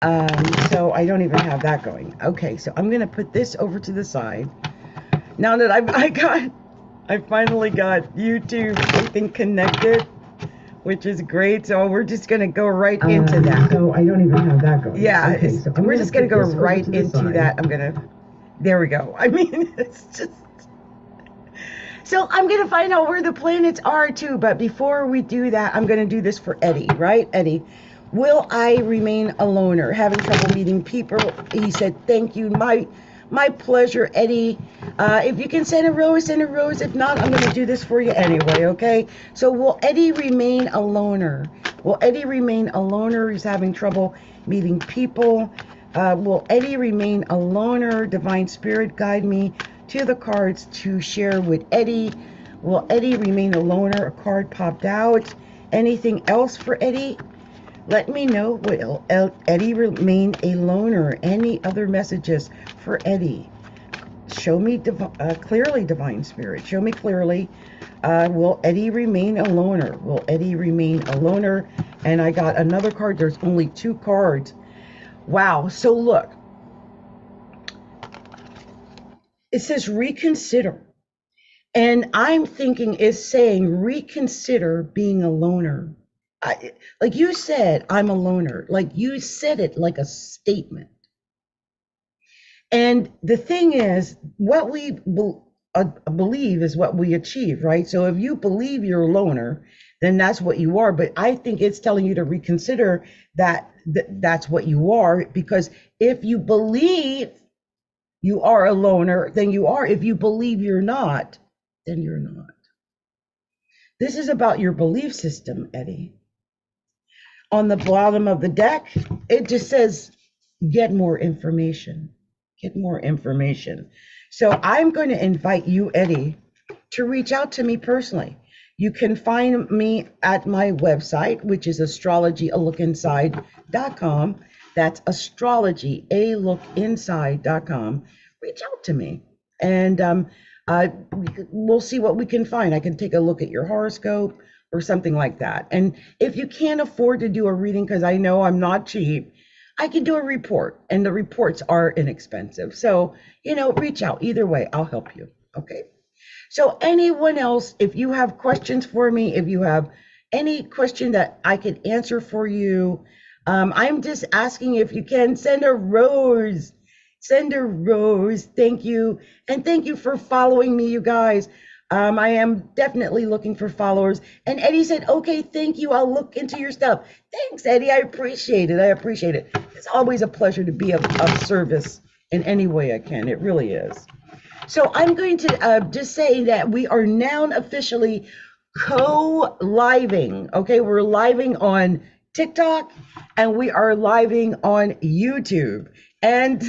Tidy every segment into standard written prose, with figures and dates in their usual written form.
So I don't even have that going. Okay, so I'm gonna put this over to the side. Now that I finally got YouTube, I think, connected, which is great. So we're just gonna go right into that. So I don't even have that going. Yeah, okay, so we're just gonna go right into side. that. There we go. I mean, it's just. So I'm gonna find out where the planets are too. But before we do that, I'm gonna do this for Eddie, right? Eddie, will I remain a loner, having trouble meeting people? He said, "Thank you, my pleasure, Eddie. If you can send a rose, send a rose. If not, I'm gonna do this for you anyway, okay? So will Eddie remain a loner? Will Eddie remain a loner who's having trouble meeting people? Will Eddie remain a loner? Divine Spirit, guide me to the cards to share with Eddie. Will Eddie remain a loner? A card popped out. Anything else for Eddie? Let me know. Will Eddie remain a loner? Any other messages for Eddie? Show me clearly, Divine Spirit. Show me clearly. Will Eddie remain a loner? Will Eddie remain a loner? And I got another card. There's only 2 cards. Wow. So look. It says reconsider. And I'm thinking it's saying reconsider being a loner. Like you said, I'm a loner. Like you said it like a statement. And the thing is, what we believe is what we achieve, right? So if you believe you're a loner, then that's what you are. But I think it's telling you to reconsider that that's what you are, because if you believe you are a loner, then you are. If you believe you're not, then you're not. This is about your belief system, Eddie. On the bottom of the deck, it just says, get more information. Get more information. So I'm going to invite you, Eddie, to reach out to me personally. You can find me at my website, which is astrologyalookinside.com. That's astrologyalookinside.com. Reach out to me, and we'll see what we can find. I can take a look at your horoscope or something like that. And if you can't afford to do a reading, because I know I'm not cheap, I can do a report, and the reports are inexpensive. So, reach out. Either way, I'll help you. Okay. So anyone else, if you have questions for me, if you have any question that I could answer for you, I'm just asking if you can send a rose. Send a rose. Thank you. And thank you for following me, you guys. I am definitely looking for followers. And Eddie said, okay, thank you. I'll look into your stuff. Thanks, Eddie. I appreciate it. I appreciate it. It's always a pleasure to be of service in any way I can. It really is. So I'm going to just say that we are now officially co-living. Okay, we're living on TikTok and we are living on YouTube. And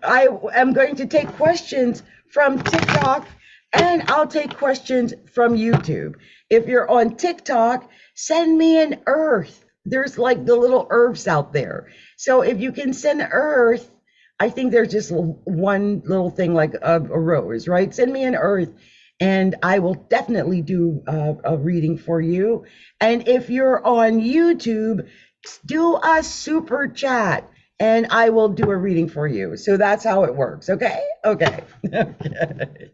I am going to take questions from TikTok, and I'll take questions from YouTube. If you're on TikTok, send me an earth. There's like the little earths out there. So if you can send earth, I think there's just one little thing like a rose, right? Send me an earth, and I will definitely do a reading for you. And if you're on YouTube, do a super chat, and I will do a reading for you. So that's how it works. Okay. Okay. Okay.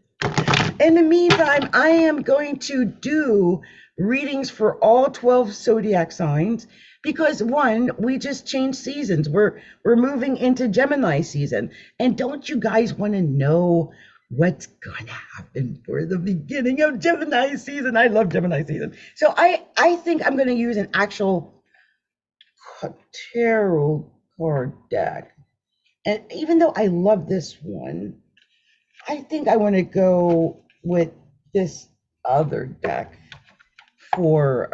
In the meantime, I am going to do readings for all 12 zodiac signs because, one, we just changed seasons. We're moving into Gemini season. And don't you guys want to know what's going to happen for the beginning of Gemini season? I love Gemini season. So I think I'm going to use an actual tarot card deck. And even though I love this one, I think I want to go with this other deck for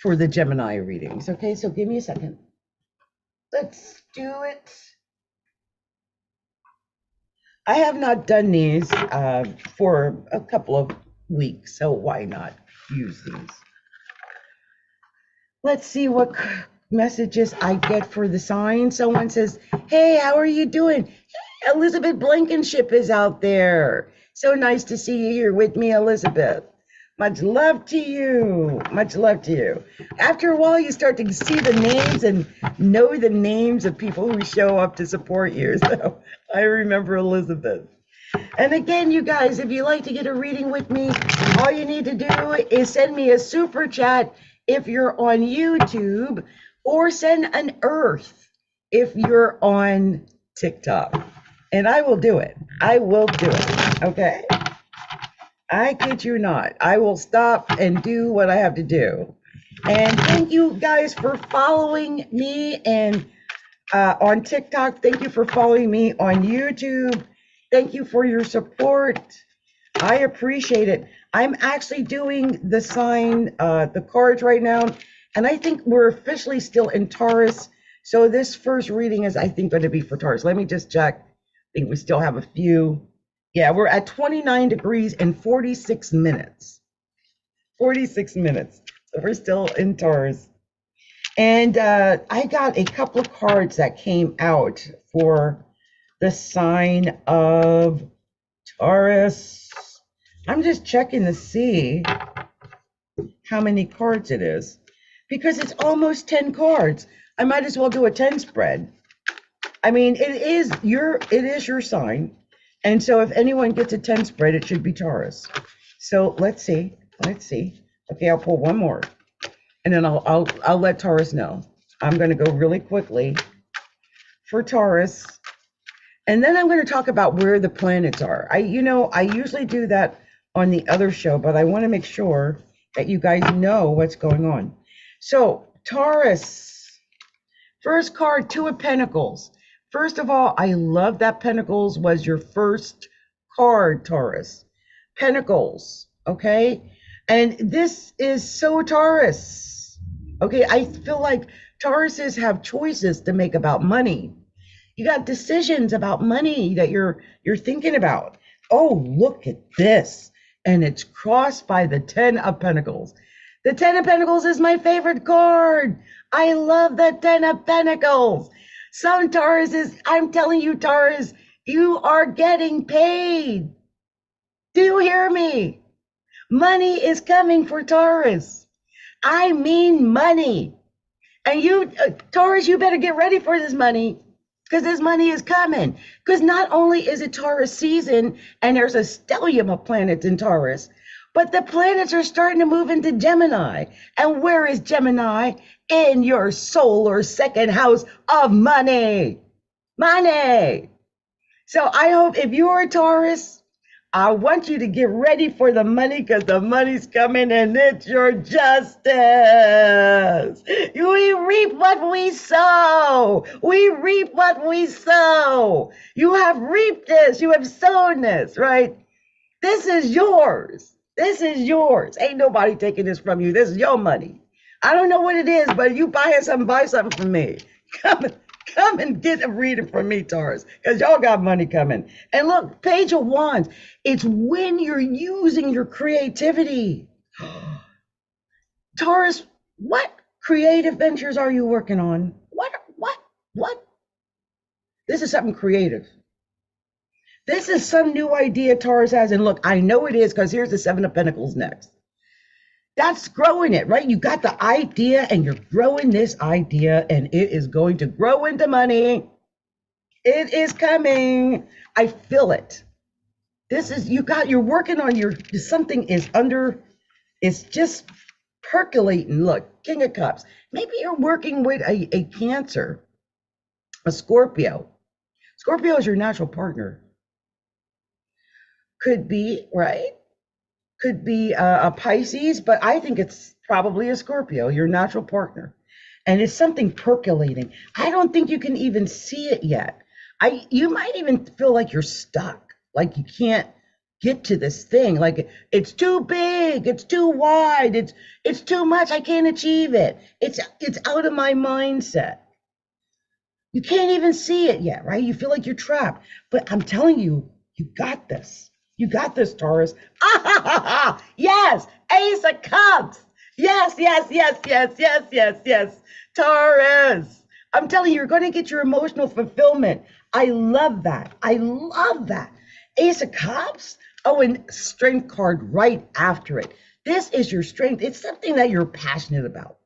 the Gemini readings. Okay, so give me a second. Let's do it. I have not done these for a couple of weeks, so why not use these? Let's see what messages I get for the sign. Someone says, hey, how are you doing? Hey, Elizabeth Blankenship is out there. So nice to see you here with me, Elizabeth. Much love to you. Much love to you. After a while, you start to see the names and know the names of people who show up to support you. So I remember Elizabeth. And again, you guys, if you like to get a reading with me, all you need to do is send me a super chat if you're on YouTube, or send an earth if you're on TikTok. And I will do it. I will do it. Okay? I kid you not. I will stop and do what I have to do. And thank you guys for following me and on TikTok. Thank you for following me on YouTube. Thank you for your support. I appreciate it. I'm actually doing the sign, the cards right now, and I think we're officially still in Taurus. So this first reading is, I think, going to be for Taurus. Let me just check. I think we still have a few. Yeah, we're at 29 degrees and 46 minutes. 46 minutes. So we're still in Taurus. And I got a couple of cards that came out for the sign of Taurus. I'm just checking to see how many cards it is, because it's almost 10 cards. I might as well do a 10 spread. I mean, it is your sign. And so if anyone gets a 10 spread, it should be Taurus. So let's see. Okay, I'll pull one more, and then I'll let Taurus know. I'm going to go really quickly for Taurus. And then I'm going to talk about where the planets are. I usually do that on the other show, but I want to make sure that you guys know what's going on. So Taurus, first card, Two of Pentacles. First of all, I love that Pentacles was your first card, Taurus. Pentacles, okay? And this is so Taurus. Okay, I feel like Tauruses have choices to make about money. You got decisions about money that you're thinking about. Oh, look at this. And it's crossed by the 10 of Pentacles. The 10 of Pentacles is my favorite card. I love the 10 of Pentacles. Some Tauruses, I'm telling you, Taurus, you are getting paid. Do you hear me? Money is coming for Taurus. I mean money. And you, Taurus, you better get ready for this money, because this money is coming. Because not only is it Taurus season, and there's a stellium of planets in Taurus, but the planets are starting to move into Gemini. And where is Gemini? In your solar second house of money. Money. So I hope if you're a Taurus, I want you to get ready for the money, because the money's coming and it's your justice. We reap what we sow. We reap what we sow. You have reaped this. You have sown this, right? This is yours. This is yours. Ain't nobody taking this from you. This is your money. I don't know what it is, but you buy something from me. Come and get a reading from me, Taurus, because y'all got money coming. And look, Page of Wands. It's when you're using your creativity. Taurus, what creative ventures are you working on? What? This is something creative. This is some new idea Taurus has. And look, I know it is, because here's the 7 of Pentacles next. That's growing it, right? You got the idea and you're growing this idea, and it is going to grow into money. It is coming. I feel it. This is, you're working on something is under, it's just percolating. Look, King of Cups. Maybe you're working with a Cancer, a Scorpio. Scorpio is your natural partner. Could be, right? Could be a Pisces, but I think it's probably a Scorpio, your natural partner. And it's something percolating. I don't think you can even see it yet. You might even feel like you're stuck, like you can't get to this thing, like it's too big, it's too wide, it's too much, I can't achieve it. It's out of my mindset. You can't even see it yet, right? You feel like you're trapped. But I'm telling you, you got this. You got this, Taurus. Yes, Ace of Cups. Yes. Taurus. I'm telling you, you're going to get your emotional fulfillment. I love that. Ace of Cups. Oh, and Strength card right after it. This is your strength. It's something that you're passionate about.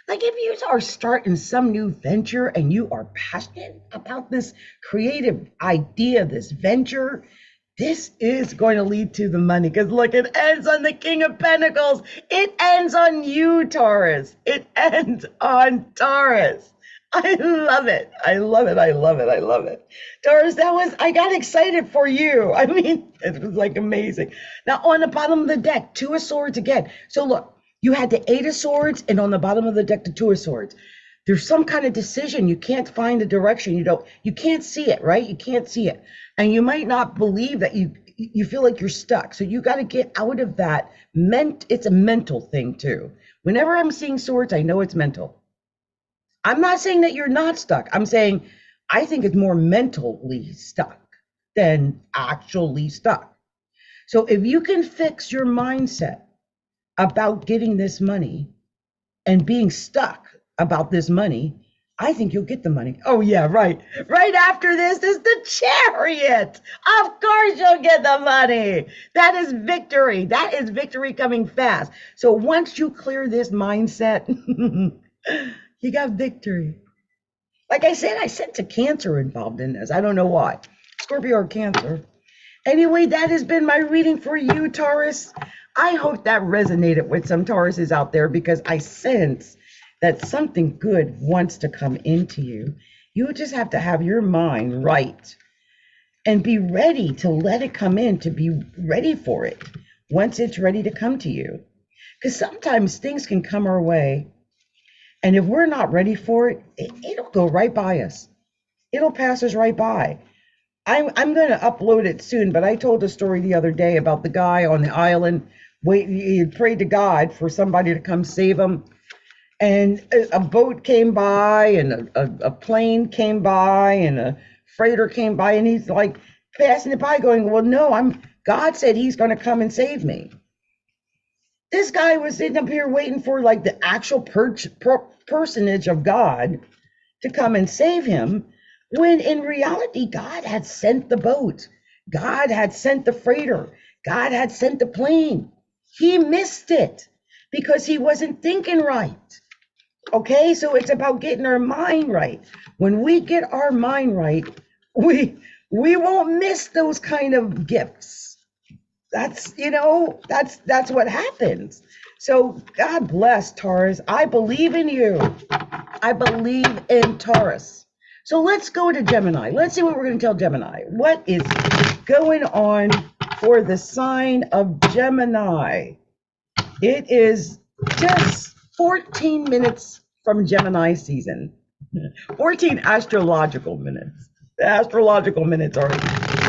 Like if you are starting some new venture and you are passionate about this creative idea, this venture, this is going to lead to the money. Because look, it ends on the King of Pentacles. It ends on you, Taurus. It ends on Taurus. I love it. I love it. I love it. I love it. Taurus, I got excited for you. I mean, it was like amazing. Now on the bottom of the deck, Two of Swords again. So look, you had the Eight of Swords, and on the bottom of the deck, the Two of Swords. There's some kind of decision. You can't find the direction. You can't see it, right? You can't see it. And you might not believe that you feel like you're stuck. So you got to get out of that. It's a mental thing too. Whenever I'm seeing swords, I know it's mental. I'm not saying that you're not stuck. I'm saying I think it's more mentally stuck than actually stuck. So if you can fix your mindset about getting this money and being stuck about this money, I think you'll get the money. Oh yeah, right. Right after this is the Chariot. Of course you'll get the money. That is victory. That is victory coming fast. So once you clear this mindset, you got victory. Like I said, I sense a Cancer involved in this. I don't know why. Scorpio or Cancer. Anyway, that has been my reading for you, Taurus. I hope that resonated with some Tauruses out there, because I sense that something good wants to come into you. You just have to have your mind right and be ready to let it come in, to be ready for it once it's ready to come to you. Because sometimes things can come our way, and if we're not ready for it, it'll go right by us. It'll pass us right by. I'm going to upload it soon, but I told a story the other day about the guy on the island. He prayed to God for somebody to come save him. And a boat came by, and a plane came by, and a freighter came by, and he's like passing it by going, well, no, God said he's going to come and save me. This guy was sitting up here waiting for like the actual personage of God to come and save him, when in reality, God had sent the boat. God had sent the freighter. God had sent the plane. He missed it because he wasn't thinking right. Okay, so it's about getting our mind right. When we get our mind right, we won't miss those kind of gifts. That's what happens. So God bless, Taurus. I believe in you. I believe in Taurus. So let's go to Gemini. Let's see what we're going to tell Gemini. What is going on for the sign of Gemini? It is just 14 minutes from Gemini season. 14 astrological minutes. The astrological minutes are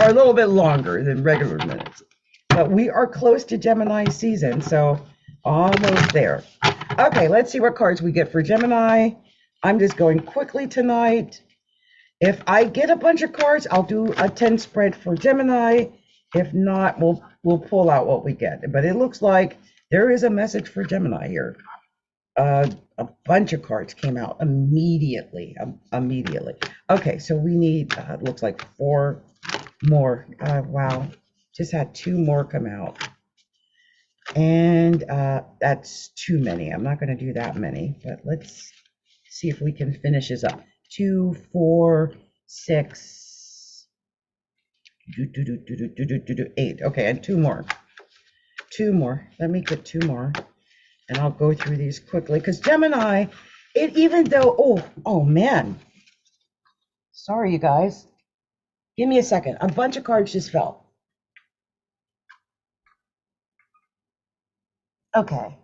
a little bit longer than regular minutes. But we are close to Gemini season, so almost there. Okay, let's see what cards we get for Gemini. I'm just going quickly tonight. If I get a bunch of cards, I'll do a 10 spread for Gemini. If not, we'll pull out what we get. But it looks like there is a message for Gemini here. A bunch of cards came out immediately. Okay, so we need, it looks like 4 more. Wow, just had 2 more come out. And that's too many. I'm not going to do that many, but let's see if we can finish this up. 2, 4, 6, 8. Okay, and 2 more. 2 more. Let me get 2 more. And I'll go through these quickly, because Gemini, even though, oh man. Sorry, you guys. Give me a second. A bunch of cards just fell. Okay.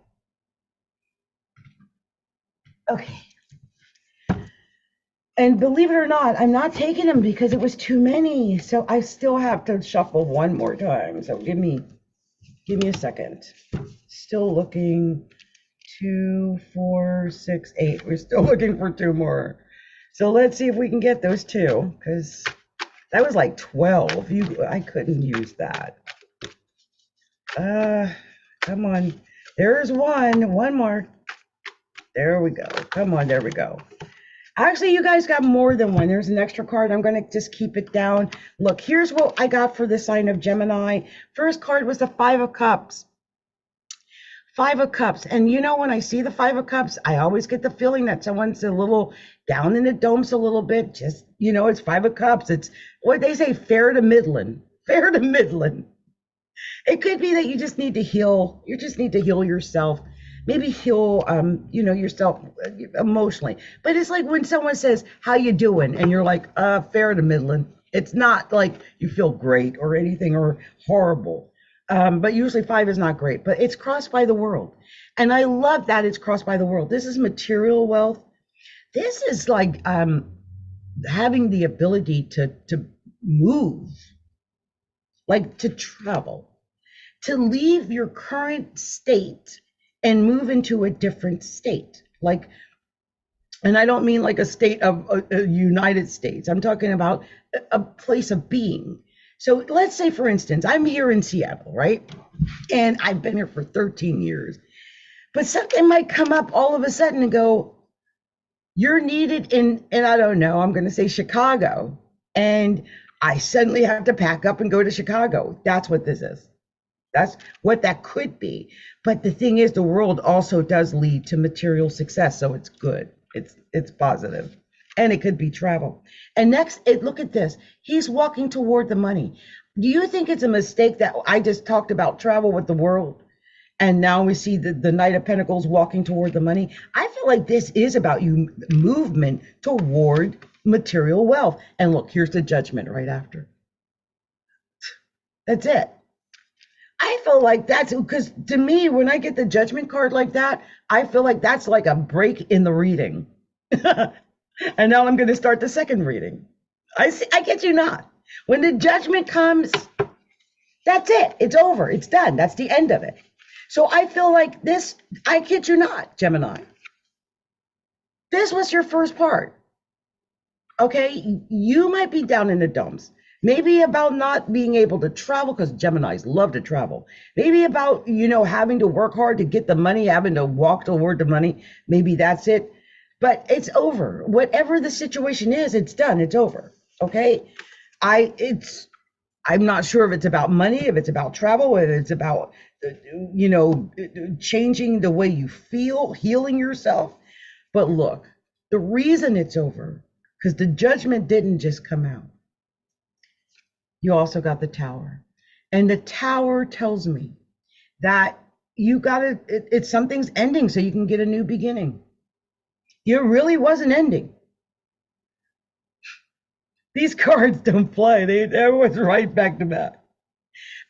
And believe it or not, I'm not taking them because it was too many. So I still have to shuffle one more time. So give me a second. Still looking. 2, 4, 6, 8. We're still looking for 2 more. So let's see if we can get those 2, because that was like 12. I couldn't use that. Come on. There's one more. There we go. Come on, there we go. Actually, you guys got more than one. There's an extra card. I'm going to just keep it down. Look, here's what I got for the sign of Gemini. First card was the 5 of Cups. Five of Cups. And you know, when I see the Five of Cups, I always get the feeling that someone's a little down in the dumps a little bit. Just, you know, it's Five of Cups. It's what they say, fair to middling. Fair to middling. It could be that you just need to heal. You just need to heal yourself. Maybe heal, you know, yourself emotionally. But it's like when someone says, "How you doing?" and you're like, fair to middling. It's not like you feel great or anything or horrible. But usually five is not great. But it's crossed by the world, and I love that it's crossed by the world. This is material wealth. This is like having the ability to move, like to travel, to leave your current state and move into a different state. Like, and I don't mean like a state of United States. I'm talking about a place of being. So let's say, for instance, I'm here in Seattle, right? And I've been here for 13 years. But something might come up all of a sudden and go, you're needed in, and I don't know, I'm going to say Chicago. And I suddenly have to pack up and go to Chicago. That's what this is. That's what that could be. But the thing is, the world also does lead to material success. So it's good. It's positive. And it could be travel. And next, look at this. He's walking toward the money. Do you think it's a mistake that I just talked about travel with the world? And now we see the Knight of Pentacles walking toward the money. I feel like this is about you movement toward material wealth. And look, here's the Judgment right after. That's it. I feel like that's because to me, when I get the Judgment card like that, I feel like that's like a break in the reading. And now I'm going to start the second reading. I kid you not. When the Judgment comes, that's it. It's over. It's done. That's the end of it. So I feel like this, I kid you not, Gemini. This was your first part. Okay? You might be down in the dumps. Maybe about not being able to travel, because Geminis love to travel. Maybe about, you know, having to work hard to get the money, having to walk toward the money. Maybe that's it. But it's over. Whatever the situation is, it's done. It's over. Okay? I'm not sure if it's about money, if it's about travel, if it's about, you know, changing the way you feel, healing yourself. But look, the reason it's over, because the Judgment didn't just come out. You also got the Tower. And the Tower tells me that you gotta, it's something's ending so you can get a new beginning. It really wasn't ending. These cards don't play. Everyone's right back to back.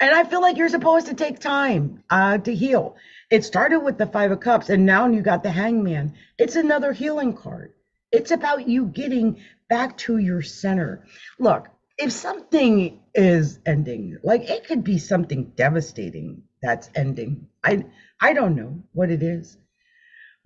And I feel like you're supposed to take time to heal. It started with the Five of Cups, and now you got the Hangman. It's another healing card. It's about you getting back to your center. Look, if something is ending, like it could be something devastating that's ending. I don't know what it is.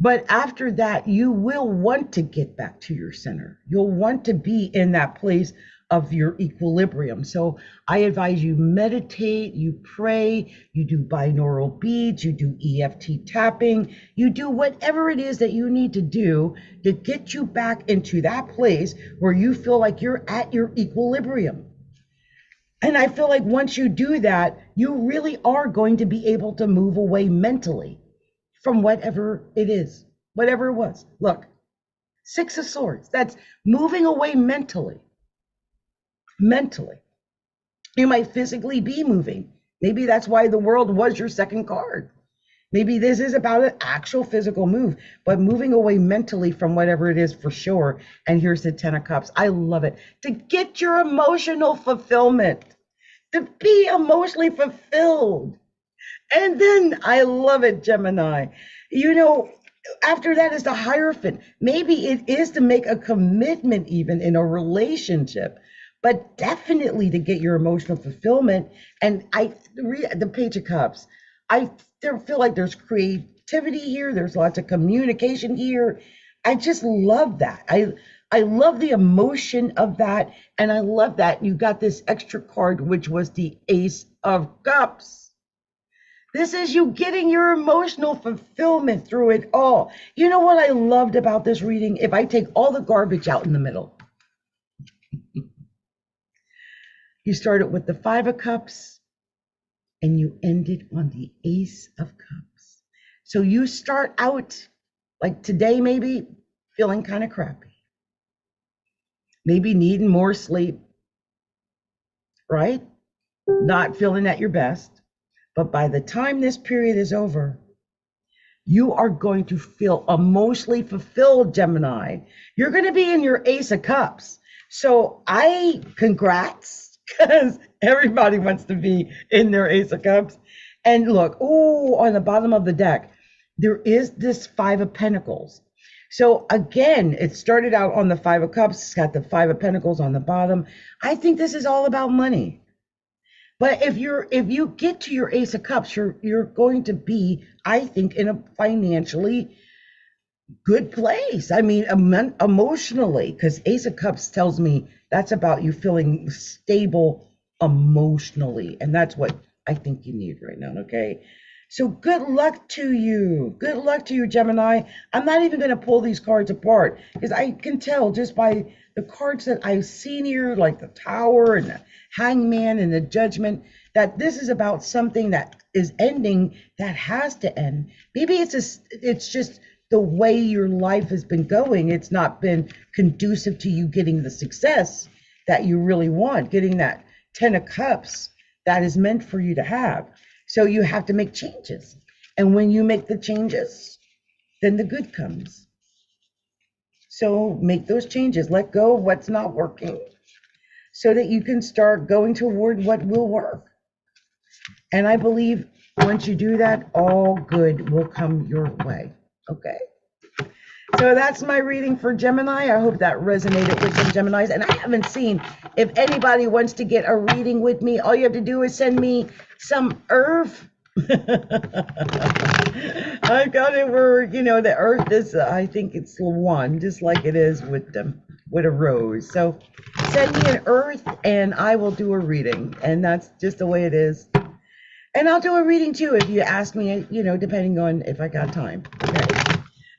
But after that, you will want to get back to your center. You'll want to be in that place of your equilibrium. So I advise you meditate, you pray, you do binaural beats, you do EFT tapping, you do whatever it is that you need to do to get you back into that place where you feel like you're at your equilibrium. And I feel like once you do that, you really are going to be able to move away mentally from whatever it is, whatever it was. Look, Six of Swords, that's moving away mentally. Mentally. You might physically be moving. Maybe that's why the World was your second card. Maybe this is about an actual physical move, but moving away mentally from whatever it is for sure. And here's the Ten of Cups. I love it. To get your emotional fulfillment, to be emotionally fulfilled. And then I love it, Gemini. You know, after that is the Hierophant. Maybe it is to make a commitment even in a relationship, but definitely to get your emotional fulfillment. And the Page of Cups, I feel like there's creativity here. There's lots of communication here. I just love that. I love the emotion of that. And I love that you got this extra card, which was the Ace of Cups. This is you getting your emotional fulfillment through it all. You know what I loved about this reading? If I take all the garbage out in the middle, you started with the Five of Cups and you ended on the Ace of Cups. So you start out like today, maybe feeling kind of crappy, maybe needing more sleep, right? Not feeling at your best. But by the time this period is over, you are going to feel emotionally fulfilled, Gemini. You're going to be in your Ace of Cups. So congrats, because everybody wants to be in their Ace of Cups. And look, on the bottom of the deck, there is this Five of Pentacles. So again, it started out on the Five of Cups. It's got the Five of Pentacles on the bottom. I think this is all about money. But if you get to your Ace of Cups, you're going to be, I think, in a financially good place. I mean, emotionally, because Ace of Cups tells me that's about you feeling stable emotionally, and that's what I think you need right now. Okay, so good luck to you. Good luck to you, Gemini. I'm not even going to pull these cards apart because I can tell just by the cards that I've seen here, like the Tower and the Hangman and the Judgment, that this is about something that is ending, that has to end. Maybe it's just the way your life has been going. It's not been conducive to you getting the success that you really want, getting that 10 of Cups that is meant for you to have. So you have to make changes. And when you make the changes, then the good comes. So make those changes. Let go of what's not working so that you can start going toward what will work. And I believe once you do that, all good will come your way. Okay. So that's my reading for Gemini. I hope that resonated with some Geminis. And I haven't seen if anybody wants to get a reading with me. All you have to do is send me some earth. I got it where, the earth is, I think it's one, just like it is with a rose. So send me an earth and I will do a reading. And that's just the way it is. And I'll do a reading too if you ask me, depending on if I got time. Okay.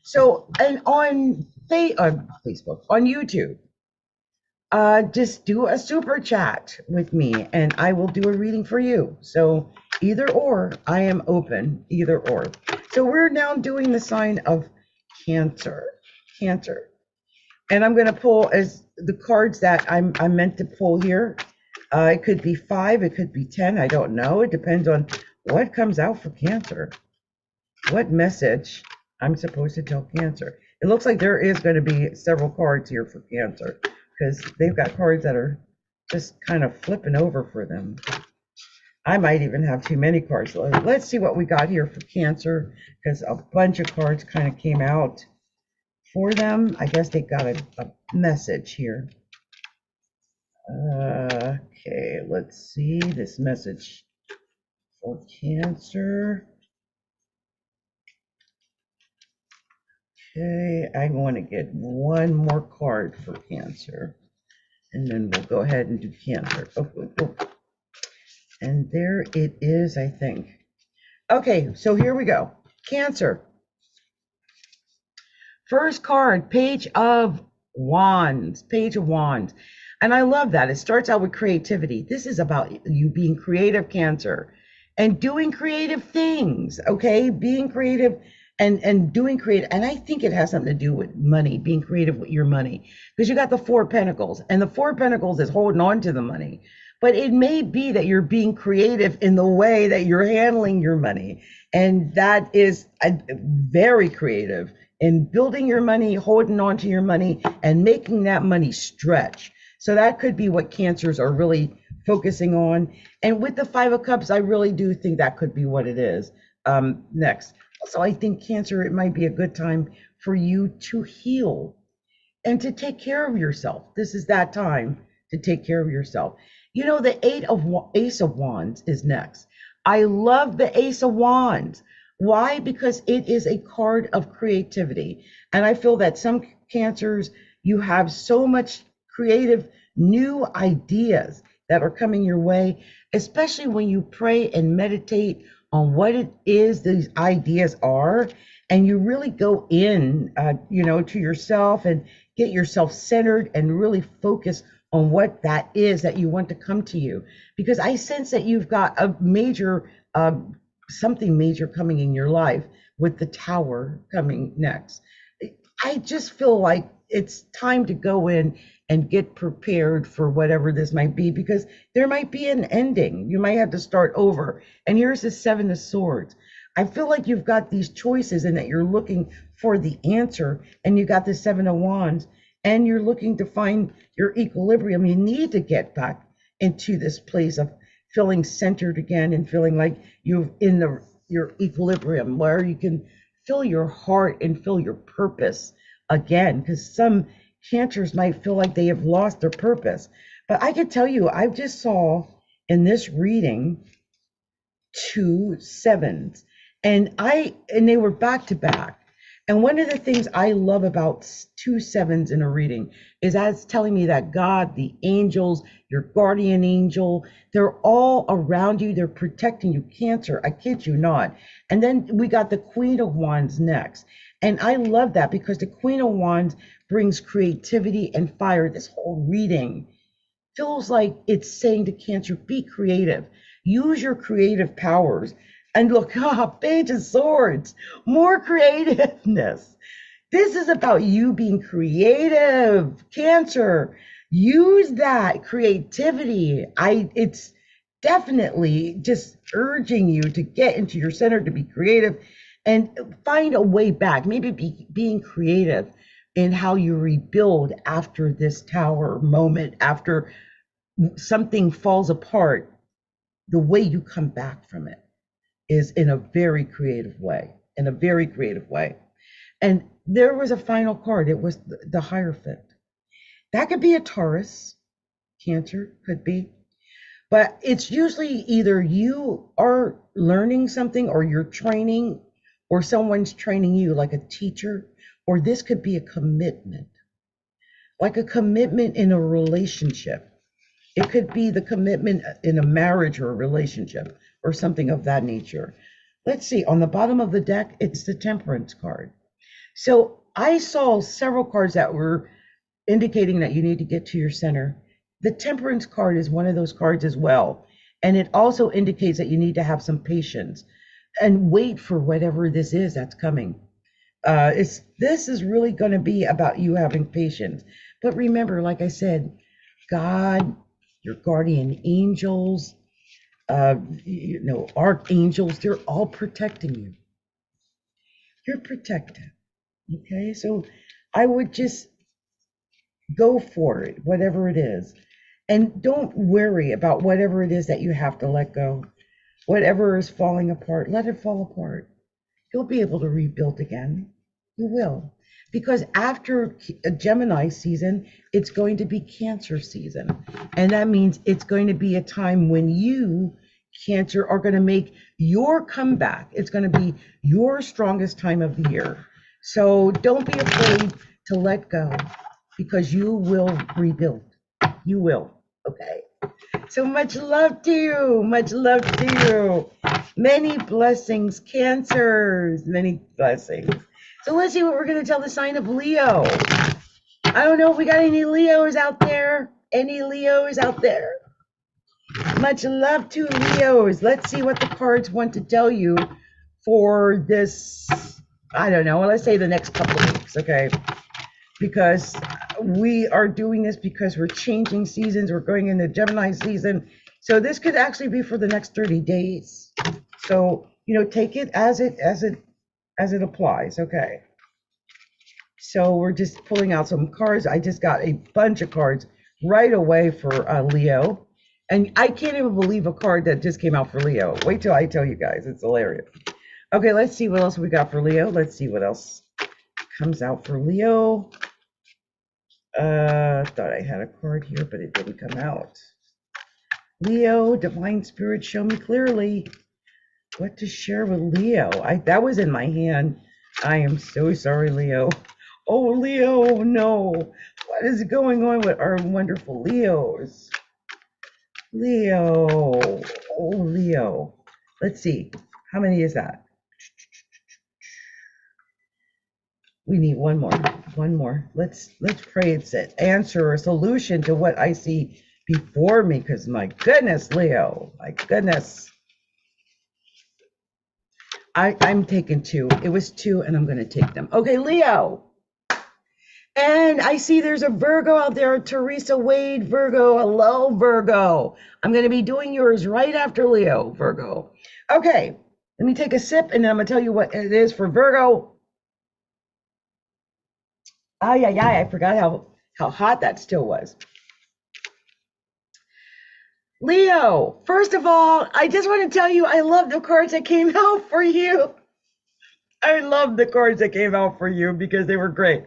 So, and on Facebook, on YouTube, just do a super chat with me and I will do a reading for you. So either or, I am open, either or. So we're now doing the sign of Cancer. And I'm going to pull as the cards that I'm meant to pull here. It could be 5, it could be 10, I don't know. It depends on what comes out for Cancer. What message I'm supposed to tell Cancer. It looks like there is going to be several cards here for Cancer because they've got cards that are just kind of flipping over for them. I might even have too many cards. Let's see what we got here for Cancer because a bunch of cards kind of came out for them. I guess they got a message here. Okay, let's see this message for Cancer. Okay, I want to get one more card for Cancer, and then we'll go ahead and do Cancer. Oh. And there it is, I think. Okay, so here we go. Cancer. First card, Page of Wands. Page of Wands. And I love that. It starts out with creativity. This is about you being creative, Cancer, and doing creative things, okay? Being creative and doing creative. And I think it has something to do with money, being creative with your money. Because you got the 4 of Pentacles, and the 4 of Pentacles is holding on to the money. But it may be that you're being creative in the way that you're handling your money. And that is very creative in building your money, holding on to your money, and making that money stretch. So that could be what Cancers are really focusing on. And with the 5 of Cups, I really do think that could be what it is. Next. Also, I think Cancer, it might be a good time for you to heal and to take care of yourself. This is that time to take care of yourself. The Ace of Wands is next. I love the Ace of Wands. Why? Because it is a card of creativity. And I feel that some Cancers, you have so much creative new ideas that are coming your way, especially when you pray and meditate on what it is these ideas are, and you really go in, to yourself and get yourself centered and really focus on what that is that you want to come to you. Because I sense that you've got a major, something major coming in your life with the Tower coming next. I just feel like it's time to go in and get prepared for whatever this might be, because there might be an ending. You might have to start over. And here's the Seven of Swords. I feel like you've got these choices and that you're looking for the answer, and you got the Seven of Wands, and you're looking to find your equilibrium. You need to get back into this place of feeling centered again and feeling like you're in your equilibrium, where you can feel your heart and feel your purpose again, because some Cancers might feel like they have lost their purpose. But I can tell you, I just saw in this reading 2 sevens, and they were back to back. And one of the things I love about 2 sevens in a reading is that's telling me that God, the angels, your guardian angel, they're all around you. They're protecting you, Cancer. I kid you not. And then we got the Queen of Wands next. And I love that because the Queen of Wands brings creativity and fire. This whole reading feels like it's saying to Cancer, be creative. Use your creative powers. And look, Page of Swords, more creativeness. This is about you being creative, Cancer. Use that creativity. It's definitely just urging you to get into your center, to be creative and find a way back. Maybe being creative in how you rebuild after this Tower moment, after something falls apart. The way you come back from it is in a very creative way, And there was a final card. It was the Hierophant. That could be a Taurus, Cancer, could be. But it's usually either you are learning something or you're training or someone's training you, like a teacher, or this could be a commitment, like a commitment in a relationship. It could be the commitment in a marriage or a relationship or something of that nature. Let's see, on the bottom of the deck, it's the Temperance card. So I saw several cards that were indicating that you need to get to your center. The Temperance card is one of those cards as well. And it also indicates that you need to have some patience and wait for whatever this is that's coming. This is really going to be about you having patience. But remember, like I said, God, your guardian angels, archangels, they're all protecting you. You're protected. Okay, so I would just go for it, whatever it is. And don't worry about whatever it is that you have to let go. Whatever is falling apart, let it fall apart. You'll be able to rebuild again. You will. Because after a Gemini season, it's going to be Cancer season. And that means it's going to be a time when you, Cancer, are going to make your comeback. It's going to be your strongest time of the year. So don't be afraid to let go, because you will rebuild. You will. Okay. So much love to you. Much love to you. Many blessings, Cancers. Many blessings. So let's see what we're going to tell the sign of Leo. I don't know if we got any Leos out there. Any Leos out there? Much love to Leos. Let's see what the cards want to tell you for this, I don't know, let's say the next couple of weeks, okay? Because we are doing this because we're changing seasons. We're going into Gemini season. So this could actually be for the next 30 days. So, take it as it applies, okay? So we're just pulling out some cards. I just got a bunch of cards right away for Leo. And I can't even believe a card that just came out for Leo. Wait till I tell you guys. It's hilarious. Okay, let's see what else we got for Leo. Let's see what else comes out for Leo. Thought I had a card here, but it didn't come out. Leo, Divine Spirit, show me clearly what to share with Leo. That was in my hand. I am so sorry, Leo. Oh, Leo, no. What is going on with our wonderful Leos? Leo. Oh, Leo. Let's see. How many is that? We need one more. Let's pray it's an answer or solution to what I see before me, because my goodness, Leo, my goodness. I'm taking two. It was two, and I'm going to take them. Okay, Leo. And I see there's a Virgo out there, Teresa Wade, Virgo. Hello, Virgo. I'm going to be doing yours right after Leo, Virgo. Okay, let me take a sip, and then I'm going to tell you what it is for Virgo. I forgot how hot that still was. Leo, first of all, I just want to tell you I love the cards that came out for you. I love the cards that came out for you because they were great.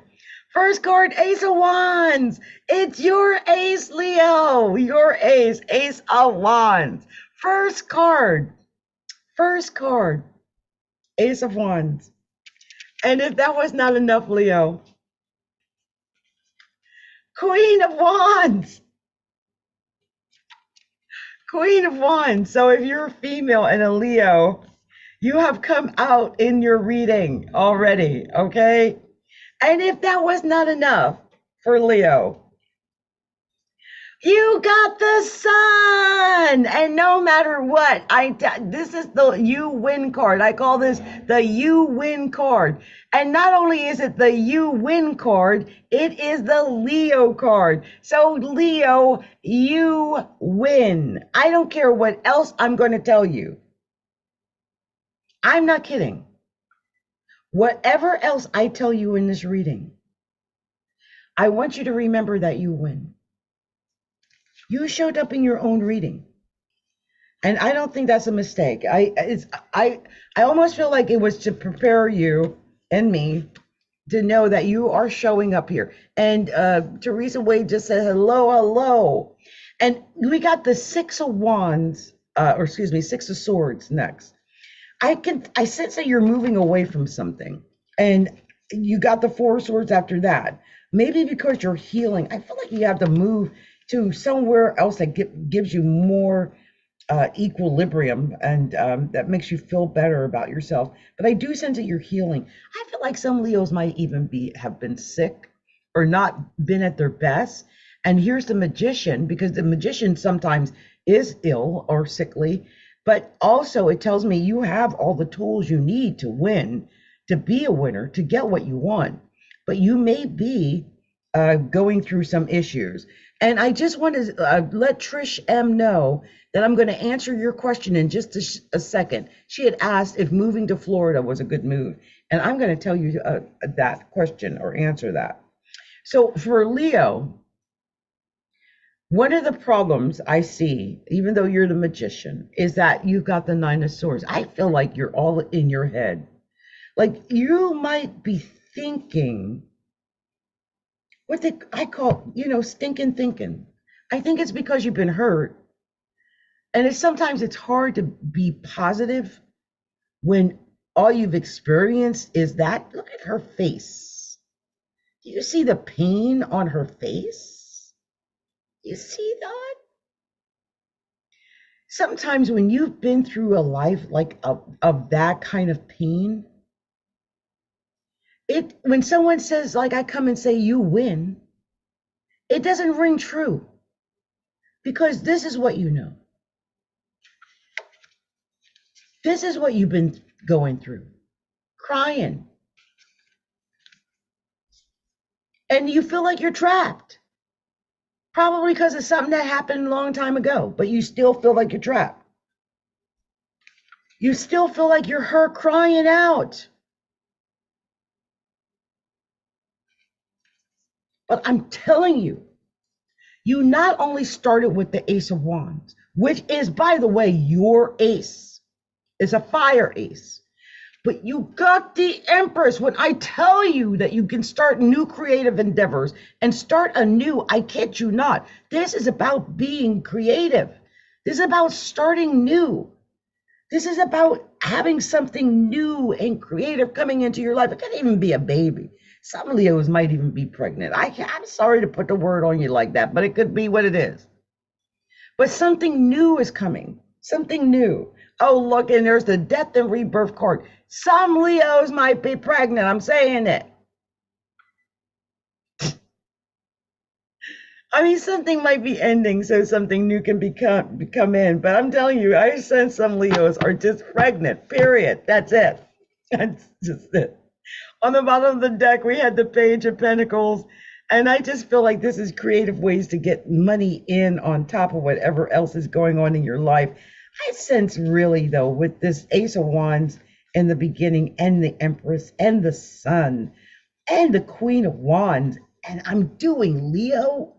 First card, Ace of Wands. It's your ace, Leo. Your ace, Ace of Wands. First card, Ace of Wands. And if that was not enough, Leo, Queen of Wands. Queen of Wands. So if you're a female and a Leo, you have come out in your reading already, okay? And if that was not enough for Leo, you got the sun. And no matter what, this is the you win card. I call this the you win card. And not only is it the you win card, it is the Leo card. So Leo, you win. I don't care what else I'm going to tell you. I'm not kidding. Whatever else I tell you in this reading, I want you to remember that you win. You showed up in your own reading. And I don't think that's a mistake. I almost feel like it was to prepare you and me to know that you are showing up here. And Teresa Wade just said, hello. And we got the Six of Wands, Six of Swords next. I sense that you're moving away from something, and you got the Four of Swords after that. Maybe because you're healing. I feel like you have to move to somewhere else that gives you more equilibrium, and that makes you feel better about yourself. But I do sense that you're healing. I feel like some Leos might even have been sick or not been at their best. And here's the Magician, because the Magician sometimes is ill or sickly. But also it tells me you have all the tools you need to win, to be a winner, to get what you want. But you may be going through some issues. And I just want to let Trish M know that I'm going to answer your question in just a second. She had asked if moving to Florida was a good move. And I'm going to tell you that question or answer that. So for Leo, one of the problems I see, even though you're the Magician, is that you've got the Nine of Swords. I feel like you're all in your head. Like you might be thinking what I call, stinking thinking. I think it's because you've been hurt. And sometimes it's hard to be positive when all you've experienced is that. Look at her face. Do you see the pain on her face? You see that? Sometimes when you've been through a life like of that kind of pain, when someone says, like I come and say you win, it doesn't ring true, because this is what you know. This is what you've been going through, crying. And you feel like you're trapped. Probably because of something that happened a long time ago, but you still feel like you're trapped. You still feel like you're her crying out. But I'm telling you, you not only started with the Ace of Wands, which is, by the way, your ace. It's a fire ace. But you got the Empress. When I tell you that you can start new creative endeavors and start anew, I kid you not. This is about being creative. This is about starting new. This is about having something new and creative coming into your life. It could even be a baby. Some Leos might even be pregnant. I'm sorry to put the word on you like that, but it could be what it is. But something new is coming. Something new. Oh, look, and there's the Death and Rebirth card. Some Leos might be pregnant. I'm saying it. I mean, something might be ending so something new can come in. But I'm telling you, I sense some Leos are just pregnant, period. That's it. That's just it. On the bottom of the deck, we had the Page of Pentacles. And I just feel like this is creative ways to get money in on top of whatever else is going on in your life. I sense really, though, with this Ace of Wands in the beginning, and the Empress, and the Sun, and the Queen of Wands, and I'm doing Leo.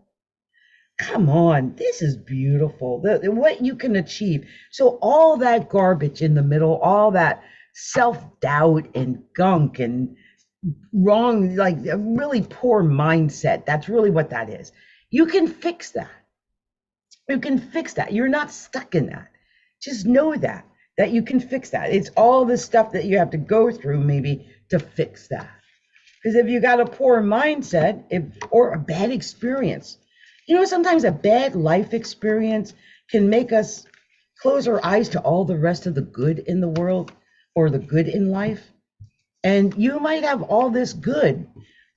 Come on, this is beautiful. What you can achieve. So all that garbage in the middle, all that self-doubt and gunk and wrong, like a really poor mindset. That's really what that is. You can fix that. You can fix that. You're not stuck in that. Just know that you can fix that. It's all the stuff that you have to go through maybe to fix that. Because if you got a poor mindset or a bad experience, sometimes a bad life experience can make us close our eyes to all the rest of the good in the world or the good in life. And you might have all this good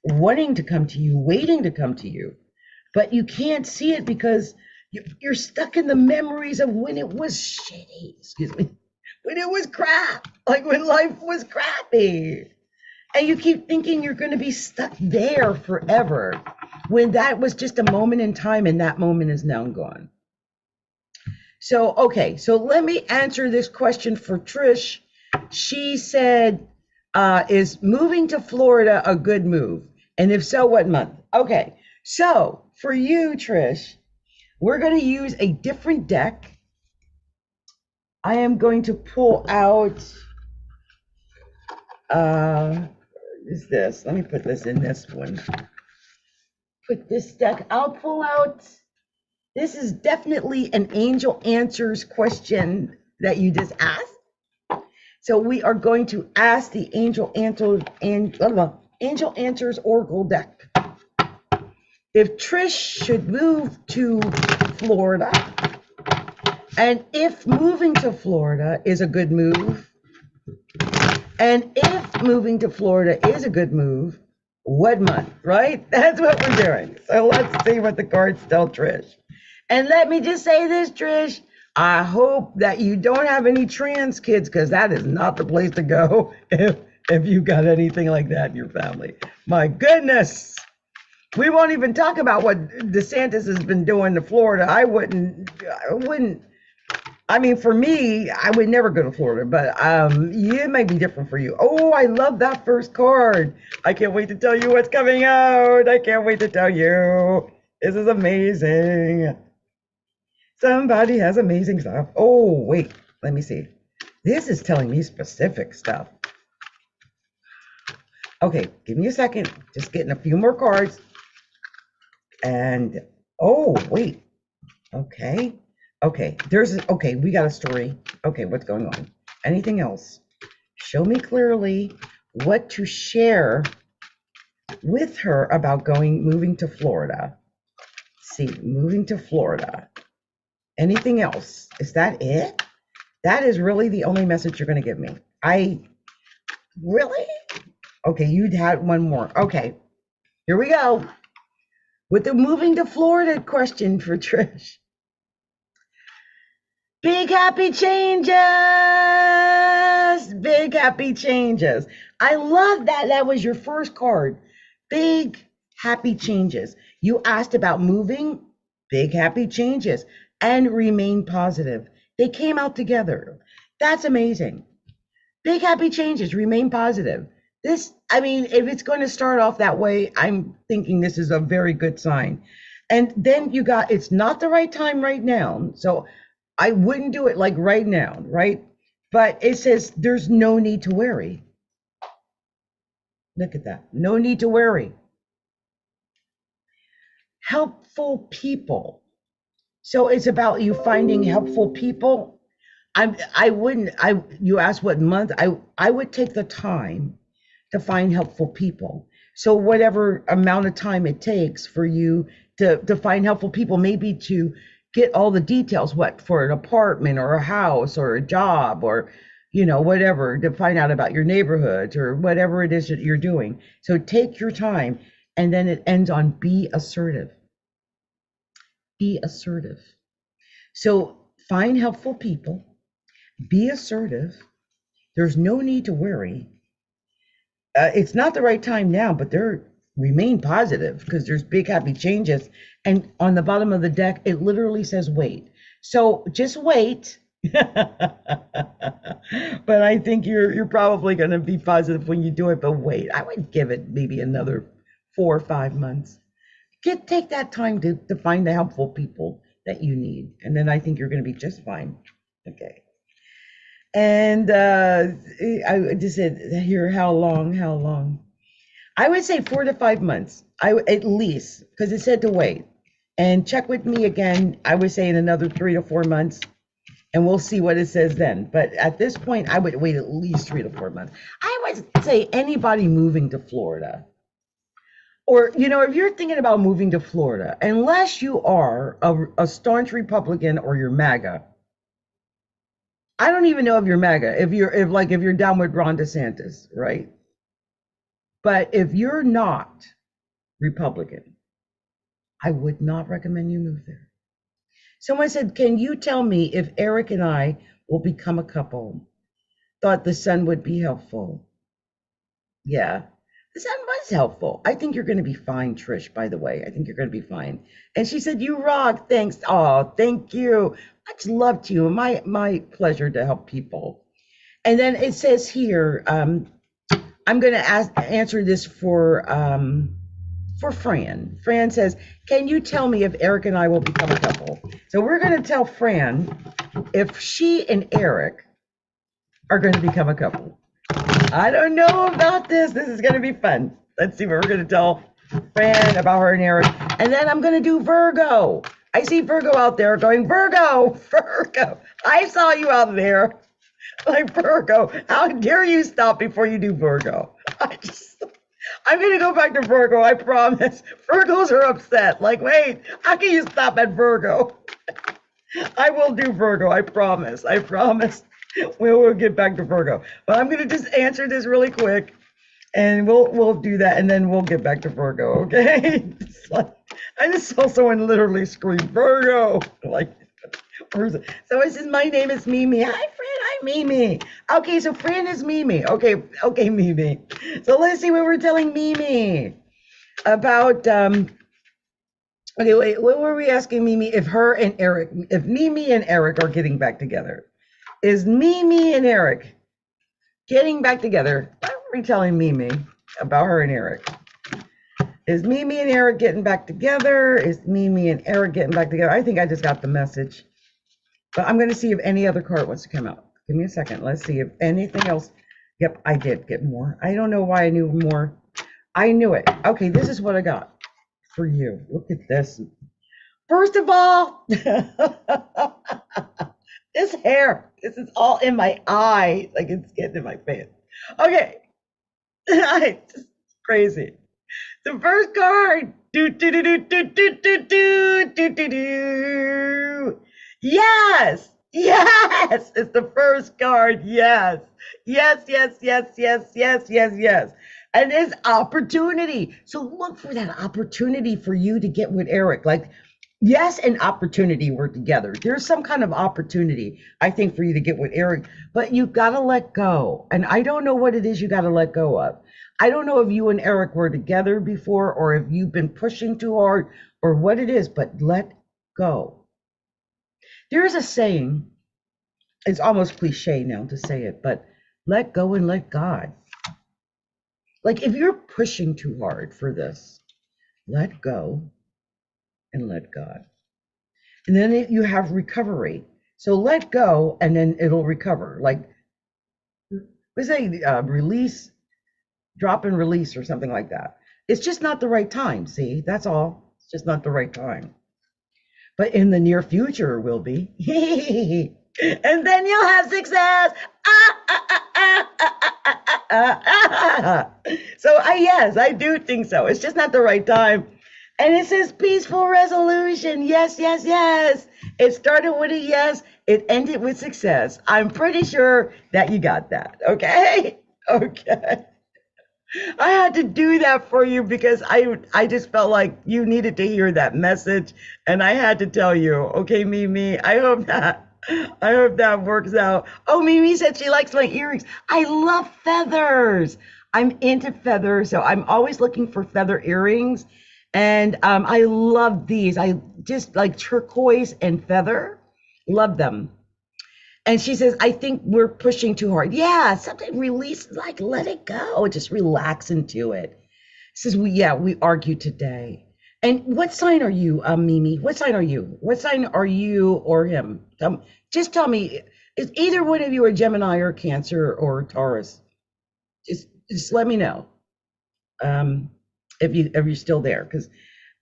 wanting to come to you, waiting to come to you, but you can't see it because you're stuck in the memories of when it was shitty, when it was crap, like when life was crappy. And you keep thinking you're going to be stuck there forever when that was just a moment in time and that moment is now gone. So, okay, so let me answer this question for Trish. She said, is moving to Florida a good move? And if so, what month? Okay, so for you, Trish, we're going to use a different deck. I am going to pull out, is this? Let me put this in this one. Put this deck, I'll pull out, this is definitely an Angel Answers question that you just asked. So we are going to ask the Angel Answers Oracle deck. If Trish should move to Florida, and if moving to Florida is a good move, and if moving to Florida is a good move, what month, right? That's what we're doing. So let's see what the cards tell Trish. And let me just say this, Trish, I hope that you don't have any trans kids, because that is not the place to go if you got anything like that in your family. My goodness. We won't even talk about what DeSantis has been doing to Florida. I wouldn't, I mean, for me, I would never go to Florida, but it might be different for you. Oh, I love that first card. I can't wait to tell you what's coming out. I can't wait to tell you. This is amazing. Somebody has amazing stuff. Oh, wait, let me see. This is telling me specific stuff. Okay, give me a second. Just getting a few more cards. And, oh, wait. Okay, okay, we got a story. Okay, what's going on? Anything else? Show me clearly what to share with her about moving to Florida. See, moving to Florida. Anything else? Is that it? That is really the only message you're going to give me. Really? Okay, you had one more. Okay, here we go. With the moving to Florida question for Trish. Big happy changes. Big happy changes. I love that. That was your first card. Big happy changes. You asked about moving. Big happy changes. And remain positive. They came out together. That's amazing. Big happy changes. Remain positive. This, I mean, if it's going to start off that way, I'm thinking this is a very good sign. And then you got, it's not the right time right now. So I wouldn't do it like right now, right? But it says there's no need to worry. Look at that. No need to worry. Helpful people. So it's about you finding helpful people. You asked what month, I would take the time to find helpful people. So whatever amount of time it takes for you to find helpful people, maybe to get all the details, what, for an apartment or a house or a job or, whatever, to find out about your neighborhoods or whatever it is that you're doing. So take your time. And then it ends on be assertive. be assertive. So find helpful people, be assertive. There's no need to worry. It's not the right time now, but remain positive because there's big happy changes. And on the bottom of the deck, it literally says wait. So just wait. But I think you're probably going to be positive when you do it, but wait, I would give it maybe another 4 or 5 months. Take that time to find the helpful people that you need, and then I think you're going to be just fine. Okay. And I just said here, how long? I would say 4 to 5 months, at least, because it said to wait. And check with me again, I would say in another 3 to 4 months, and we'll see what it says then. But at this point, I would wait at least 3 to 4 months. I would say anybody moving to Florida, or, if you're thinking about moving to Florida, unless you are a staunch Republican or you're MAGA, I don't even know if you're MAGA, if you're down with Ron DeSantis, right? But if you're not Republican, I would not recommend you move there. Someone said, can you tell me if Eric and I will become a couple? Thought the sun would be helpful. Yeah, the sun was helpful. I think you're going to be fine, Trish, by the way. I think you're going to be fine. And she said, you rock. Thanks. Oh, thank you. Much love to you. My pleasure to help people. And then it says here, I'm going to answer this for Fran. Fran says, can you tell me if Eric and I will become a couple? So we're going to tell Fran if she and Eric are going to become a couple. I don't know about this. This is going to be fun. Let's see what we're going to tell Fran about her and Eric. And then I'm going to do Virgo. I see Virgo out there going, Virgo. I saw you out there. Like, Virgo, how dare you stop before you do Virgo? I'm going to go back to Virgo, I promise. Virgos are upset. Like, wait, how can you stop at Virgo? I will do Virgo, I promise. We'll get back to Virgo. But I'm going to just answer this really quick, and we'll do that, and then we'll get back to Virgo, okay? I just saw someone literally scream, Virgo. Like, so it says, my name is Mimi. Hi, Fran. Hi, Mimi. Okay, so Fran is Mimi. Okay, Mimi. So let's see what we're telling Mimi about. Okay, wait. What were we asking Mimi? If Mimi and Eric are getting back together? Is Mimi and Eric getting back together? What were we telling Mimi about her and Eric? Is Mimi and Eric getting back together? Is Mimi and Eric getting back together? I think I just got the message. But I'm going to see if any other card wants to come out. Give me a second. Let's see if anything else. Yep, I did get more. I don't know why I knew more. I knew it. Okay, this is what I got for you. Look at this. First of all, this hair. This is all in my eye. Like, it's getting in my face. Okay. It's crazy. The first card. Yes, it's the first card. Yes. And it's opportunity. So look for that opportunity for you to get with Eric. Like, yes, an opportunity, we're together. There's some kind of opportunity, I think, for you to get with Eric, but you got to let go. And I don't know what it is you got to let go of. I don't know if you and Eric were together before, or if you've been pushing too hard, or what it is, but let go. There's a saying, it's almost cliche now to say it, but let go and let God. Like, if you're pushing too hard for this, let go and let God. And then you have recovery. So let go, and then it'll recover. Like, we say release, drop and release, or something like that. It's just not the right time. See, that's all. It's just not the right time. But in the near future will be. And then you'll have success. So yes, I do think so. It's just not the right time. And it says peaceful resolution. Yes. It started with a yes. It ended with success. I'm pretty sure that you got that. Okay. I had to do that for you because I just felt like you needed to hear that message, and I had to tell you. Okay, Mimi. I hope that works out. Oh, Mimi said she likes my earrings. I love feathers. I'm into feathers, so I'm always looking for feather earrings, and I love these. I just like turquoise and feather. Love them. And she says, I think we're pushing too hard. Yeah, sometimes release, like let it go. Just relax into it. Says we argue today. And what sign are you, Mimi? What sign are you? What sign are you or him? Just tell me, is either one of you a Gemini or Cancer or Taurus? Just let me know. If you're still there, because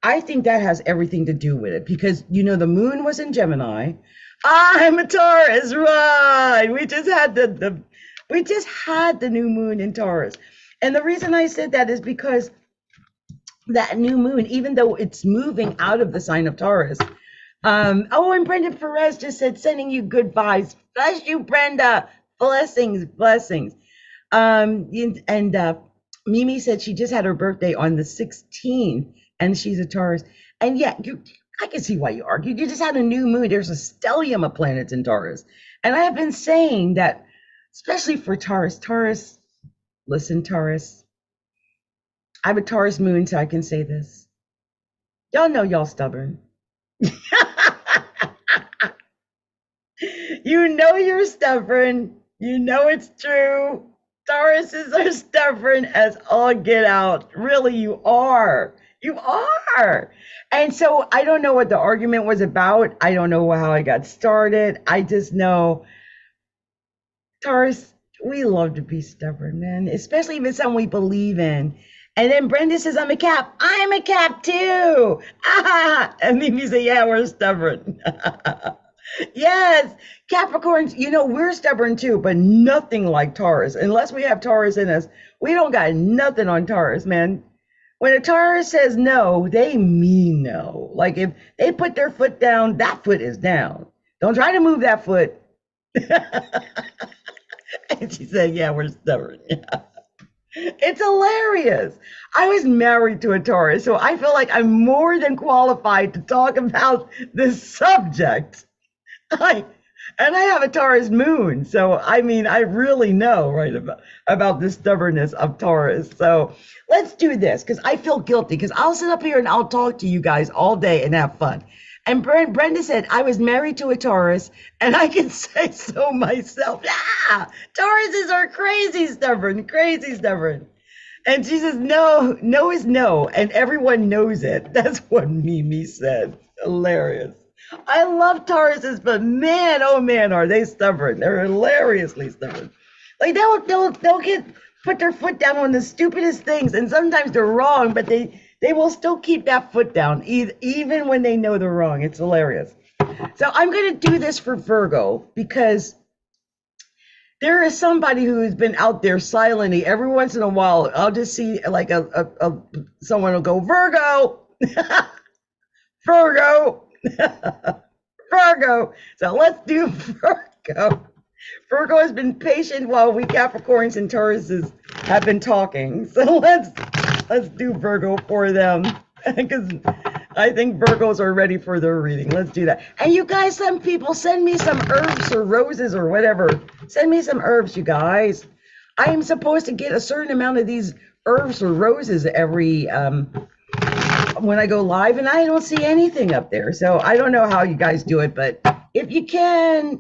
I think that has everything to do with it. Because the moon was in Gemini. I'm a Taurus, right? We just had the new moon in Taurus, and the reason I said that is because that new moon, even though it's moving out of the sign of Taurus. And Brenda Perez just said, sending you good vibes. Bless you, Brenda. Blessings. Mimi said she just had her birthday on the 16th, and she's a Taurus. And yeah, I can see why you argue. You just had a new moon. There's a stellium of planets in Taurus. And I have been saying that, especially for Taurus, listen, Taurus, I have a Taurus moon, so I can say this. Y'all know y'all stubborn. You know you're stubborn. You know it's true. Tauruses are stubborn as all get out. Really, you are. You are. And so I don't know what the argument was about. I don't know how I got started. I just know, Taurus, we love to be stubborn, man, especially if it's something we believe in. And then Brenda says, I'm a Cap. I'm a Cap too. And Mimi say, yeah, we're stubborn. Yes, Capricorns, we're stubborn too, but nothing like Taurus. Unless we have Taurus in us, we don't got nothing on Taurus, man. When a Taurus says no, they mean no. Like if they put their foot down, that foot is down. Don't try to move that foot. And she said, yeah, we're stubborn. Yeah. It's hilarious. I was married to a Taurus, so I feel like I'm more than qualified to talk about this subject. And I have a Taurus moon, so I really know about the stubbornness of Taurus. So let's do this, because I feel guilty, because I'll sit up here and I'll talk to you guys all day and have fun. And Brenda said, I was married to a Taurus, and I can say so myself. Yeah, Tauruses are crazy stubborn. And she says, no is no, and everyone knows it. That's what Mimi said. Hilarious. I love Tauruses, but man, oh man, are they stubborn. They're hilariously stubborn. Like they'll put their foot down on the stupidest things, and sometimes they're wrong, but they will still keep that foot down, even when they know they're wrong. It's hilarious. So I'm going to do this for Virgo, because there is somebody who has been out there silently. Every once in a while, I'll just see like someone will go, Virgo, Virgo. Virgo. So let's do Virgo. Virgo has been patient while we Capricorns and Tauruses have been talking. So let's do Virgo for them, because I think Virgos are ready for their reading. Let's do that. And you guys, some people send me some herbs or roses or whatever. Send me some herbs, you guys. I am supposed to get a certain amount of these herbs or roses every when I go live, and I don't see anything up there. So I don't know how you guys do it, but if you can,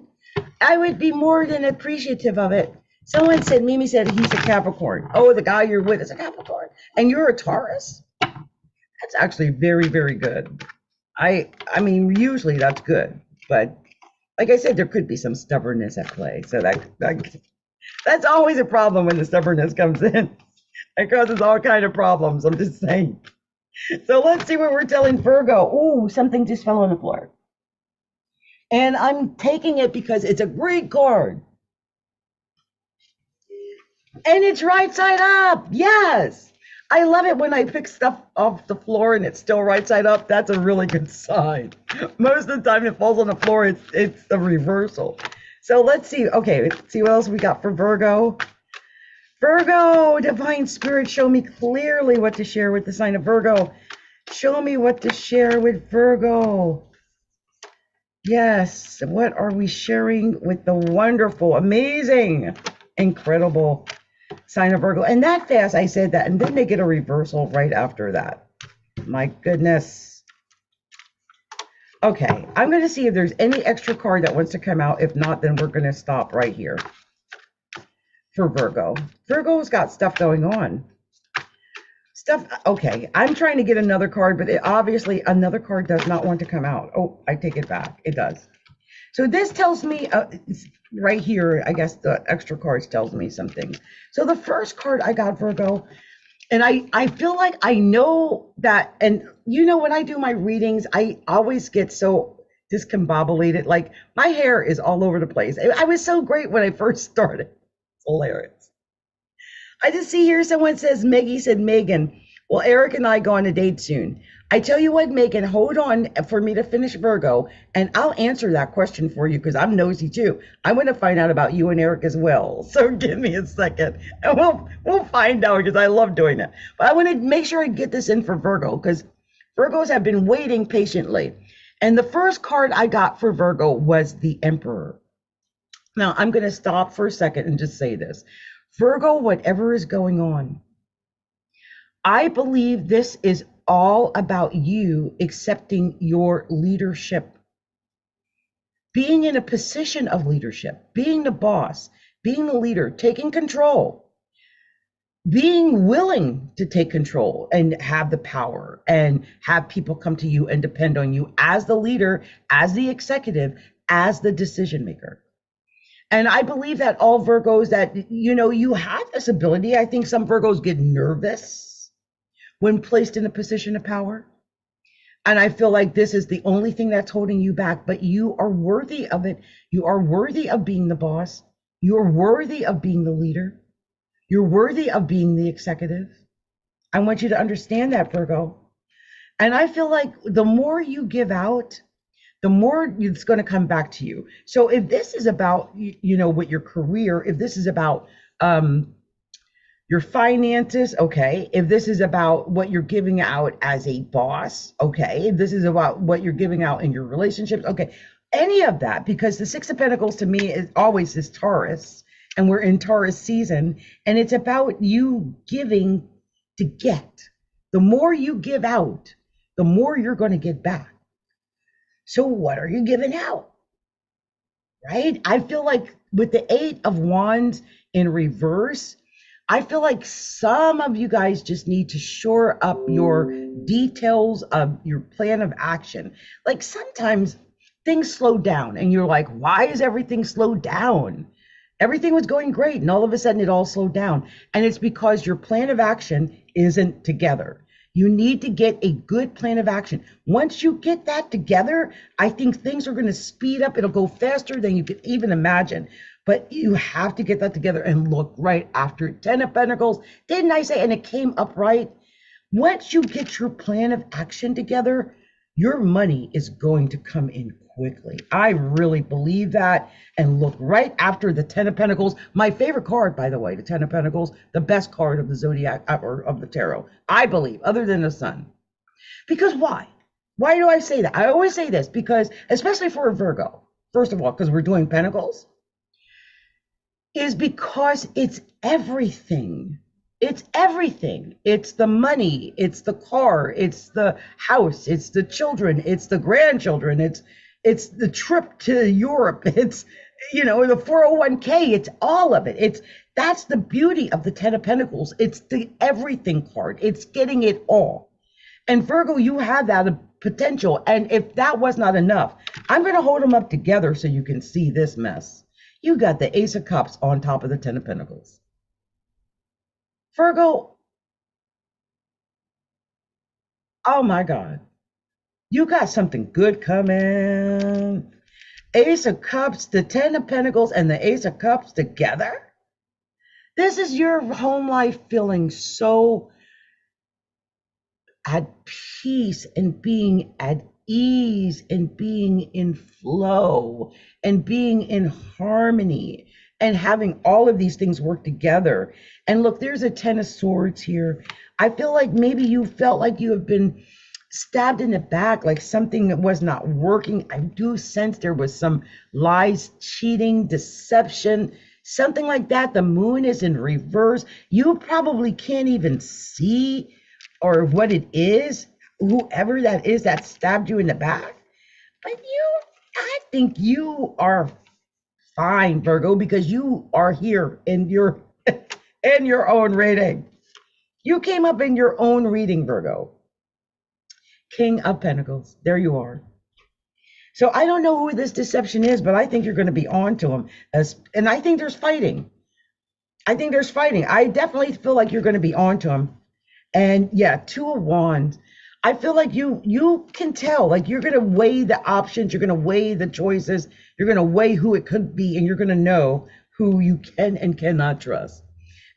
I would be more than appreciative of it. Someone said, Mimi said he's a Capricorn. Oh, the guy you're with is a Capricorn, and you're a Taurus? That's actually very, very good. I mean, usually that's good, but like I said, there could be some stubbornness at play. So that's always a problem when the stubbornness comes in. It causes all kind of problems. I'm just saying. So let's see what we're telling Virgo. Ooh, something just fell on the floor. And I'm taking it because it's a great card. And it's right side up. Yes. I love it when I pick stuff off the floor and it's still right side up. That's a really good sign. Most of the time it falls on the floor, it's a reversal. So let's see. Okay, let's see what else we got for Virgo. Virgo, divine spirit, show me clearly what to share with the sign of Virgo. Show me what to share with Virgo. Yes, what are we sharing with the wonderful, amazing, incredible sign of Virgo? And that fast, I said that, and then they get a reversal right after that. My goodness. Okay, I'm going to see if there's any extra card that wants to come out. If not, then we're going to stop right here for Virgo. Virgo's got stuff going on. Okay, I'm trying to get another card, but obviously another card does not want to come out. Oh, I take it back. It does. So this tells me right here, I guess the extra cards tells me something. So the first card I got, Virgo, and I feel like I know that, and you know, when I do my readings, I always get so discombobulated. Like my hair is all over the place. I was so great when I first started. It's hilarious. I just see here someone says, Meggie said, Megan, well, Eric and I go on a date soon. I tell you what, Megan, hold on for me to finish Virgo, and I'll answer that question for you because I'm nosy too. I want to find out about you and Eric as well. So give me a second, and we'll find out because I love doing it. But I want to make sure I get this in for Virgo because Virgos have been waiting patiently. And the first card I got for Virgo was the Emperor. Now, I'm going to stop for a second and just say this. Virgo, whatever is going on, I believe this is all about you accepting your leadership, being in a position of leadership, being the boss, being the leader, taking control, being willing to take control and have the power and have people come to you and depend on you as the leader, as the executive, as the decision maker. And I believe that all Virgos that, you know, you have this ability. I think some Virgos get nervous when placed in a position of power. And I feel like this is the only thing that's holding you back, but you are worthy of it. You are worthy of being the boss. You're worthy of being the leader. You're worthy of being the executive. I want you to understand that, Virgo. And I feel like the more you give out, the more it's going to come back to you. So if this is about, you know, with your career, if this is about your finances, okay. If this is about what you're giving out as a boss, okay. If this is about what you're giving out in your relationships, okay. Any of that, because the Six of Pentacles to me is always this Taurus, and we're in Taurus season, and it's about you giving to get. The more you give out, the more you're going to get back. So what are you giving out? Right? I feel like with the Eight of Wands in reverse, I feel like some of you guys just need to shore up your details of your plan of action. Like sometimes things slow down and you're like, why is everything slowed down? Everything was going great and all of a sudden it all slowed down. And it's because your plan of action isn't together. You need to get a good plan of action. Once you get that together, I think things are going to speed up. It'll go faster than you could even imagine. But you have to get that together and look right after it. 10 of Pentacles, didn't I say? And it came up right. Once you get your plan of action together, your money is going to come in quickly. I really believe that. And look right after the 10 of Pentacles. My favorite card, by the way, the 10 of Pentacles, the best card of the Zodiac or of the tarot, I believe, other than the Sun. Because why? Why do I say that? I always say this because, especially for a Virgo, first of all, because we're doing Pentacles, is because it's everything. It's everything. It's the money, it's the car, it's the house, it's the children, it's the grandchildren, it's the trip to Europe, it's, you know, the 401k, it's all of it. That's the beauty of the 10 of Pentacles. It's the everything card. It's getting it all. And Virgo, you have that potential. And if that was not enough, I'm going to hold them up together so you can see this mess. You got the Ace of Cups on top of the 10 of Pentacles. Virgo, oh my God, you got something good coming. Ace of Cups, the 10 of Pentacles, and the Ace of Cups together. This is your home life feeling so at peace and being at ease and being in flow and being in harmony and having all of these things work together. And look, there's a 10 of swords here. I feel like maybe you felt like you have been stabbed in the back, like something that was not working. I do sense there was some lies, cheating, deception, something like that. The moon is in reverse. You probably can't even see or what it is, whoever that is that stabbed you in the back. But I think you are fine, Virgo, because you are here in your in your own reading. You came up in your own reading, Virgo. King of Pentacles. There you are. So I don't know who this deception is, but I think you're going to be on to him. And I think there's fighting. I definitely feel like you're going to be on to him. And yeah, 2 of Wands. I feel like you can tell, like you're going to weigh the options, you're going to weigh the choices, you're going to weigh who it could be, and you're going to know who you can and cannot trust.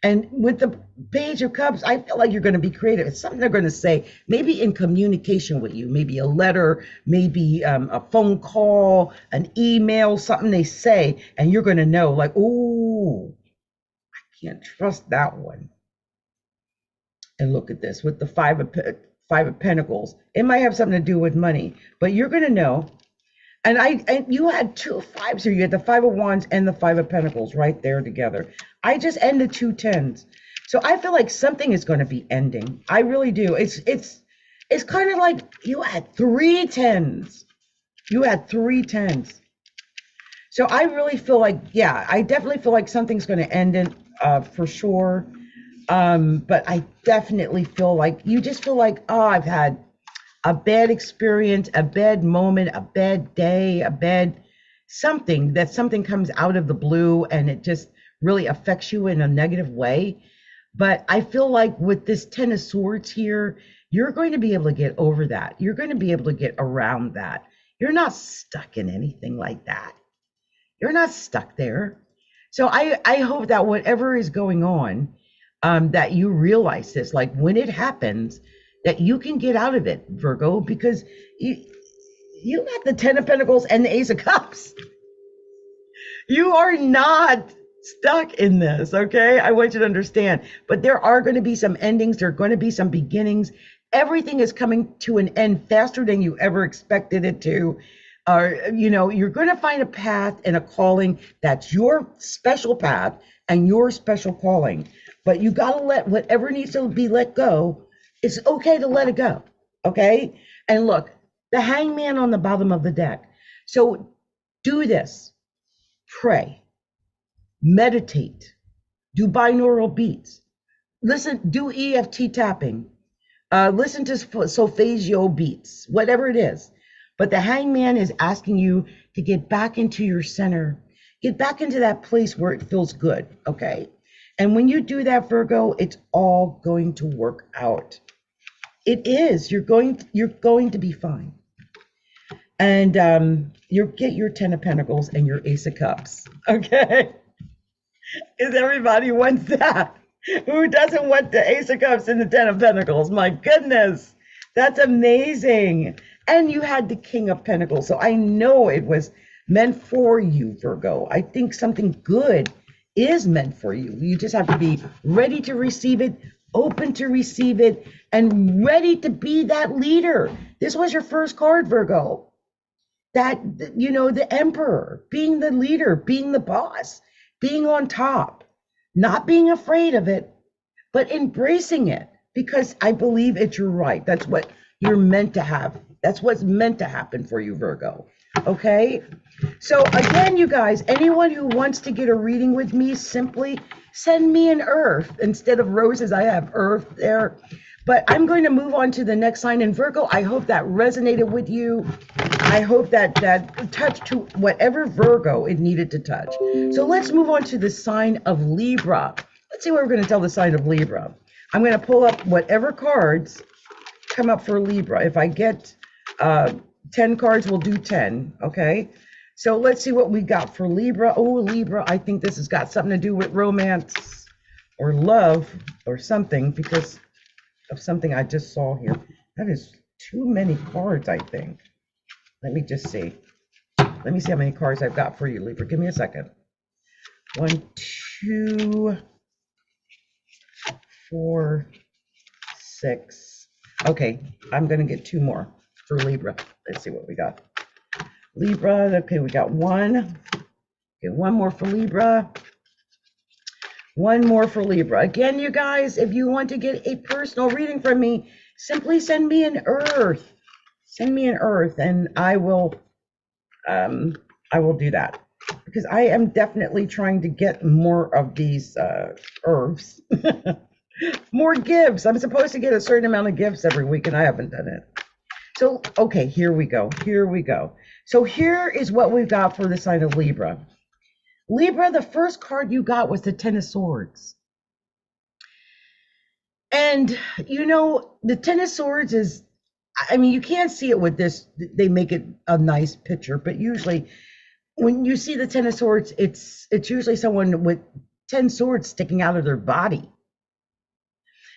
And with the Page of Cups, I feel like you're going to be creative. It's something they're going to say, maybe in communication with you, maybe a letter, maybe a phone call, an email, something they say, and you're going to know, like, oh, I can't trust that one. And look at this with the Five of Pentacles. It might have something to do with money, but you're going to know. And you had 2 5s here. You had the 5 of Wands and the 5 of Pentacles right there together. I just ended 2 10s. So I feel like something is going to be ending. I really do. It's kind of like you had 3 10s. You had 3 10s. So I really feel like, yeah, I definitely feel like something's going to end in for sure. But I definitely feel like, you just feel like, oh, I've had a bad experience, a bad moment, a bad day, a bad something, that something comes out of the blue and it just really affects you in a negative way. But I feel like with this 10 of Swords here, you're going to be able to get over that. You're going to be able to get around that. You're not stuck in anything like that. You're not stuck there. So I hope that whatever is going on, that you realize this, like when it happens, that you can get out of it, Virgo, because you got the 10 of Pentacles and the Ace of Cups. You are not stuck in this, okay? I want you to understand. But there are going to be some endings. There are going to be some beginnings. Everything is coming to an end faster than you ever expected it to. You're going to find a path and a calling that's your special path and your special calling. But you got to let whatever needs to be let go. It's okay to let it go, okay? And look, the Hangman on the bottom of the deck. So do this. Pray. Meditate. Do binaural beats. Listen, do EFT tapping. Listen to solfeggio beats, whatever it is. But the Hangman is asking you to get back into your center. Get back into that place where it feels good, okay? And when you do that, Virgo, it's all going to work out. It is. You're going to be fine. And you'll get your 10 of Pentacles and your Ace of Cups. Okay? Because everybody wants that. Who doesn't want the Ace of Cups and the 10 of Pentacles? My goodness. That's amazing. And you had the King of Pentacles. So I know it was meant for you, Virgo. I think something good is meant for you. You just have to be ready to receive it, open to receive it, and ready to be that leader. This was your first card, Virgo. That, the Emperor, being the leader, being the boss, being on top, not being afraid of it, but embracing it, because I believe it's your right. That's what you're meant to have. That's what's meant to happen for you, Virgo. Okay? So again, you guys, anyone who wants to get a reading with me, simply send me an earth. Instead of roses, I have earth there. But I'm going to move on to the next sign. And Virgo, I hope that resonated with you. I hope that touched to whatever Virgo it needed to touch. So let's move on to the sign of Libra. Let's see what we're going to tell the sign of Libra. I'm going to pull up whatever cards come up for Libra. If I get 10 cards, we'll do 10, okay? So let's see what we got for Libra. Oh, Libra, I think this has got something to do with romance or love or something, because of something I just saw here. That is too many cards, I think. Let me just see. Let me see how many cards I've got for you, Libra. Give me a second. 1, 2, 4, 6. Okay, I'm going to get 2 more for Libra. Let's see what we got. Libra, okay, we got 1. Okay, 1 more for Libra. 1 more for Libra. Again, you guys, if you want to get a personal reading from me, simply send me an earth. Send me an earth, and I will do that, because I am definitely trying to get more of these herbs. More gifts. I'm supposed to get a certain amount of gifts every week, and I haven't done it. So, okay, here we go. Here we go. So here is what we've got for the sign of Libra. Libra, the first card you got was the Ten of Swords. And, you know, the Ten of Swords is, I mean, you can't see it with this. They make it a nice picture, but usually when you see the Ten of Swords, it's usually someone with 10 swords sticking out of their body.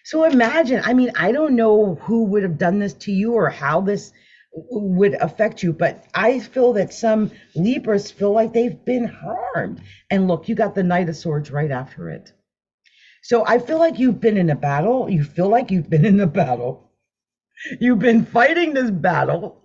So imagine, I mean, I don't know who would have done this to you or how this would affect you, but I feel that some Libras feel like they've been harmed. And look, you got the Knight of Swords right after it. So I feel like you've been in a battle. You feel like you've been in a battle. You've been fighting this battle.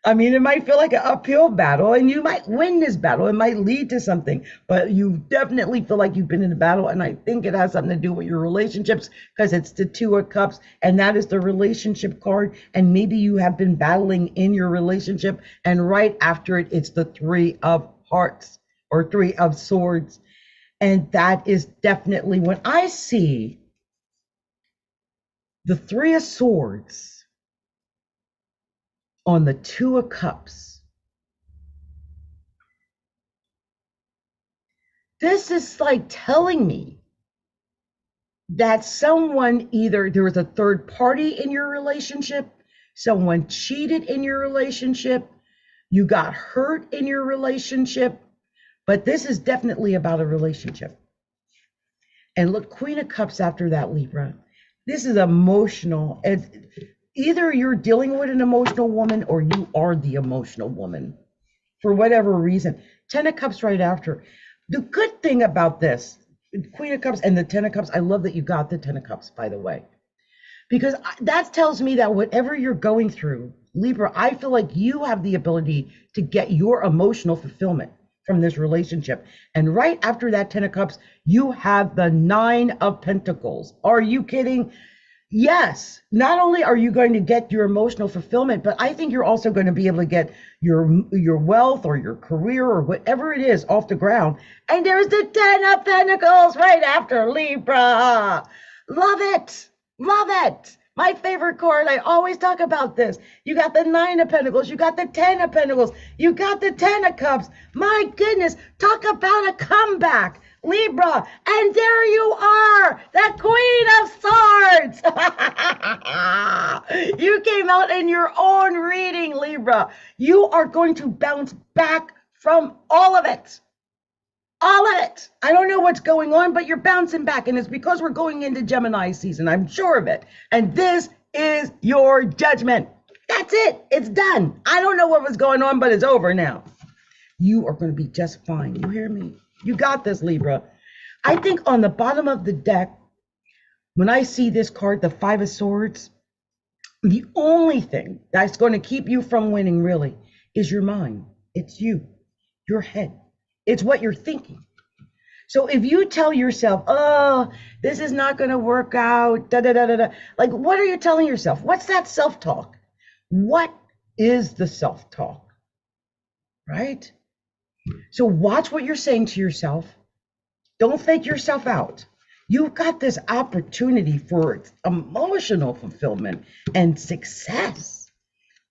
I mean, it might feel like an uphill battle, and you might win this battle. It might lead to something, but you definitely feel like you've been in a battle, and I think it has something to do with your relationships, because it's the Two of Cups, and that is the relationship card, and maybe you have been battling in your relationship, and right after it, it's the Three of Hearts, or Three of Swords, and that is definitely, when I see the Three of Swords on the Two of Cups, this is like telling me that someone, either there was a third party in your relationship, someone cheated in your relationship, you got hurt in your relationship, but this is definitely about a relationship. And look, Queen of Cups after that, Libra. This is emotional. And either you're dealing with an emotional woman or you are the emotional woman for whatever reason. 10 of Cups right after. The good thing about this, Queen of Cups and the 10 of Cups, I love that you got the 10 of Cups, by the way, because that tells me that whatever you're going through, Libra, I feel like you have the ability to get your emotional fulfillment from this relationship. And right after that 10 of Cups, you have the 9 of Pentacles. Are you kidding? Yes, not only are you going to get your emotional fulfillment, but I think you're also going to be able to get your wealth or your career or whatever it is off the ground. And there's the 10 of Pentacles right after, Libra. Love it. Love it. My favorite card. I always talk about this. You got the 9 of Pentacles. You got the 10 of Pentacles. You got the 10 of Cups. My goodness, talk about a comeback. Libra, and there you are, the Queen of Swords. You came out in your own reading, Libra. You are going to bounce back from all of it. All of it. I don't know what's going on, but you're bouncing back, and it's because we're going into Gemini season. I'm sure of it. And this is your judgment. That's it. It's done. I don't know what was going on, but it's over now. You are going to be just fine. You hear me? You got this, Libra. I think on the bottom of the deck, when I see this card, the 5 of Swords, the only thing that's going to keep you from winning really is your mind. It's you, your head. It's what you're thinking. So if you tell yourself, oh, this is not going to work out, da, da, da, da, da, like, what are you telling yourself? What's that self-talk? What is the self-talk? Right? So watch what you're saying to yourself. Don't fake yourself out. You've got this opportunity for emotional fulfillment and success.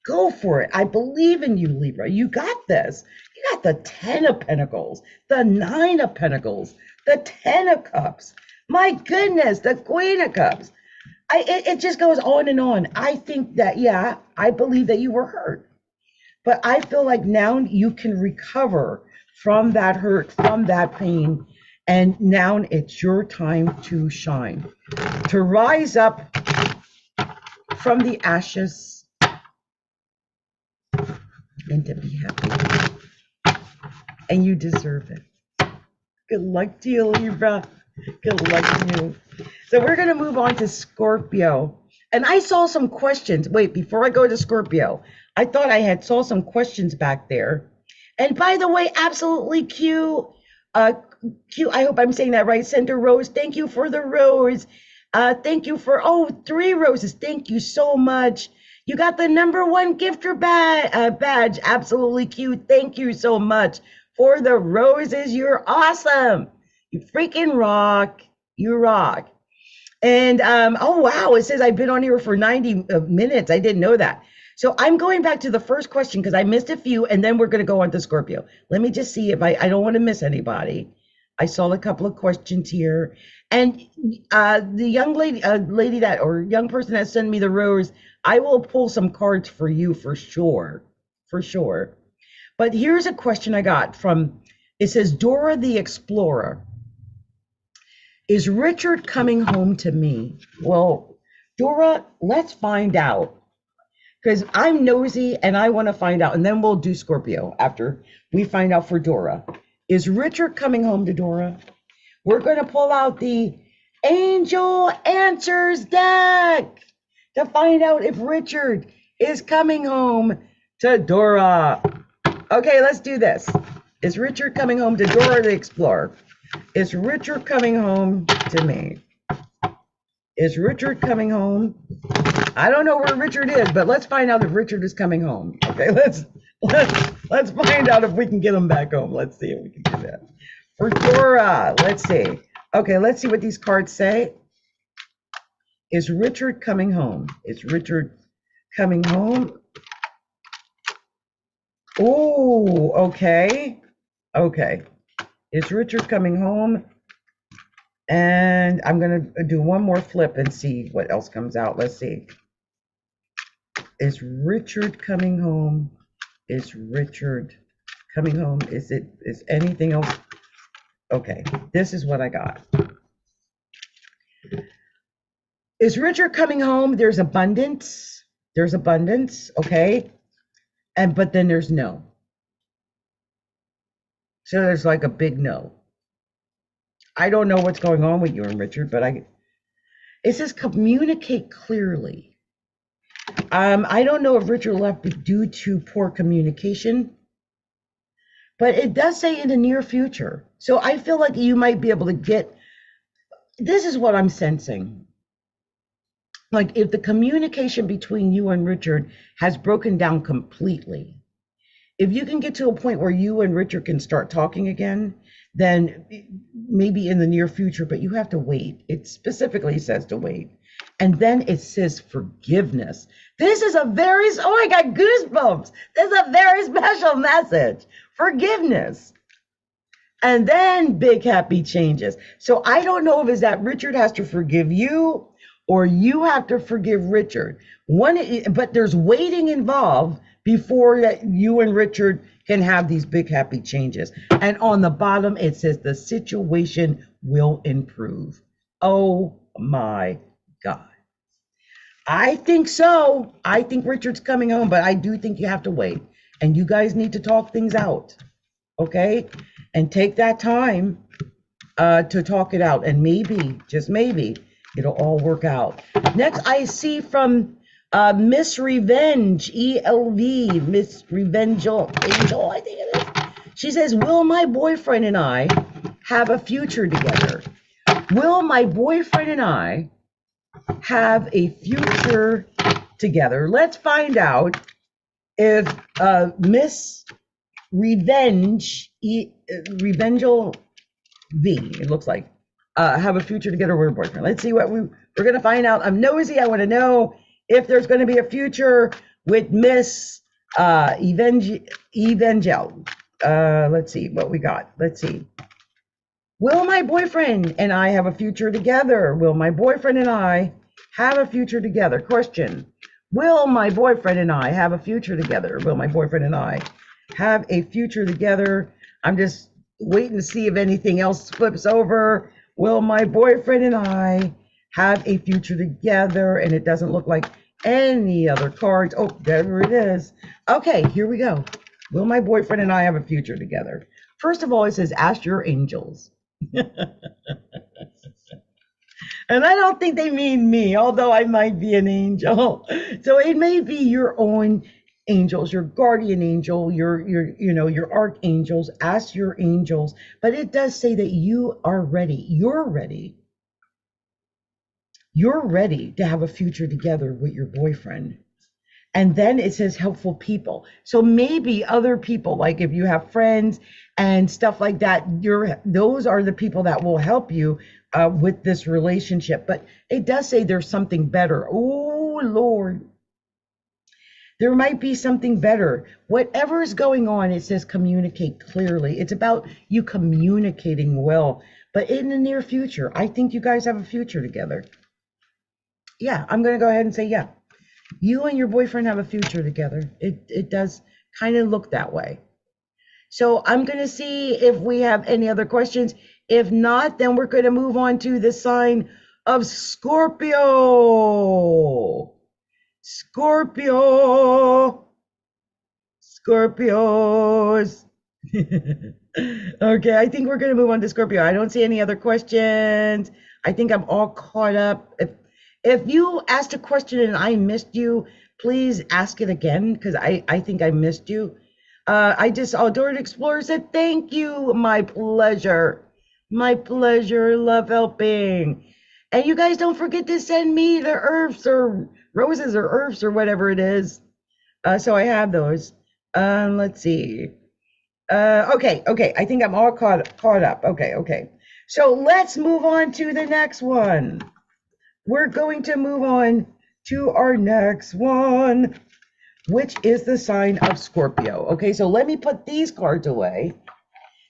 Go for it. I believe in you, Libra. You got this. You got the 10 of Pentacles, the 9 of Pentacles, the 10 of Cups. My goodness, the Queen of Cups. It just goes on and on. I think that, yeah, I believe that you were hurt. But I feel like now you can recover from that hurt, from that pain. And now it's your time to shine, to rise up from the ashes and to be happy. And you deserve it. Good luck to you, Libra. Good luck to you. So we're going to move on to Scorpio. And I saw some questions. Wait, before I go to Scorpio, I thought I had saw some questions back there. And by the way, absolutely Q. Q, I hope I'm saying that right. Center Rose, thank you for the rose. Thank you for, 3 roses. Thank you so much. You got the #1 gifter badge. Absolutely cute. Thank you so much for the roses. You're awesome. You freaking rock. You rock. And, oh, wow. It says I've been on here for 90 minutes. I didn't know that. So I'm going back to the first question because I missed a few, and then we're going to go on to Scorpio. Let me just see if I don't want to miss anybody. I saw a couple of questions here. And the young lady, young person that sent me the rose, I will pull some cards for you for sure. For sure. But here's a question I got from, it says, Dora the Explorer. Is Richard coming home to me? Well, Dora, let's find out. Because I'm nosy and I want to find out. And then we'll do Scorpio after we find out for Dora. Is Richard coming home to Dora? We're going to pull out the Angel Answers deck to find out if Richard is coming home to Dora. Okay, let's do this. Is Richard coming home to Dora the Explorer? Is Richard coming home to me? Is Richard coming home? I don't know where Richard is, but let's find out if Richard is coming home. Okay, let's find out if we can get him back home. Let's see if we can do that. For Dora, let's see. Okay, let's see what these cards say. Is Richard coming home? Is Richard coming home? Oh, okay. Okay. Is Richard coming home? And I'm going to do one more flip and see what else comes out. Let's see. Is Richard coming home? Is Richard coming home? Is anything else? Okay, this is what I got. Is Richard coming home? There's abundance. There's abundance, okay? But then there's no. So there's like a big no. I don't know what's going on with you and Richard, but it says communicate clearly. I don't know if Richard left due to poor communication, but it does say in the near future. So I feel like you might be able to get, this is what I'm sensing. Like if the communication between you and Richard has broken down completely, if you can get to a point where you and Richard can start talking again, then maybe in the near future, but you have to wait. It specifically says to wait. And then it says forgiveness. This is a very, oh, I got goosebumps. This is a very special message. Forgiveness. And then big happy changes. So I don't know if it's that Richard has to forgive you or you have to forgive Richard. But there's waiting involved before that you and Richard can have these big happy changes. And on the bottom, it says the situation will improve. Oh my God. I think so. I think Richard's coming home, but I do think you have to wait. And you guys need to talk things out, okay? And take that time to talk it out. And maybe, just maybe, it'll all work out. Next, I see from Miss Revenge, ELV, Miss Revenge Angel, I think it is. She says, will my boyfriend and I have a future together? Will my boyfriend and I have a future together? Let's find out if Miss Revenge, Revengel V, it looks like, have a future together with her boyfriend. Let's see what we're going to find out. I'm nosy. I want to know if there's going to be a future with Miss Evangel. Let's see what we got. Let's see. Will my boyfriend and I have a future together? Will my boyfriend and I have a future together? Question. Will my boyfriend and I have a future together? Will my boyfriend and I have a future together? I'm just waiting to see if anything else flips over. Will my boyfriend and I have a future together? And it doesn't look like any other cards. Oh, there it is. Okay, here we go. Will my boyfriend and I have a future together? First of all, it says, ask your angels. And I don't think they mean me, although I might be an angel. So it may be your own angels, your guardian angel, your archangels. Ask your angels. But it does say that you are ready. You're ready. You're ready to have a future together with your boyfriend. And then it says helpful people. So maybe other people, like if you have friends and stuff like that, those are the people that will help you with this relationship. But it does say there's something better. Oh, Lord. There might be something better. Whatever is going on, it says communicate clearly. It's about you communicating well. But in the near future, I think you guys have a future together. Yeah, I'm going to go ahead and say, yeah. You and your boyfriend have a future together. It does kind of look that way. So I'm going to see if we have any other questions. If not, then we're going to move on to the sign of Scorpio. Scorpio. Scorpios. Okay, I think we're going to move on to Scorpio. I don't see any other questions. I think I'm all caught up. If you asked a question and I missed you, please ask it again, because I think I missed you. I just saw Dora the Explorer said, thank you. My pleasure. My pleasure. Love helping. And you guys don't forget to send me the herbs or roses or herbs or whatever it is. So I have those. Let's see. Okay. I think I'm all caught up. Okay. So let's move on to the next one. We're going to move on to our next one, which is the sign of Scorpio. Okay, so let me put these cards away,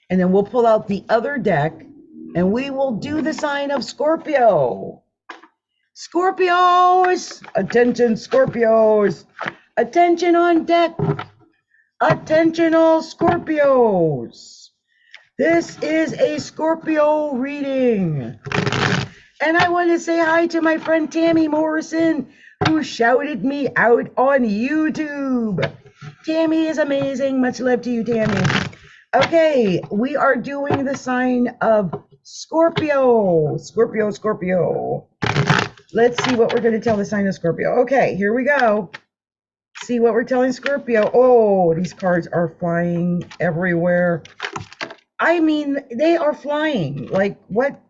and then we'll pull out the other deck, and we will do the sign of Scorpio. Scorpios! Attention, Scorpios! Attention on deck! Attention, all Scorpios! This is a Scorpio reading. And I want to say hi to my friend Tammy Morrison, who shouted me out on YouTube. Tammy is amazing. Much love to you, Tammy. Okay, we are doing the sign of Scorpio. Scorpio. Let's see what we're going to tell the sign of Scorpio. Okay, here we go. See what we're telling Scorpio. Oh, these cards are flying everywhere. I mean, they are flying. Like, what?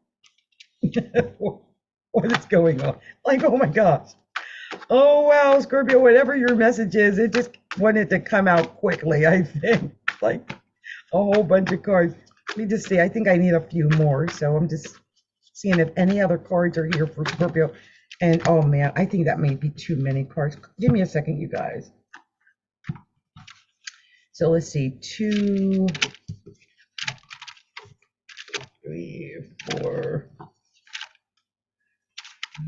What is going on? Like, oh my gosh. Oh wow, Scorpio, whatever your message is, it just wanted to come out quickly, I think. Like a whole bunch of cards. Let me just see. I think I need a few more. So I'm just seeing if any other cards are here for Scorpio. And oh man, I think that may be too many cards. Give me a second, you guys. So let's see. 2, 3, 4,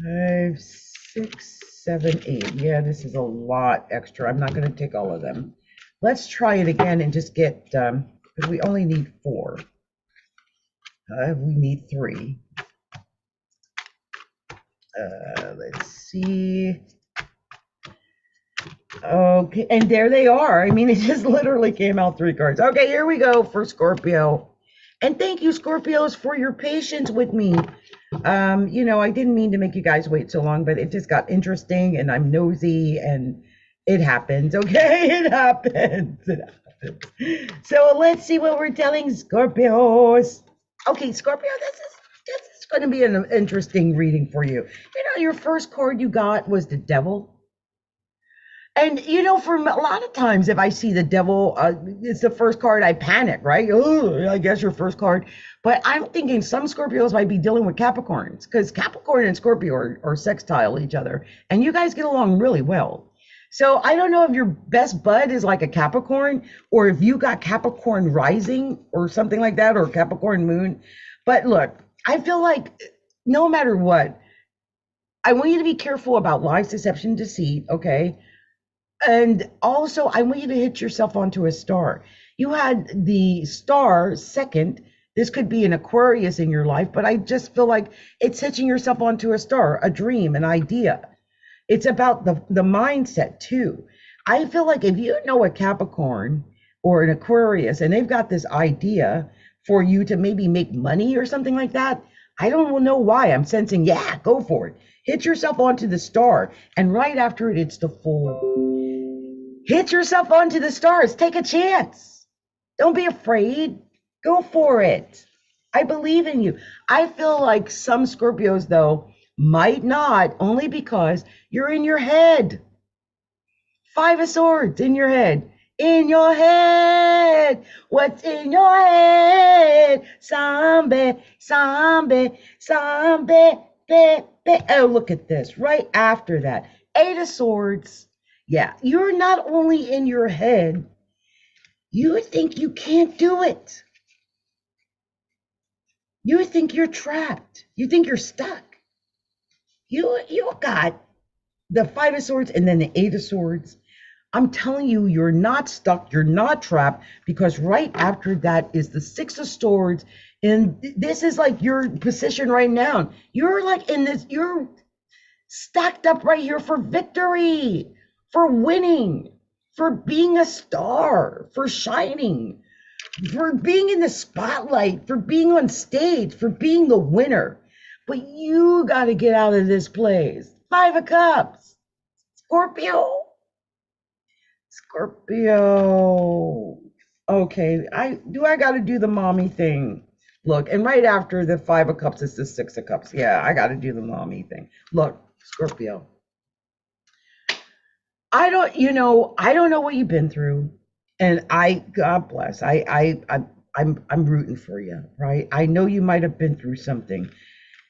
5, 6, 7, 8. Yeah, this is a lot extra. I'm not going to take all of them. Let's try it again and just get, because we only need 4. We need 3. Let's see. Okay, and there they are. I mean, it just literally came out 3 cards. Okay, here we go for Scorpio. And thank you, Scorpios, for your patience with me. I didn't mean to make you guys wait so long, but it just got interesting and I'm nosy and it happens. Okay, it happens. So let's see what we're telling Scorpios. Okay, Scorpio, this is going to be an interesting reading for you. Your first card you got was the Devil. And, for a lot of times, if I see the Devil, it's the first card, I panic, right? Oh, I guess your first card. But I'm thinking some Scorpios might be dealing with Capricorns, because Capricorn and Scorpio are sextile each other. And you guys get along really well. So I don't know if your best bud is like a Capricorn, or if you got Capricorn rising or something like that, or Capricorn moon. But look, I feel like no matter what, I want you to be careful about lies, deception, deceit, okay? And also, I want you to hit yourself onto a star. You had the star second. This could be an Aquarius in your life, but I just feel like it's hitching yourself onto a star, a dream, an idea. It's about the mindset too. I feel like if you know a Capricorn or an Aquarius and they've got this idea for you to maybe make money or something like that. I don't know why. I'm sensing, yeah, go for it. Hit yourself onto the star. And right after it, it's the Fool. Hit yourself onto the stars. Take a chance. Don't be afraid. Go for it. I believe in you. I feel like some Scorpios, though, might not, only because you're in your head. Five of Swords in your head. In your head. What's in your head? Sambe, sambe, sambe, be, be. Oh, look at this. Right after that. Eight of Swords. Yeah, you're not only in your head, you think you can't do it. You think you're trapped. You think you're stuck. You got the Five of Swords and then the Eight of Swords. I'm telling you, you're not stuck, you're not trapped, because right after that is the Six of Swords. And this is like your position right now. You're like in this, you're stacked up right here for victory, for winning, for being a star, for shining, for being in the spotlight, for being on stage, for being the winner. But you got to get out of this place. Five of Cups, Scorpio. Scorpio. Okay, I got to do the mommy thing. Look, and right after the Five of Cups is the Six of Cups. Yeah, I got to do the mommy thing. Look, Scorpio. I don't know what you've been through, and God bless. I'm rooting for you, right? I know you might have been through something,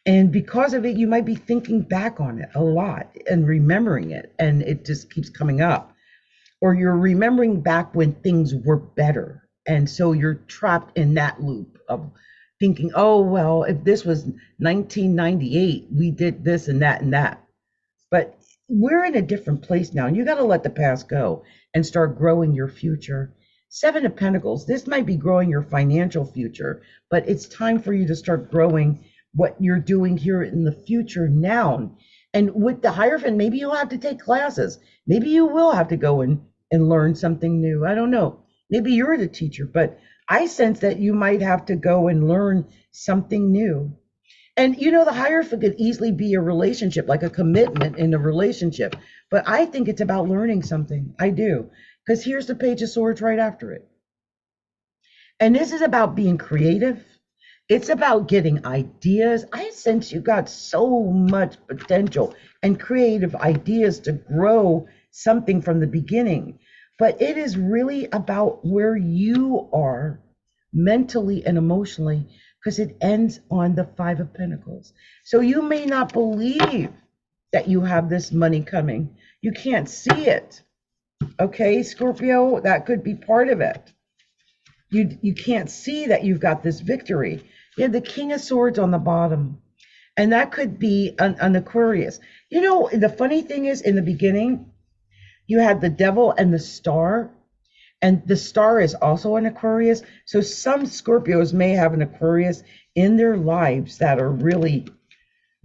and because of it, you might be thinking back on it a lot and remembering it, and it just keeps coming up. Or you're remembering back when things were better. And so you're trapped in that loop of thinking, oh, well, if this was 1998, we did this and that and that. But we're in a different place now. And you got to let the past go and start growing your future. Seven of Pentacles, this might be growing your financial future, but it's time for you to start growing what you're doing here in the future now. And with the Hierophant, maybe you'll have to take classes. Maybe you will have to go and learn something new. I don't know. Maybe you're the teacher, but I sense that you might have to go and learn something new. And the Hierophant could easily be a relationship, like a commitment in a relationship. But I think it's about learning something. I do. Because here's the Page of Swords right after it. And this is about being creative. It's about getting ideas. I sense you got so much potential and creative ideas to grow something from the beginning. But it is really about where you are mentally and emotionally, because it ends on the Five of Pentacles. So you may not believe that you have this money coming. You can't see it. Okay, Scorpio, that could be part of it. You can't see that you've got this victory. You have the King of Swords on the bottom, and that could be an Aquarius. The funny thing is, in the beginning, you had the Devil and the Star, and the Star is also an Aquarius. So some Scorpios may have an Aquarius in their lives that are really,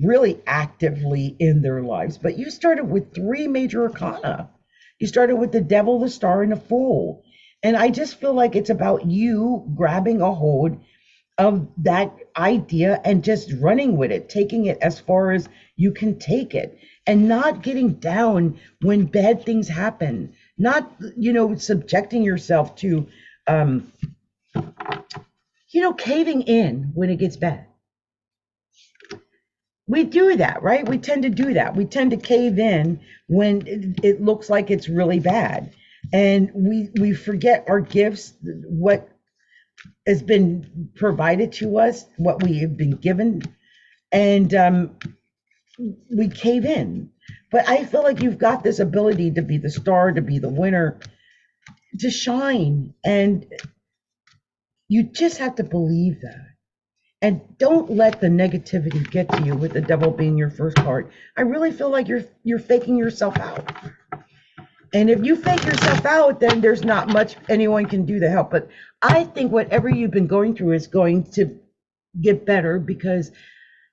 really actively in their lives. But you started with three major arcana. You started with the Devil, the Star, and the Fool. And I just feel like it's about you grabbing a hold of that idea and just running with it, taking it as far as you can take it, and not getting down when bad things happen, not, subjecting yourself to, caving in when it gets bad. We do that, right? We tend to do that. We tend to cave in when it looks like it's really bad. And we forget our gifts, what has been provided to us, what we have been given, and we cave in. But I feel like you've got this ability to be the star, to be the winner, to shine, and you just have to believe that. And don't let the negativity get to you, with the Devil being your first card. I really feel like you're faking yourself out. And if you fake yourself out, then there's not much anyone can do to help. But I think whatever you've been going through is going to get better, because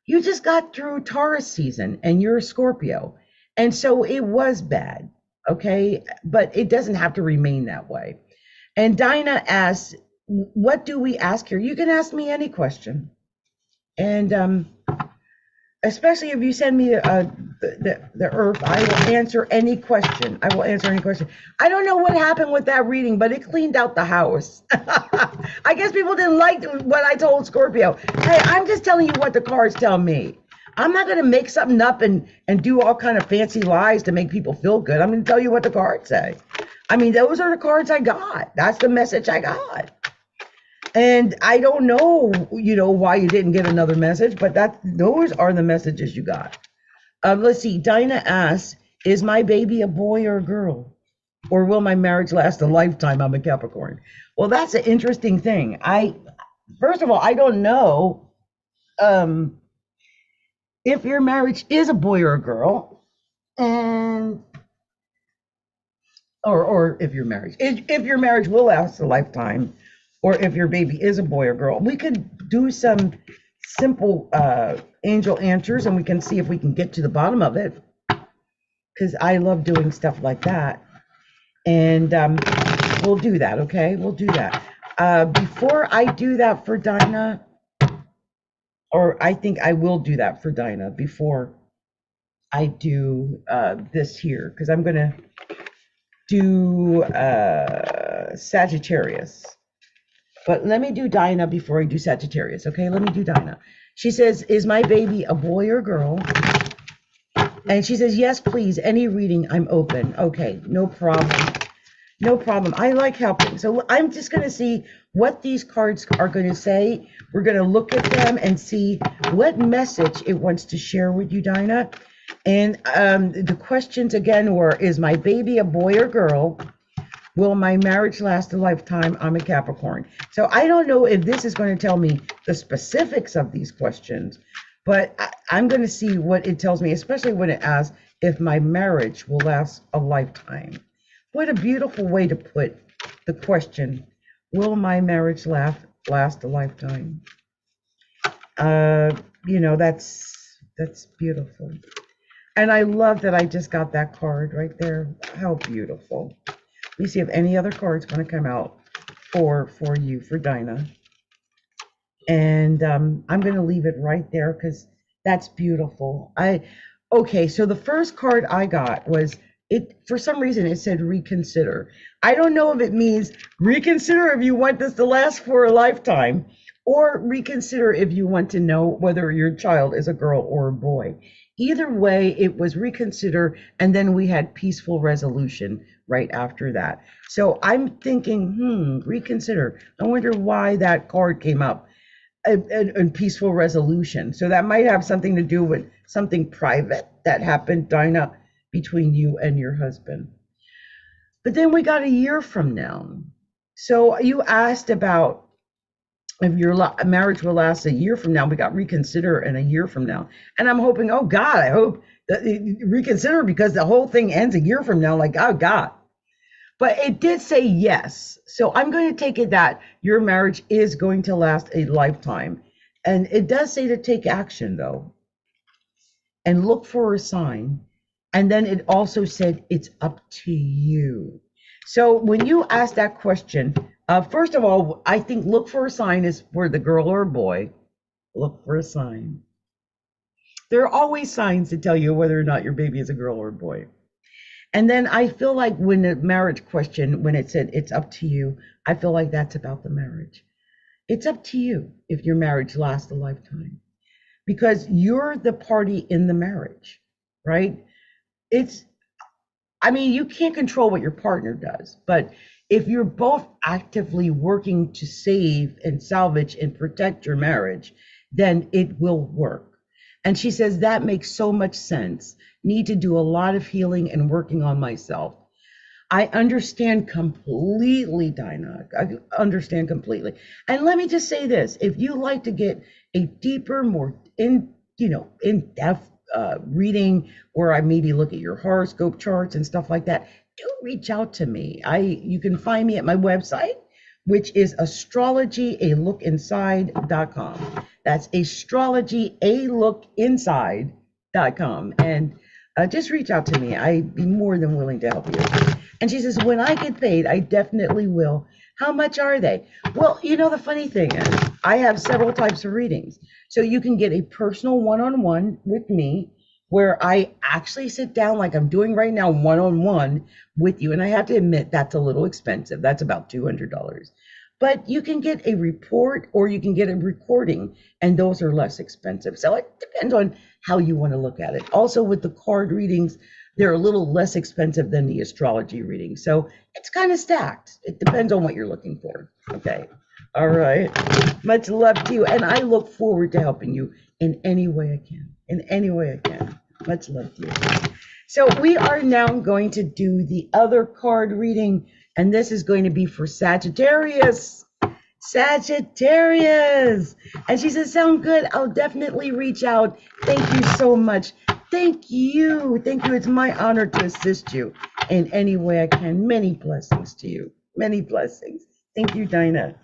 you just got through Taurus season and you're a Scorpio. And so it was bad, okay? But it doesn't have to remain that way. And Dinah asks, what do we ask here? You can ask me any question. And especially if you send me the earth, I will answer any question. I will answer any question. I don't know what happened with that reading, but it cleaned out the house. I guess people didn't like what I told Scorpio. Hey, I'm just telling you what the cards tell me. I'm not going to make something up and do all kind of fancy lies to make people feel good. I'm going to tell you what the cards say. I mean, those are the cards I got. That's the message I got. And I don't know, why you didn't get another message, but those are the messages you got. Let's see. Dinah asks, is my baby a boy or a girl? Or will my marriage last a lifetime? I'm a Capricorn. Well, that's an interesting thing. First of all, I don't know if your marriage is a boy or a girl, or if your marriage will last a lifetime, or if your baby is a boy or girl. We could do some simple angel answers, and we can see if we can get to the bottom of it, because I love doing stuff like that. And we'll do that, okay? We'll do that. Before I do that for Dinah, or I think I will do that for Dinah before I do this here, because I'm going to do Sagittarius. But let me do Dinah before I do Sagittarius, okay? Let me do Dinah. She says, is my baby a boy or girl? And she says, yes, please, any reading, I'm open. Okay, no problem. No problem. I like helping. So I'm just going to see what these cards are going to say. We're going to look at them and see what message it wants to share with you, Dinah. And the questions again were, is my baby a boy or girl? Will my marriage last a lifetime? I'm a Capricorn. So I don't know if this is going to tell me the specifics of these questions, but I'm going to see what it tells me, especially when it asks if my marriage will last a lifetime. What a beautiful way to put the question, will my marriage last a lifetime? That's beautiful. And I love that I just got that card right there. How beautiful. Let me see if any other card's going to come out for you, for Dinah. And I'm going to leave it right there because that's beautiful. Okay, so the first card I got was, for some reason it said reconsider. I don't know if it means reconsider if you want this to last for a lifetime, or reconsider if you want to know whether your child is a girl or a boy. Either way, it was reconsider, and then we had peaceful resolution right after that. So I'm thinking, reconsider. I wonder why that card came up, and peaceful resolution. So that might have something to do with something private that happened, Dinah, between you and your husband. But then we got a year from now. So you asked about if your marriage will last a year from now. We got reconsider and a year from now. And I'm hoping, oh God, I hope that reconsider, because the whole thing ends a year from now. Like, oh God. But it did say yes. So I'm going to take it that your marriage is going to last a lifetime. And it does say to take action though, and look for a sign. And then it also said it's up to you. So when you ask that question, first of all, I think look for a sign is for the girl or boy. Look for a sign. There are always signs to tell you whether or not your baby is a girl or a boy. And then I feel like when the marriage question, when it said it's up to you, I feel like that's about the marriage. It's up to you if your marriage lasts a lifetime, because you're the party in the marriage, right? You can't control what your partner does, but if you're both actively working to save and salvage and protect your marriage, then it will work. And she says, that makes so much sense. Need to do a lot of healing and working on myself. I understand completely, Dinah. I understand completely. And let me just say this. If you like to get a deeper, more in-depth reading, where I maybe look at your horoscope charts and stuff like that, do reach out to me. You can find me at my website, which is astrologyalookinside.com. That's astrologyalookinside.com. And just reach out to me. I'd be more than willing to help you. And she says, when I get paid, I definitely will. How much are they? Well, you know, the funny thing is, I have several types of readings. So you can get a personal one-on-one with me where I actually sit down like I'm doing right now, one-on-one with you. And I have to admit, that's a little expensive. That's about $200. But you can get a report or you can get a recording, and those are less expensive. So it depends on how you want to look at it. Also, with the card readings, they're a little less expensive than the astrology reading. So it's kind of stacked. It depends on what you're looking for. Okay. All right. Much love to you. And I look forward to helping you in any way I can. In any way I can. Much love to you. So we are now going to do the other card reading, and this is going to be for Sagittarius. Sagittarius. And she says, sound good. I'll definitely reach out. Thank you so much. Thank you. Thank you. It's my honor to assist you in any way I can. Many blessings to you. Many blessings. Thank you, Dinah.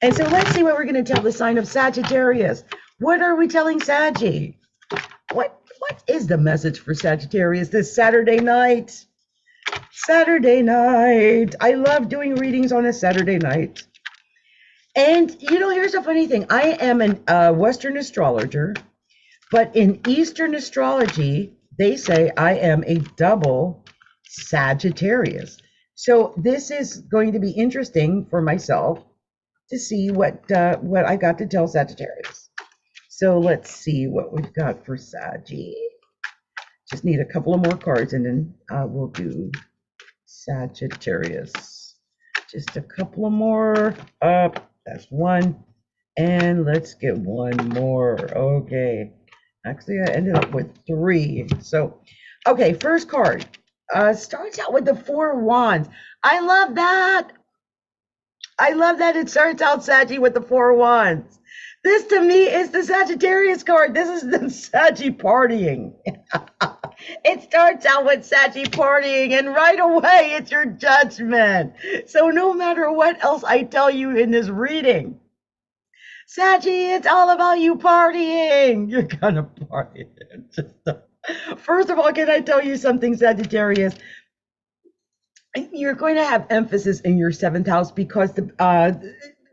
And so let's see what we're going to tell the sign of Sagittarius. What are we telling Saggy? What is the message for Sagittarius this Saturday night? Saturday night. I love doing readings on a Saturday night. And, you know, here's a funny thing. I am a Western astrologer, but in Eastern astrology, they say I am a double Sagittarius. So this is going to be interesting for myself to see what I got to tell Sagittarius. So let's see what we've got for Saggy. Just need a couple of more cards and then we'll do Sagittarius. Just a couple of more. That's one. And let's get one more. Okay. Actually, I ended up with three. So, okay, first card. Starts out with the Four of Wands. I love that. I love that it starts out, Saggy, with the Four of Wands. This to me is the Sagittarius card. This is the Saggy partying. It starts out with Saggy partying, and right away it's your judgment. So no matter what else I tell you in this reading, Saggy, it's all about you partying. You're gonna party. First of all, can I tell you something, Sagittarius? You're going to have emphasis in your seventh house because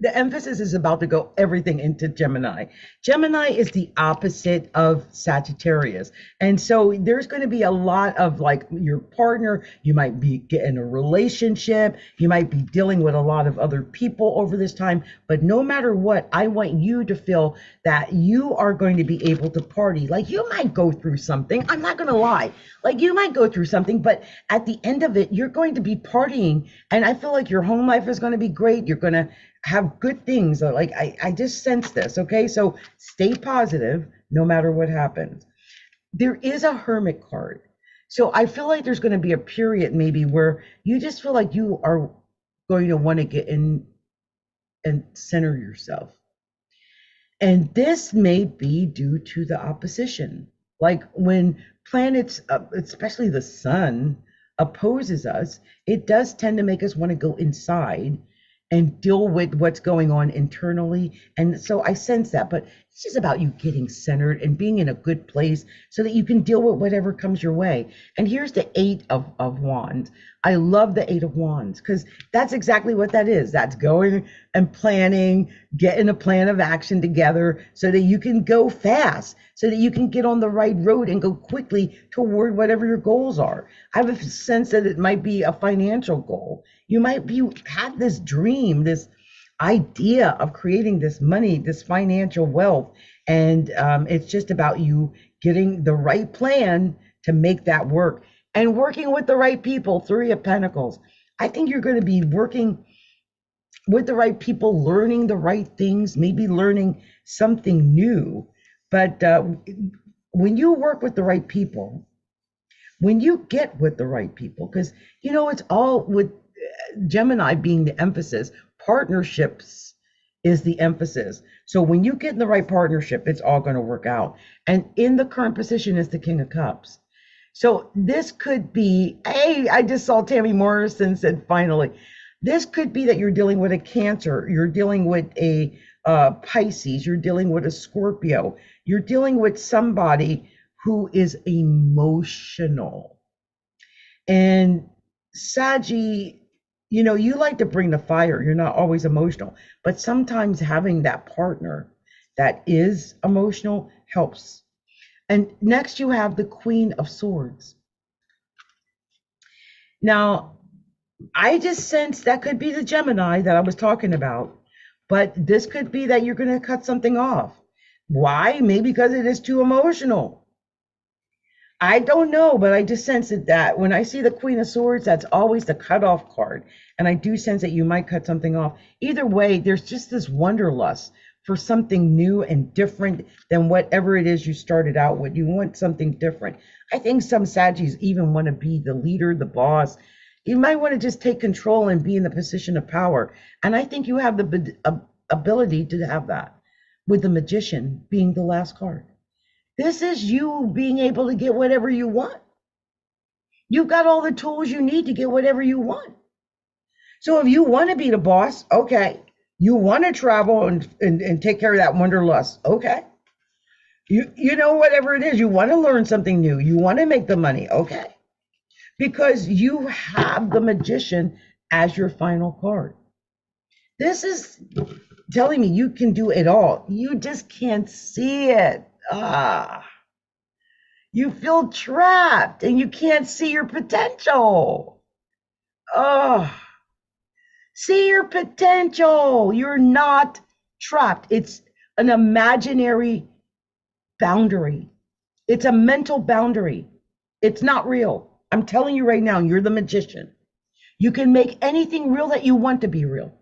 the emphasis is about to go everything into Gemini. Gemini is the opposite of Sagittarius. And so there's going to be a lot of like your partner, you might be getting a relationship, you might be dealing with a lot of other people over this time, but no matter what, I want you to feel that you are going to be able to party. Like you might go through something, I'm not going to lie, like you might go through something, but at the end of it, you're going to be partying. And I feel like your home life is going to be great. You're going to have good things. Like I just sense this. Okay. So stay positive no matter what happens. There is a Hermit card. So I feel like there's going to be a period maybe where you just feel like you are going to want to get in and center yourself. And this may be due to the opposition. Like when planets, especially the sun, opposes us, it does tend to make us want to go inside and deal with what's going on internally. And so I sense that, but it's just about you getting centered and being in a good place so that you can deal with whatever comes your way. And here's the Eight of Wands. I love the Eight of Wands because that's exactly what that is. That's going and planning, getting a plan of action together so that you can go fast, so that you can get on the right road and go quickly toward whatever your goals are. I have a sense that it might be a financial goal. You might have this dream, this idea of creating this money, this financial wealth. And it's just about you getting the right plan to make that work and working with the right people. Three of Pentacles. I think you're going to be working with the right people, learning the right things, maybe learning something new. But when you work with the right people, when you get with the right people, because, you know, it's all with Gemini being the emphasis, partnerships is the emphasis. So when you get in the right partnership, it's all going to work out. And in the current position is the King of Cups. So this could be, hey, I just saw Tammy Morrison said, finally, this could be that you're dealing with a Cancer, you're dealing with a Pisces, you're dealing with a Scorpio, you're dealing with somebody who is emotional. And Saggy, you know, you like to bring the fire. You're not always emotional, but sometimes having that partner that is emotional helps. And next you have the Queen of Swords. Now, I just sense that could be the Gemini that I was talking about, but this could be that you're going to cut something off. Why? Maybe because it is too emotional. I don't know, but I just sense that when I see the Queen of Swords, that's always the cutoff card. And I do sense that you might cut something off. Either way, there's just this wanderlust for something new and different than whatever it is you started out with. You want something different. I think some Saggies even want to be the leader, the boss. You might want to just take control and be in the position of power. And I think you have the ability to have that, with the Magician being the last card. This is you being able to get whatever you want. You've got all the tools you need to get whatever you want. So if you want to be the boss, okay. You want to travel and take care of that wanderlust, okay. You know, whatever it is, you want to learn something new. You want to make the money, okay. Because you have the Magician as your final card. This is telling me you can do it all. You just can't see it. You feel trapped and you can't see your potential. See your potential. You're not trapped. It's an imaginary boundary. It's a mental boundary. It's not real. I'm telling you right now, you're the Magician. You can make anything real that you want to be real.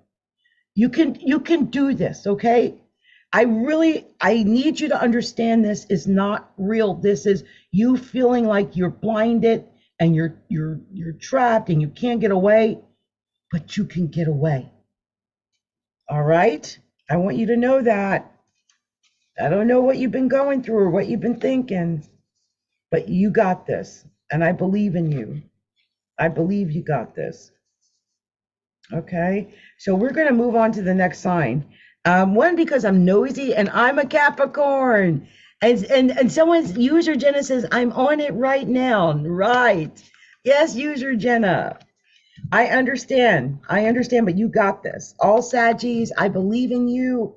You can do this, okay? I need you to understand this is not real. This is you feeling like you're blinded and you're trapped and you can't get away, but you can get away. All right? I want you to know that. I don't know what you've been going through or what you've been thinking, but you got this. And I believe in you. I believe you got this. Okay? So we're going to move on to the next sign. One, because I'm nosy and I'm a Capricorn. And someone's user Jenna says, I'm on it right now. Right. Yes, user Jenna. I understand, but you got this. All Saggies, I believe in you.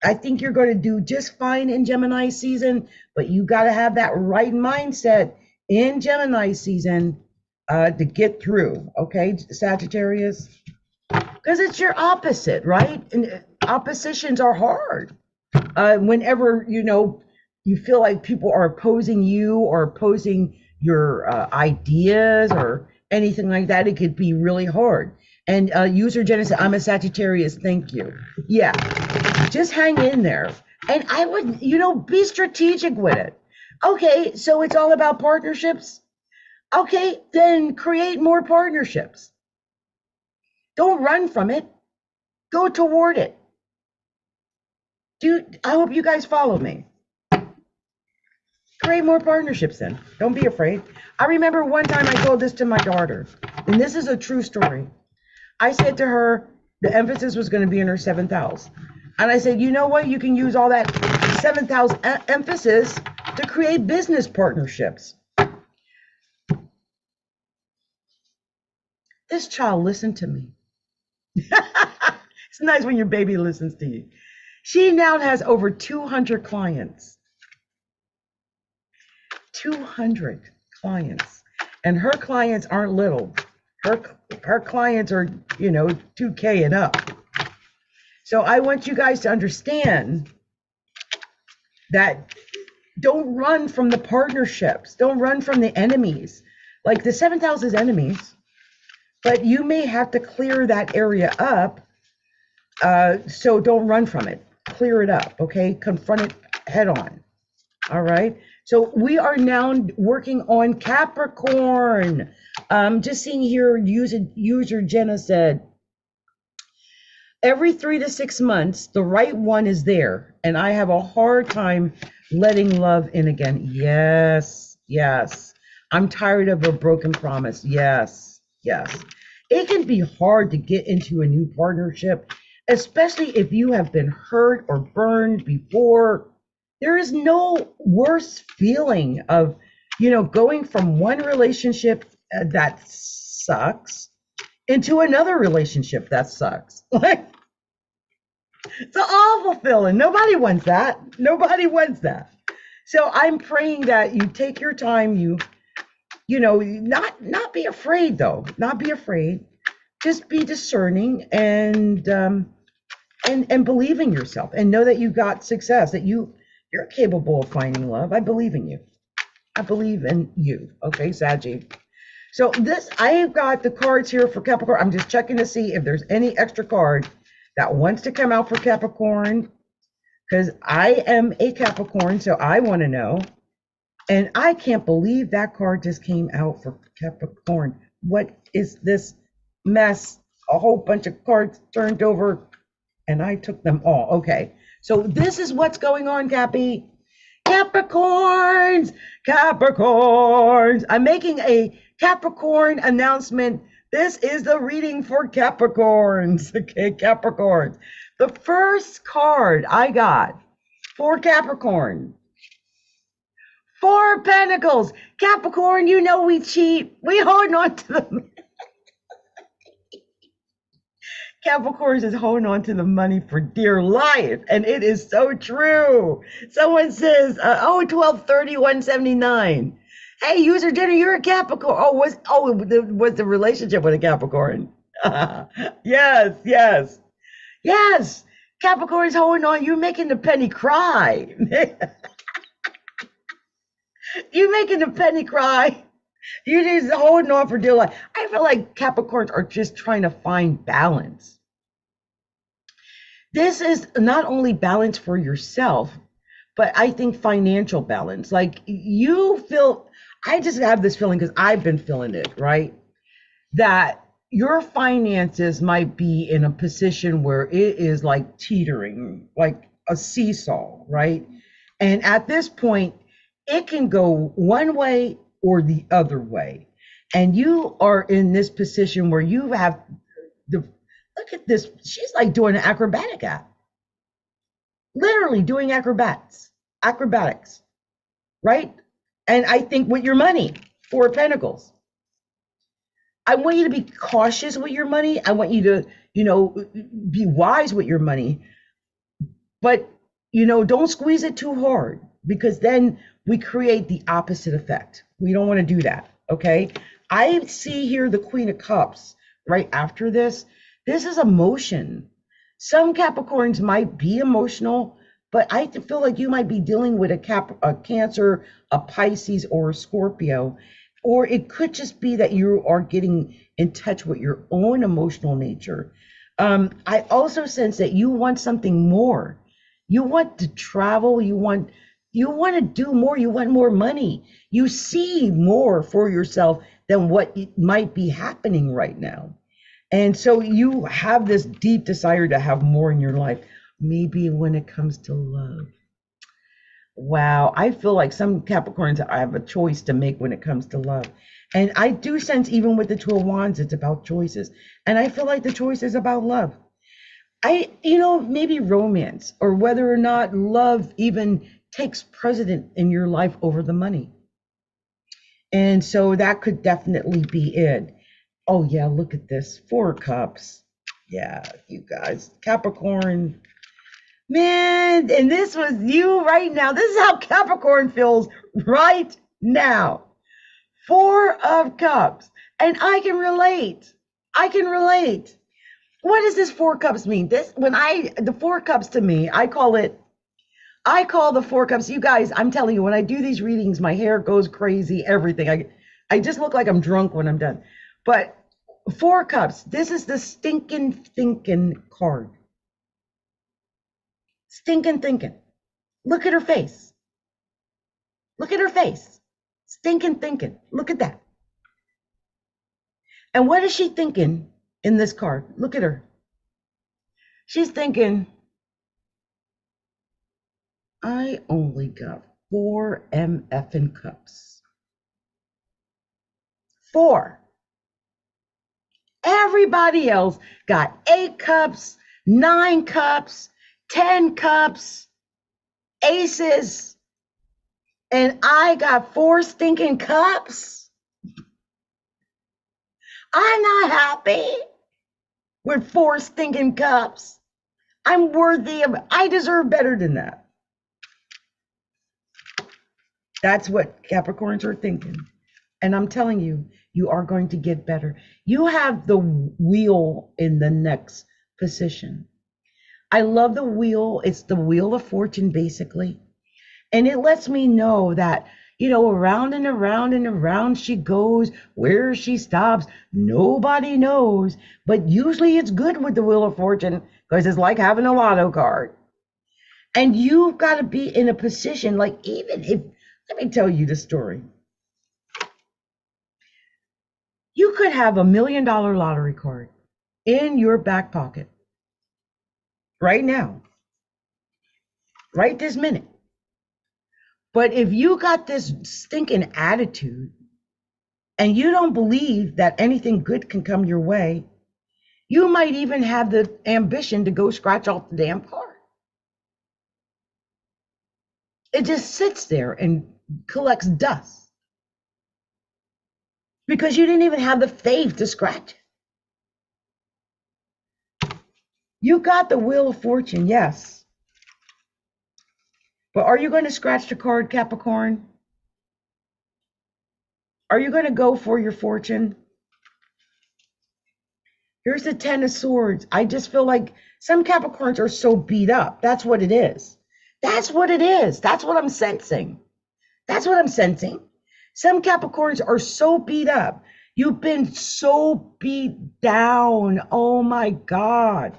I think you're going to do just fine in Gemini season, but you got to have that right mindset in Gemini season to get through. Okay, Sagittarius? Because it's your opposite, right? And oppositions are hard. Whenever, you feel like people are opposing you or opposing your ideas or anything like that, it could be really hard. And user Jenna said, I'm a Sagittarius, thank you. Yeah, just hang in there. And I would, be strategic with it. Okay, so it's all about partnerships. Okay, then create more partnerships. Don't run from it. Go toward it. I hope you guys follow me. Create more partnerships then. Don't be afraid. I remember one time I told this to my daughter, and this is a true story. I said to her, the emphasis was going to be in her 7th house. And I said, you know what? You can use all that 7th house emphasis to create business partnerships. This child listened to me. It's nice when your baby listens to you. She now has over 200 clients. 200 clients. And her clients aren't little. Her clients are, 2K and up. So I want you guys to understand that don't run from the partnerships. Don't run from the enemies. Like the 7th house is enemies, but you may have to clear that area up. So don't run from it. Clear it up, okay? Confront it head on. All right. So we are now working on Capricorn. Just seeing here, user Jenna said, every 3 to 6 months, the right one is there. And I have a hard time letting love in again. Yes, yes. I'm tired of a broken promise. Yes, yes. It can be hard to get into a new partnership, especially if you have been hurt or burned before. There is no worse feeling of, going from one relationship that sucks into another relationship that sucks. Like, it's an awful feeling. Nobody wants that. Nobody wants that. So I'm praying that you take your time, not be afraid though. Not be afraid. Just be discerning and believe in yourself and know that you got success, that you're capable of finding love. I believe in you. I believe in you. Okay, Saggy. So I've got the cards here for Capricorn. I'm just checking to see if there's any extra card that wants to come out for Capricorn, because I am a Capricorn, so I want to know. And I can't believe that card just came out for Capricorn. What is this mess? A whole bunch of cards turned over, and I took them all. Okay, so this is what's going on, Cappy. Capricorns. I'm making a Capricorn announcement. This is the reading for Capricorns. Okay, Capricorns. The first card I got for Capricorn, 4 Pentacles. Capricorn, you know we cheat. We hold on to them. Capricorns is holding on to the money for dear life, and it is so true. Someone says, 12/30/179. Hey, user Jenna, you're a Capricorn. Was the relationship with a Capricorn? Yes. Capricorn's holding on. You're making the penny cry. You're making the penny cry. You're just holding on for dear life. I feel like Capricorns are just trying to find balance. This is not only balance for yourself, but I think financial balance. Like I just have this feeling, because I've been feeling it, right? That your finances might be in a position where it is like teetering, like a seesaw, right? And at this point, it can go one way or the other way. And you are in this position where you have look at this. She's like doing an acrobatic act. Literally doing acrobatics, right? And I think with your money, 4 Pentacles. I want you to be cautious with your money. I want you to, be wise with your money. But, don't squeeze it too hard, because then we create the opposite effect. We don't want to do that, okay? I see here the Queen of Cups right after this. This is emotion. Some Capricorns might be emotional, but I feel like you might be dealing with a Cancer, a Pisces, or a Scorpio. Or it could just be that you are getting in touch with your own emotional nature. I also sense that you want something more. You want to travel. You want to do more. You want more money. You see more for yourself than what might be happening right now. And so you have this deep desire to have more in your life, maybe when it comes to love. Wow, I feel like some Capricorns have a choice to make when it comes to love. And I do sense, even with the 2 of Wands, it's about choices. And I feel like the choice is about love. Maybe romance, or whether or not love even takes precedent in your life over the money. And so that could definitely be it. Oh yeah, look at this, 4 Cups. Yeah, you guys, Capricorn. Man, and this was you right now. This is how Capricorn feels right now. 4 of Cups. And I can relate. What does this 4 Cups mean? The 4 Cups to me, I call the 4 Cups. You guys, I'm telling you, when I do these readings, my hair goes crazy, everything. I just look like I'm drunk when I'm done. But 4 Cups, this is the stinking thinking card. Stinking thinking. Look at her face. Stinking thinking. Look at that. And what is she thinking in this card? Look at her. She's thinking, I only got 4 MFing cups. 4. Everybody else got 8 cups, 9 cups, 10 cups, aces, and I got 4 stinking cups. I'm not happy with 4 stinking cups. I'm worthy of, I deserve better than that. That's what Capricorns are thinking. And I'm telling you, you are going to get better. You have the wheel in the next position. I love the wheel. It's the wheel of fortune, basically. And it lets me know that, you know, around and around and around she goes. Where she stops, nobody knows. But usually it's good with the wheel of fortune because it's like having a lotto card. And you've got to be in a position, like, even if, let me tell you the story. You could have $1 million lottery card in your back pocket right now, right this minute. But if you got this stinking attitude and you don't believe that anything good can come your way, you might even have the ambition to go scratch off the damn card. It just sits there and collects dust because you didn't even have the faith to scratch it. You got the wheel of fortune, yes. But are you going to scratch the card, Capricorn? Are you going to go for your fortune? Here's the 10 of Swords. I just feel like some Capricorns are so beat up. That's what it is. That's what it is. That's what I'm sensing. That's what I'm sensing. Some Capricorns are so beat up. You've been so beat down. Oh my God.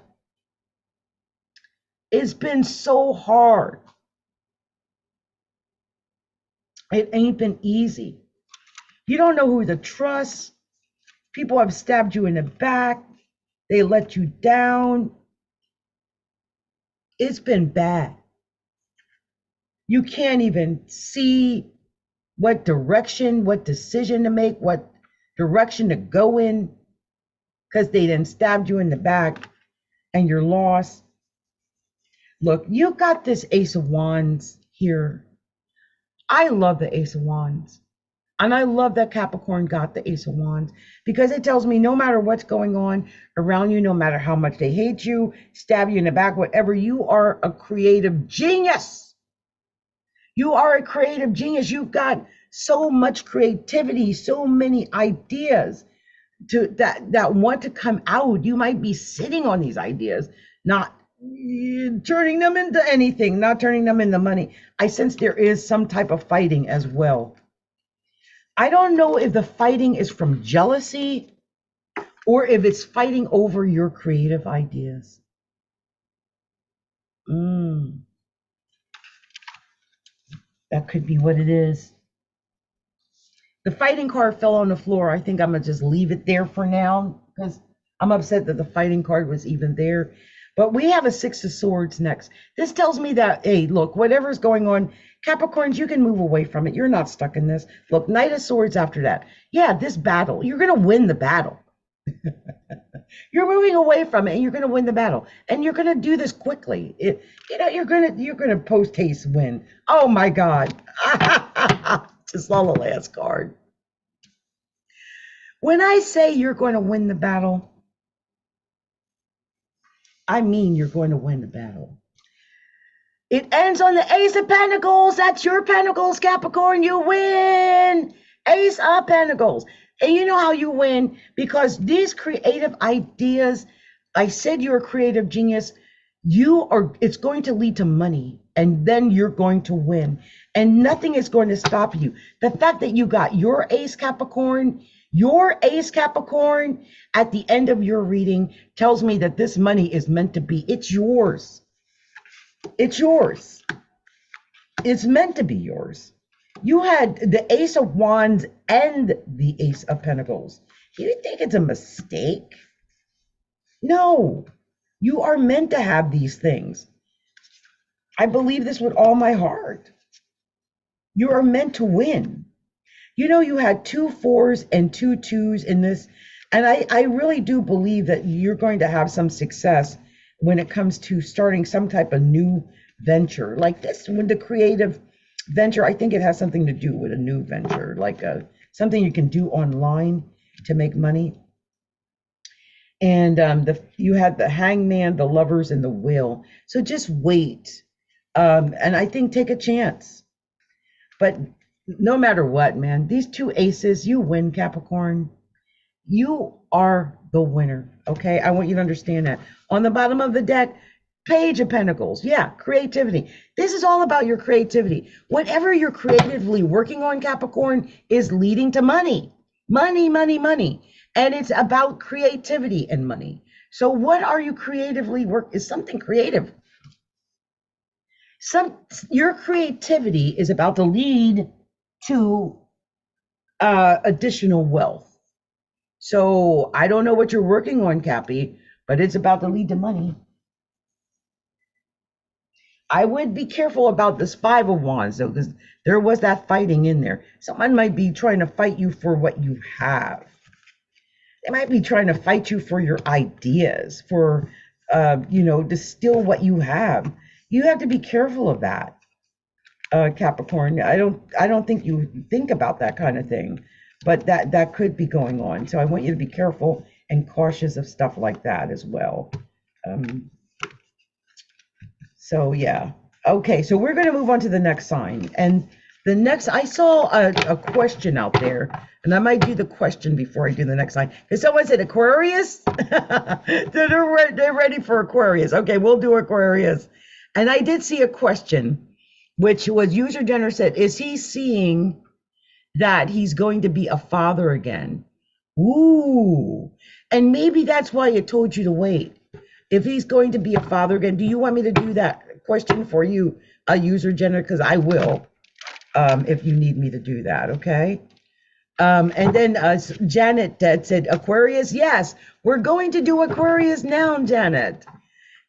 It's been so hard. It ain't been easy. You don't know who to trust. People have stabbed you in the back. They let you down. It's been bad. You can't even see what direction, what decision to make, what direction to go in, because they then stabbed you in the back and you're lost. Look, you got this Ace of Wands here. I love the Ace of Wands. And I love that Capricorn got the Ace of Wands because it tells me no matter what's going on around you, no matter how much they hate you, stab you in the back, whatever, you are a creative genius. You are a creative genius. You've got so much creativity, so many ideas that want to come out. You might be sitting on these ideas, not turning them into anything, not turning them into money. I sense there is some type of fighting as well. I don't know if the fighting is from jealousy or if it's fighting over your creative ideas. That could be what it is. The fighting card fell on the floor. I think I'm going to just leave it there for now because I'm upset that the fighting card was even there. But we have a 6 of Swords next. This tells me that, hey, look, whatever's going on, Capricorns, you can move away from it. You're not stuck in this. Look, Knight of Swords after that. Yeah, this battle, you're going to win the battle. You're moving away from it and you're going to win the battle. And you're going to do this quickly. You're going to post haste win. Oh my God. Just saw the last card. When I say you're going to win the battle, I mean you're going to win the battle. It ends on the Ace of Pentacles. That's your Pentacles, Capricorn. You win. Ace of Pentacles. And you know how you win? Because these creative ideas, I said you're a creative genius. It's going to lead to money. And then you're going to win. And nothing is going to stop you. The fact that you got your Ace Capricorn, at the end of your reading tells me that this money is meant to be. It's yours. It's yours. It's meant to be yours. You had the Ace of Wands and the Ace of Pentacles. Do you think it's a mistake? No. You are meant to have these things. I believe this with all my heart. You are meant to win. You know, you had 2 4s and 2 2s in this. And I really do believe that you're going to have some success when it comes to starting some type of new venture. Like this, with the creative venture, I think it has something to do with a new venture, like something you can do online to make money. And you had the Hangman, the Lovers, and the Wheel. So just wait. And I think take a chance. But no matter what, man, these two aces, you win, Capricorn. You are the winner. Okay. I want you to understand that. On the bottom of the deck, Page of Pentacles. Yeah, creativity. This is all about your creativity. Whatever you're creatively working on, Capricorn, is leading to money. Money, money, money. And it's about creativity and money. So what are you creatively is something creative. Your creativity is about to lead to additional wealth. So I don't know what you're working on, Cappy, but it's about to lead to money. I would be careful about this Five of Wands, though, because there was that fighting in there. Someone might be trying to fight you for what you have. They might be trying to fight you for your ideas, for, to steal what you have. You have to be careful of that, Capricorn. I don't think you think about that kind of thing, but that could be going on. So I want you to be careful and cautious of stuff like that as well. So yeah. Okay, so we're going to move on to the next sign. And the next, I saw a question out there, and I might do the question before I do the next sign. Because someone said Aquarius? They're ready for Aquarius. Okay, we'll do Aquarius. And I did see a question, which was user Jenna said, is he seeing that he's going to be a father again? Ooh, and maybe that's why it told you to wait. If he's going to be a father again, do you want me to do that question for you, user Jenna? Because I will, if you need me to do that, okay? And then Janet said, Aquarius, yes, we're going to do Aquarius now, Janet.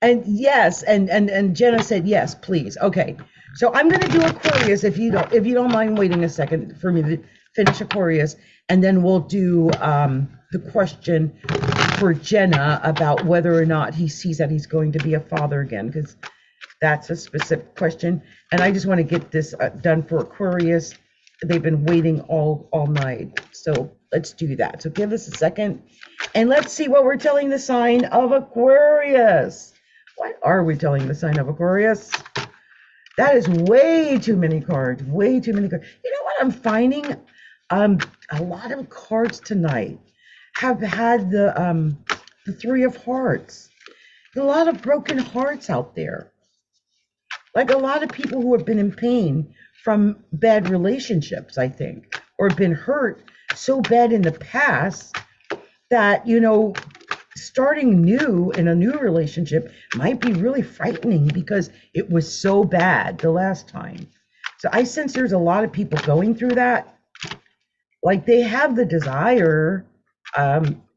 And yes, and Jenna said, yes, please. Okay, so I'm going to do Aquarius if you don't mind waiting a second for me to finish Aquarius, and then we'll do the question for Jenna about whether or not he sees that he's going to be a father again, because that's a specific question. And I just want to get this done for Aquarius. They've been waiting all night. So let's do that. So give us a second and let's see what we're telling the sign of Aquarius. What are we telling the sign of Aquarius? That is way too many cards, way too many cards. You know what I'm finding? A lot of cards tonight have had the Three of Hearts. A lot of broken hearts out there. Like a lot of people who have been in pain from bad relationships, I think, or been hurt so bad in the past that, starting new in a new relationship might be really frightening because it was so bad the last time. So I sense there's a lot of people going through that. Like they have the desire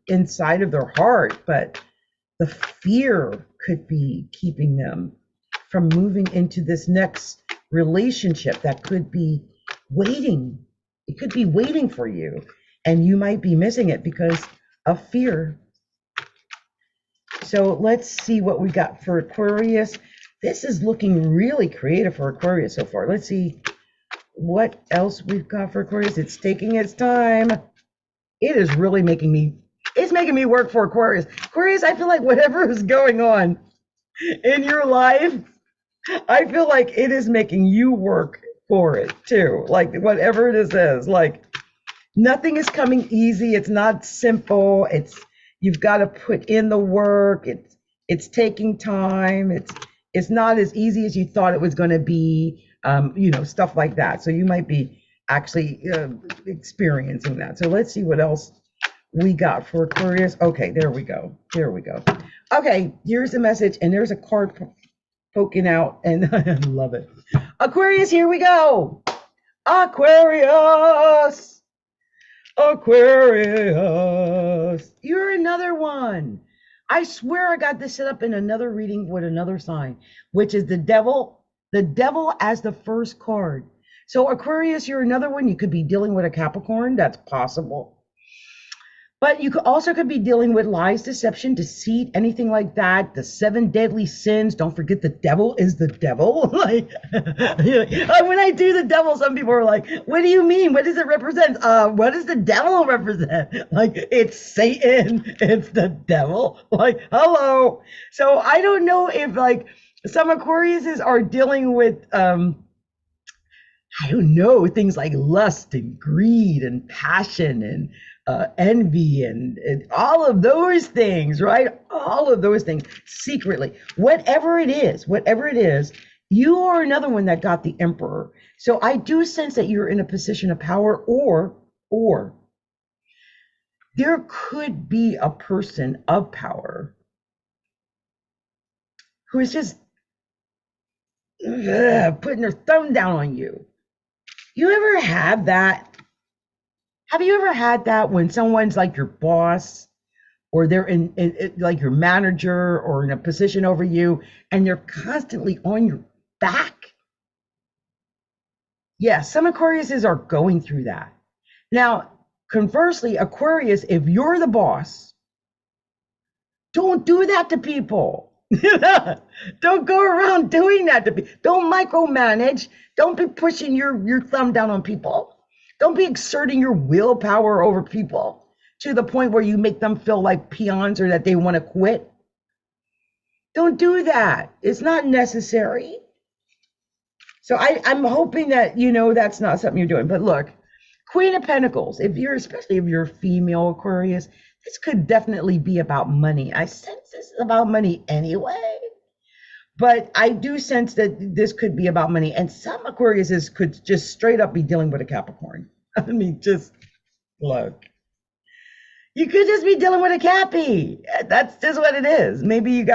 inside of their heart, but the fear could be keeping them from moving into this next relationship that could be waiting. It could be waiting for you, and you might be missing it because of fear. So let's see what we got for Aquarius. This is looking really creative for Aquarius so far. Let's see what else we've got for Aquarius. It's taking its time. It is really making me work for Aquarius. Aquarius, I feel like whatever is going on in your life, I feel like it is making you work for it too. Like whatever it is, like nothing is coming easy. It's not simple. You've got to put in the work. It's taking time. It's not as easy as you thought it was going to be. Stuff like that. So you might be actually experiencing that. So let's see what else we got for Aquarius. Okay, there we go. Okay, here's the message, and there's a card poking out, and I love it. Aquarius, here we go. Aquarius, you're another one. I swear I got this set up in another reading with another sign, which is the devil as the first card. So Aquarius, you're another one. You could be dealing with a Capricorn. That's possible. But you could be dealing with lies, deception, deceit, anything like that. The 7 deadly sins. Don't forget the devil is the devil. Like when I do the devil, some people are like, "What do you mean? What does it represent? What does the devil represent?" Like, it's Satan. It's the devil. Like, hello. So I don't know if like some Aquariuses are dealing with I don't know, things like lust and greed and passion and envy and all of those things, right? All of those things secretly. Whatever it is, you are another one that got the Emperor. So I do sense that you're in a position of power, or there could be a person of power who is just putting their thumb down on you. You ever had that? Have you ever had that when someone's like your boss, or they're in like your manager or in a position over you, and they're constantly on your back? Yeah, some Aquariuses are going through that. Now, conversely, Aquarius, if you're the boss, don't do that to people. Don't go around doing that to people. Don't micromanage. Don't be pushing your thumb down on people. Don't be exerting your willpower over people to the point where you make them feel like peons or that they want to quit. Don't do that. It's not necessary. So I'm hoping that, that's not something you're doing. But look, Queen of Pentacles, especially if you're a female Aquarius, this could definitely be about money. I sense this is about money anyway. But I do sense that this could be about money. And some Aquariuses could just straight up be dealing with a Capricorn. I mean, just look. You could just be dealing with a Cappy. That's just what it is. Maybe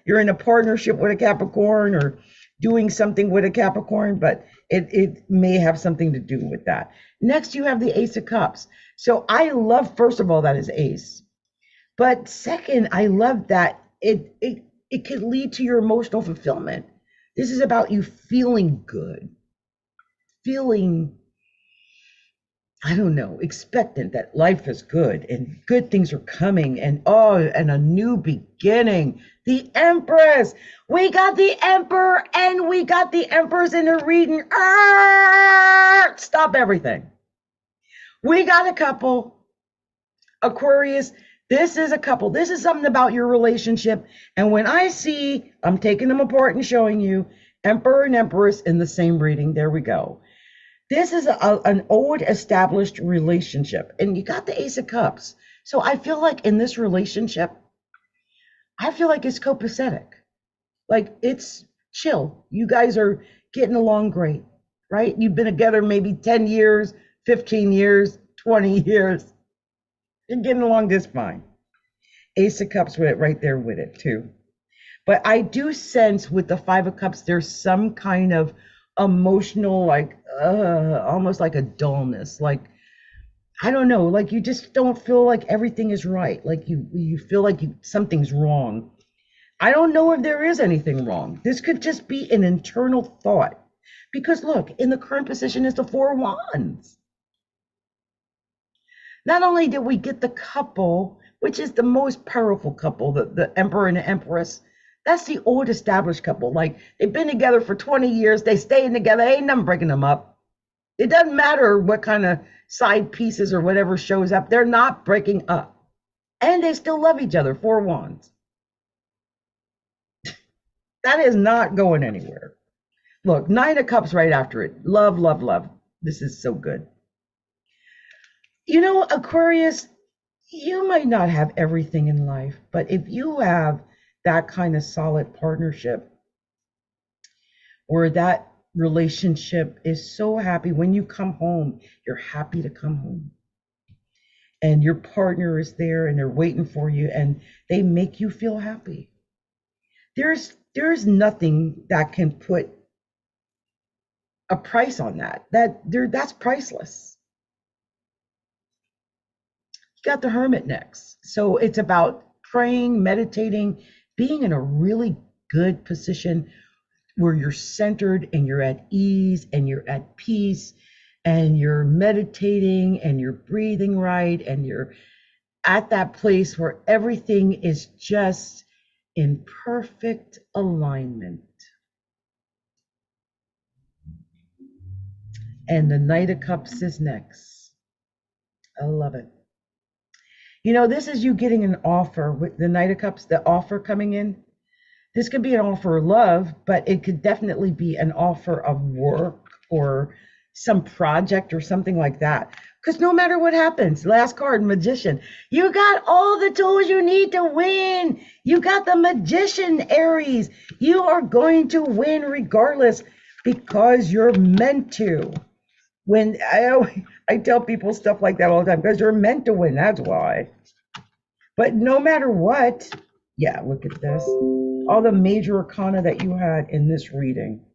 you're in a partnership with a Capricorn or doing something with a Capricorn, but it may have something to do with that. Next, you have the Ace of Cups. So I love, first of all, that is Ace. But second, I love that it could lead to your emotional fulfillment. This is about you feeling good, feeling, I don't know, expectant that life is good and good things are coming and a new beginning. The Empress. We got the Emperor and we got the Empress in the reading. Stop everything. We got a couple. Aquarius, this is a couple. This is something about your relationship. And when I'm taking them apart and showing you Emperor and Empress in the same reading. There we go. This is an old established relationship. And you got the Ace of Cups. So I feel like in this relationship, I feel like it's copacetic. Like it's chill. You guys are getting along great, right? You've been together maybe 10 years, 15 years, 20 years. You're getting along just fine. Ace of Cups with it right there with it too. But I do sense with the Five of Cups, there's some kind of emotional, like almost like a dullness. Like, I don't know, like you just don't feel like everything is right. Like you feel like something's wrong. I don't know if there is anything wrong. This could just be an internal thought. Because look, in the current position is the Four of Wands. Not only did we get the couple, which is the most powerful couple, the Emperor and the Empress, that's the old established couple. Like they've been together for 20 years. They staying together. Ain't nothing breaking them up. It doesn't matter what kind of side pieces or whatever shows up. They're not breaking up. And they still love each other. Four Wands. That is not going anywhere. Look, Nine of Cups right after it. Love, love, love. This is so good. You know, Aquarius, you might not have everything in life, but if you have that kind of solid partnership where that relationship is so happy, when you come home, you're happy to come home. And your partner is there and they're waiting for you and they make you feel happy. There's nothing that can put a price on that. That's priceless. You got the Hermit next. So it's about praying, meditating, being in a really good position where you're centered and you're at ease and you're at peace and you're meditating and you're breathing right and you're at that place where everything is just in perfect alignment. And the Knight of Cups is next. I love it. You know, this is you getting an offer with the Knight of Cups, the offer coming in. This could be an offer of love, but it could definitely be an offer of work or some project or something like that. Because no matter what happens, last card, Magician, you got all the tools you need to win. You got the Magician, Aries. You are going to win regardless because you're meant to. When I tell people stuff like that all the time, because you're meant to win, that's why. But no matter what, yeah, look at this. All the major arcana that you had in this reading.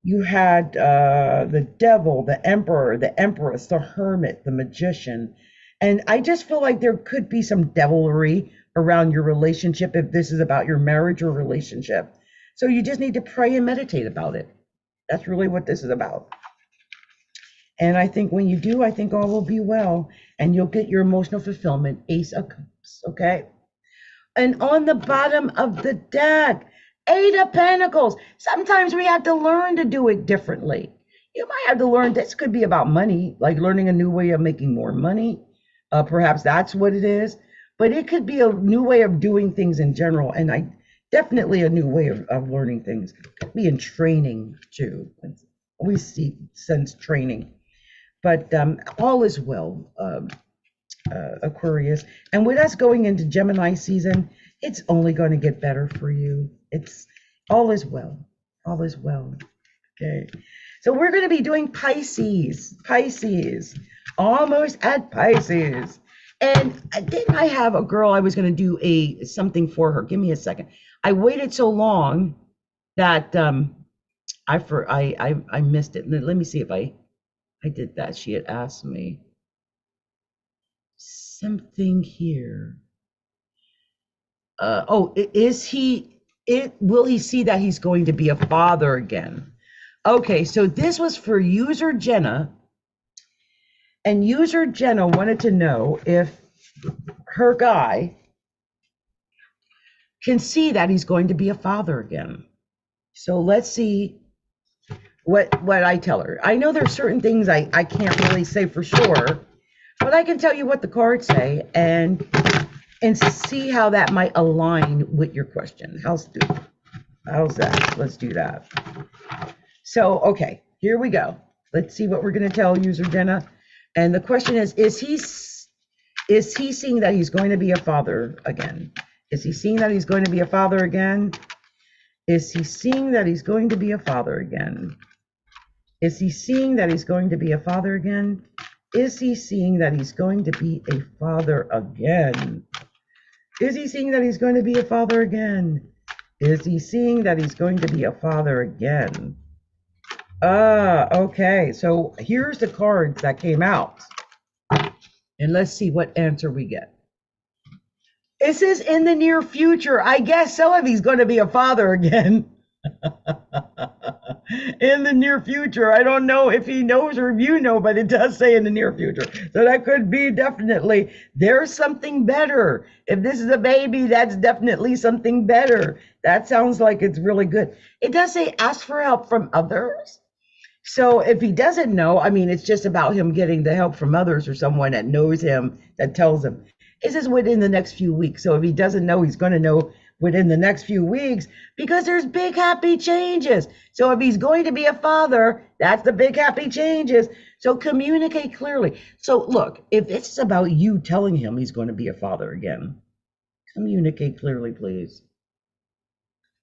You had the Devil, the Emperor, the Empress, the Hermit, the Magician. And I just feel like there could be some devilry around your relationship if this is about your marriage or relationship. So you just need to pray and meditate about it. That's really what this is about. And I think when you do, I think all will be well. And you'll get your emotional fulfillment, Ace of Cups, okay? And on the bottom of the deck, Eight of Pentacles. Sometimes we have to learn to do it differently. You might have to learn, this could be about money, like learning a new way of making more money. Perhaps that's what it is. But it could be a new way of doing things in general. And definitely a new way of learning things. It could be in training too. We sense training. But all is well, Aquarius. And with us going into Gemini season, it's only going to get better for you. It's all is well. All is well. Okay. So we're going to be doing Pisces. Almost at Pisces. And didn't I have a girl I was going to do something for her? Give me a second. I waited so long that I missed it. Let me see if I did that. She had asked me something here. Will he see that he's going to be a father again? Okay, so this was for user Jenna. And user Jenna wanted to know if her guy can see that he's going to be a father again. So let's see what I tell her. I know there's certain things I can't really say for sure, but I can tell you what the cards say and see how that might align with your question. How's that? Let's do that. So, okay, here we go. Let's see what we're going to tell user Jenna. And the question is he seeing that he's going to be a father again? Is he seeing that he's going to be a father again? Is he seeing that he's going to be a father again? Is he seeing that he's going to be a father again? Is he seeing that he's going to be a father again? Is he seeing that he's going to be a father again? Is he seeing that he's going to be a father again? Okay. So here's the cards that came out. And let's see what answer we get. It says in the near future. I guess so if he's going to be a father again. In the near future. I don't know if he knows or if you know, but it does say in the near future. So that could be definitely, there's something better. If this is a baby, that's definitely something better. That sounds like it's really good. It does say ask for help from others. So if he doesn't know, I mean, it's just about him getting the help from others or someone that knows him, that tells him. It says within the next few weeks. So if he doesn't know, he's going to know within the next few weeks because there's big happy changes. So if he's going to be a father, that's the big happy changes. So communicate clearly. So look, if it's about you telling him he's going to be a father again, communicate clearly, please.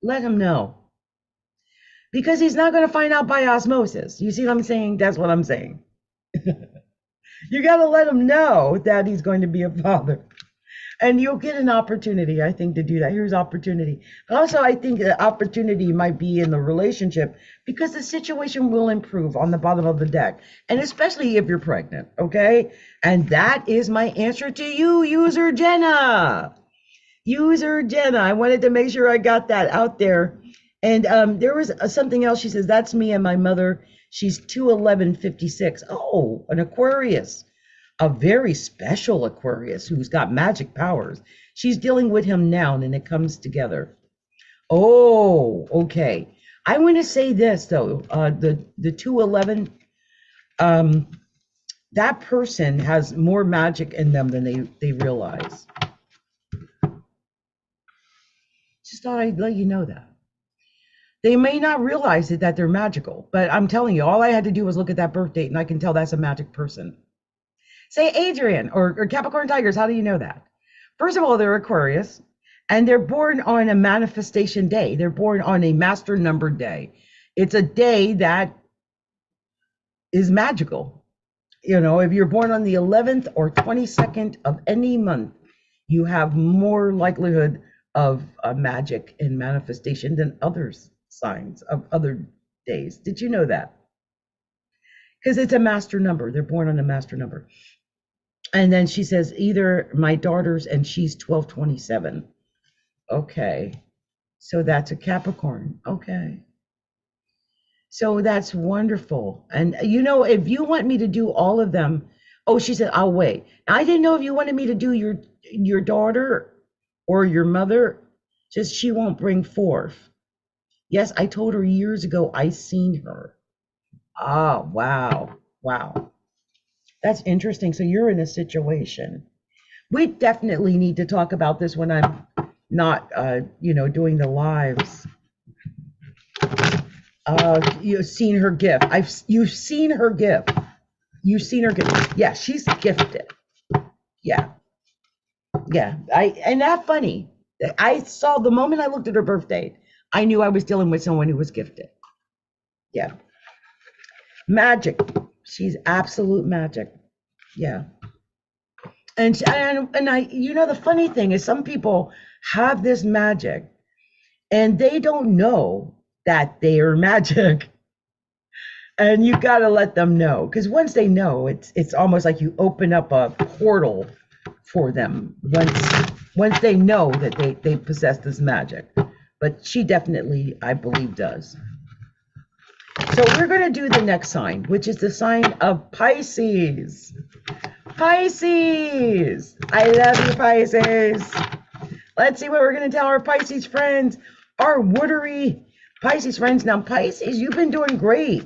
Let him know. Because he's not going to find out by osmosis. You see what I'm saying? That's what I'm saying. You got to let him know that he's going to be a father. And you'll get an opportunity, I think, to do that. Here's opportunity. Also, I think the opportunity might be in the relationship because the situation will improve on the bottom of the deck. And especially if you're pregnant, okay? And that is my answer to you, user Jenna. User Jenna, I wanted to make sure I got that out there. And there was something else. She says, that's me and my mother. She's 2/11/56. Oh, an Aquarius. a very special Aquarius who's got magic powers. She's dealing with him now, and it comes together. Oh, okay. I want to say this though, the 211, that person has more magic in them than they realize. Just thought I'd let you know that. They may not realize it, that they're magical, but I'm telling you, all I had to do was look at that birth date and I can tell that's a magic person. Say Adrian or Capricorntigress, how do you know that? First of all, they're Aquarius and they're born on a manifestation day. They're born on a master number day. It's a day that is magical. You know, if you're born on the 11th or 22nd of any month, you have more likelihood of magic and manifestation than others signs of other days. Did you know that? Because it's a master number. They're born on a master number. And then she says, either my daughter's, and she's 1227. Okay. So that's a Capricorn. Okay. So that's wonderful. And you know, if you want me to do all of them, oh, she said, I'll wait. I didn't know if you wanted me to do your daughter or your mother, just she won't bring forth. Yes, I told her years ago I seen her. Ah, wow. Wow. That's interesting. So you're in a situation. We definitely need to talk about this when I'm not, doing the lives. You've seen her gift. You've seen her gift. You've seen her gift. Yeah, she's gifted. Yeah. Yeah. And that's funny. I saw the moment I looked at her birth date, I knew I was dealing with someone who was gifted. Yeah. Magic. She's absolute magic. Yeah. And I, the funny thing is some people have this magic and they don't know that they are magic. And you got to let them know, because once they know, it's almost like you open up a portal for them once they know that they possess this magic. But she definitely, I believe, does. So we're going to do the next sign, which is the sign of Pisces. Pisces. I love you, Pisces. Let's see what we're going to tell our Pisces friends, our watery Pisces friends. Now, Pisces, you've been doing great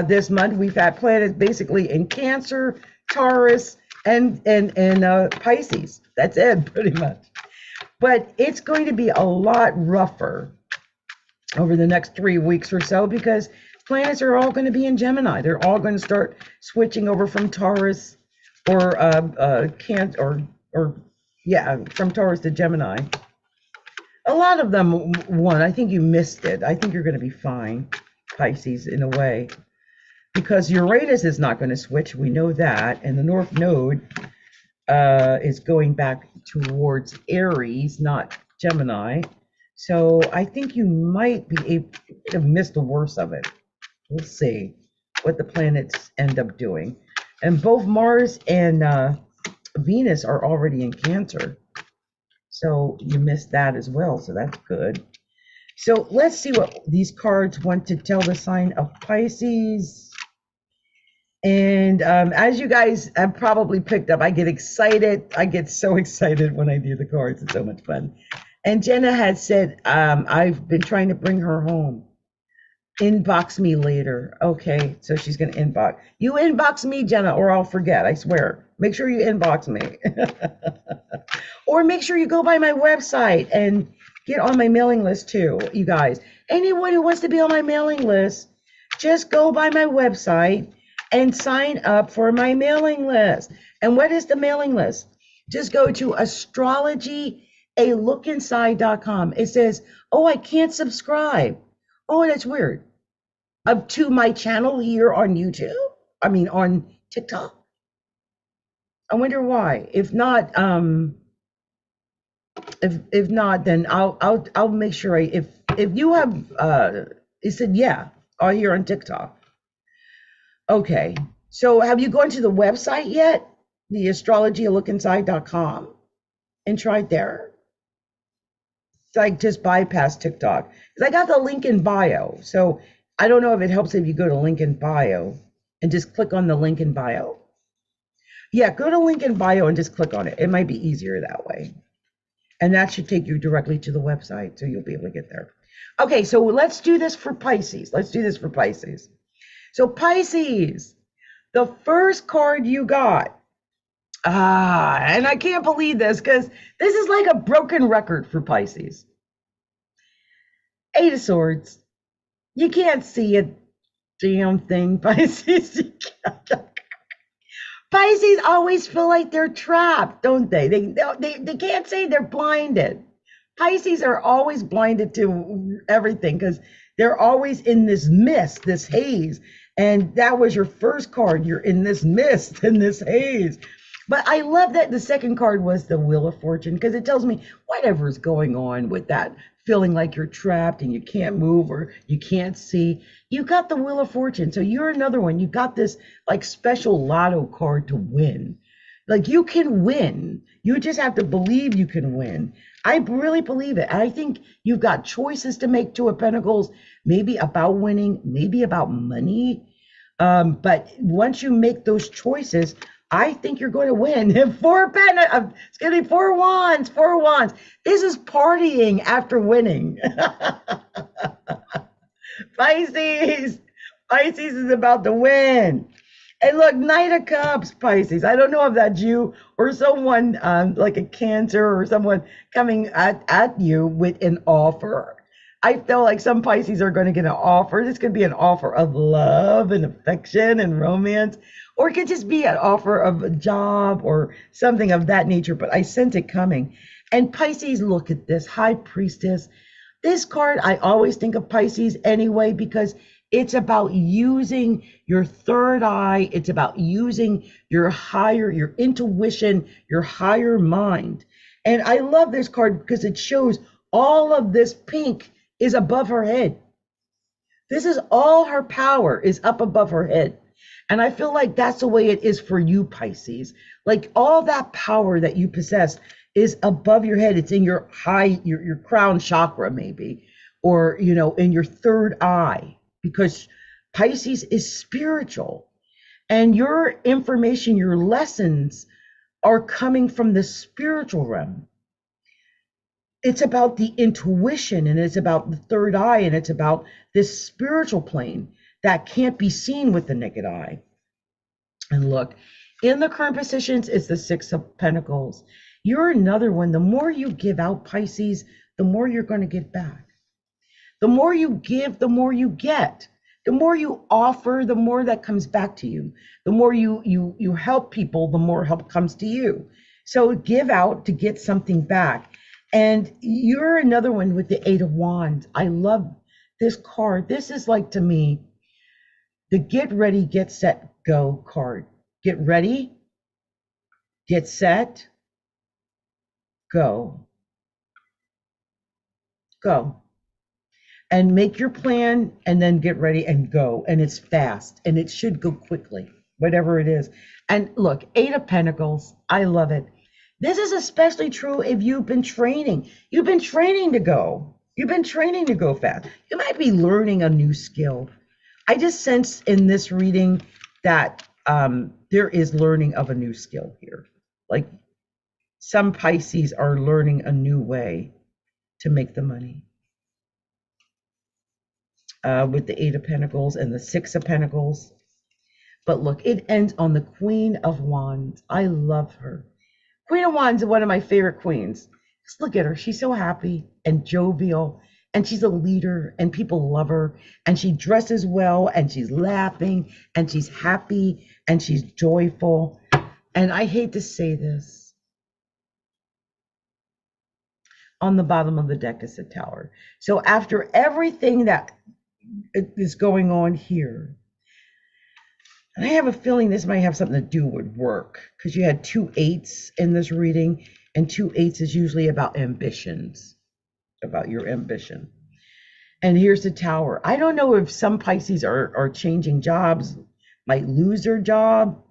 this month. We've had planets basically in Cancer, Taurus, and Pisces. That's it, pretty much. But it's going to be a lot rougher over the next 3 weeks or so, because planets are all going to be in Gemini. They're all going to start switching over from Taurus or from Taurus to Gemini. A lot of them won. I think you missed it. I think you're going to be fine, Pisces, in a way, because Uranus is not going to switch. We know that. And the North Node is going back towards Aries, not Gemini. So I think you might be able to miss the worst of it. We'll see what the planets end up doing. And both Mars and Venus are already in Cancer. So you missed that as well. So that's good. So let's see what these cards want to tell the sign of Pisces. And as you guys have probably picked up, I get excited. I get so excited when I do the cards. It's so much fun. And Jenna had said, I've been trying to bring her home. Inbox me later. Okay, so she's going to inbox. You inbox me, Jenna, or I'll forget, I swear. Make sure you inbox me. Or make sure you go by my website and get on my mailing list too, you guys. Anyone who wants to be on my mailing list, just go by my website and sign up for my mailing list. And what is the mailing list? Just go to astrologyaLookInside.com. It says, oh, I can't subscribe. Oh, that's weird. Up to my channel here on YouTube. I mean, on TikTok. I wonder why. If not, if not, then I'll make sure. If you have, it said yeah, all here on TikTok. Okay. So have you gone to the website yet? The astrologyaLookInside.com and tried there? Like just bypass TikTok, because I got the link in bio. So I don't know if it helps if you go to link in bio and just click on the link in bio. Yeah, go to link in bio and just click on it. It might be easier that way. And that should take you directly to the website, so you'll be able to get there. Okay, so let's do this for Pisces. Let's do this for Pisces. So Pisces, the first card you got, and I can't believe this because this is like a broken record for Pisces. 8 of Swords. You can't see a damn thing, Pisces. Pisces always feel like they're trapped, don't they? They can't say they're blinded. Pisces are always blinded to everything because they're always in this mist, this haze. And that was your first card. You're in this mist, in this haze. But I love that the second card was the Wheel of Fortune because it tells me whatever's going on with that feeling like you're trapped and you can't move or you can't see. You got the Wheel of Fortune. So you're another one. You got this like special lotto card to win. Like you can win. You just have to believe you can win. I really believe it. I think you've got choices to make, Two of Pentacles, maybe about winning, maybe about money. But once you make those choices, I think you're going to win. It's going to be 4 wands, 4 wands. This is partying after winning. Pisces is about to win. And look, Knight of Cups, Pisces. I don't know if that's you or someone like a Cancer or someone coming at you with an offer. I feel like some Pisces are going to get an offer. This could be an offer of love and affection and romance, or it could just be an offer of a job or something of that nature, but I sense it coming. And Pisces, look at this, High Priestess. This card, I always think of Pisces anyway, because it's about using your third eye. It's about using your intuition, your higher mind. And I love this card because it shows all of this pink is above her head. This is all her power is up above her head. And I feel like that's the way it is for you, Pisces. Like all that power that you possess is above your head. It's in your your crown chakra, maybe, or, in your third eye, because Pisces is spiritual and your information, your lessons are coming from the spiritual realm. It's about the intuition and it's about the third eye and it's about this spiritual plane that can't be seen with the naked eye. And look, in the current positions, it's the 6 of Pentacles. You're another one. The more you give out, Pisces, the more you're going to get back. The more you give, the more you get. The more you offer, the more that comes back to you. The more you help people, the more help comes to you. So give out to get something back. And you're another one with the 8 of Wands. I love this card. This is like, to me, the get ready, get set, go card. Get ready, get set, go. Go. And make your plan and then get ready and go. And it's fast and it should go quickly, whatever it is. And look, 8 of Pentacles. I love it. This is especially true if you've been training. You've been training to go. You've been training to go fast. You might be learning a new skill. I just sense in this reading that there is learning of a new skill here. Like some Pisces are learning a new way to make the money. With the 8 of Pentacles and the 6 of Pentacles. But look, it ends on the Queen of Wands. I love her. Queen of Wands is one of my favorite queens. Just look at her. She's so happy and jovial, and she's a leader, and people love her, and she dresses well, and she's laughing, and she's happy, and she's joyful. And I hate to say this. On the bottom of the deck is the Tower. So after everything that is going on here, and I have a feeling this might have something to do with work, because you had 2 8s in this reading, and 2 8s is usually about ambitions, about your ambition. And here's the Tower. I don't know if some Pisces are changing jobs, might lose their job.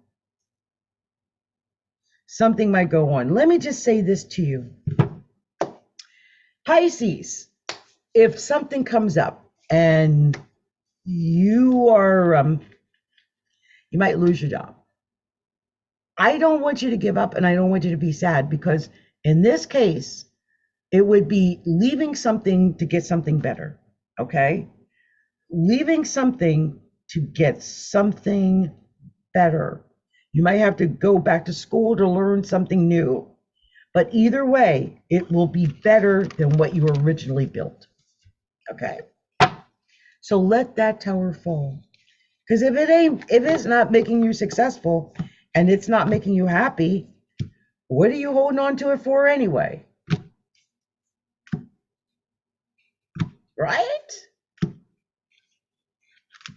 Something might go on. Let me just say this to you. Pisces, if something comes up and you are, you might lose your job. I don't want you to give up and I don't want you to be sad, because in this case, it would be leaving something to get something better. Okay? Leaving something to get something better. You might have to go back to school to learn something new. But either way, it will be better than what you originally built. Okay. So let that tower fall. Because if it's not making you successful and it's not making you happy, what are you holding on to it for anyway? Right?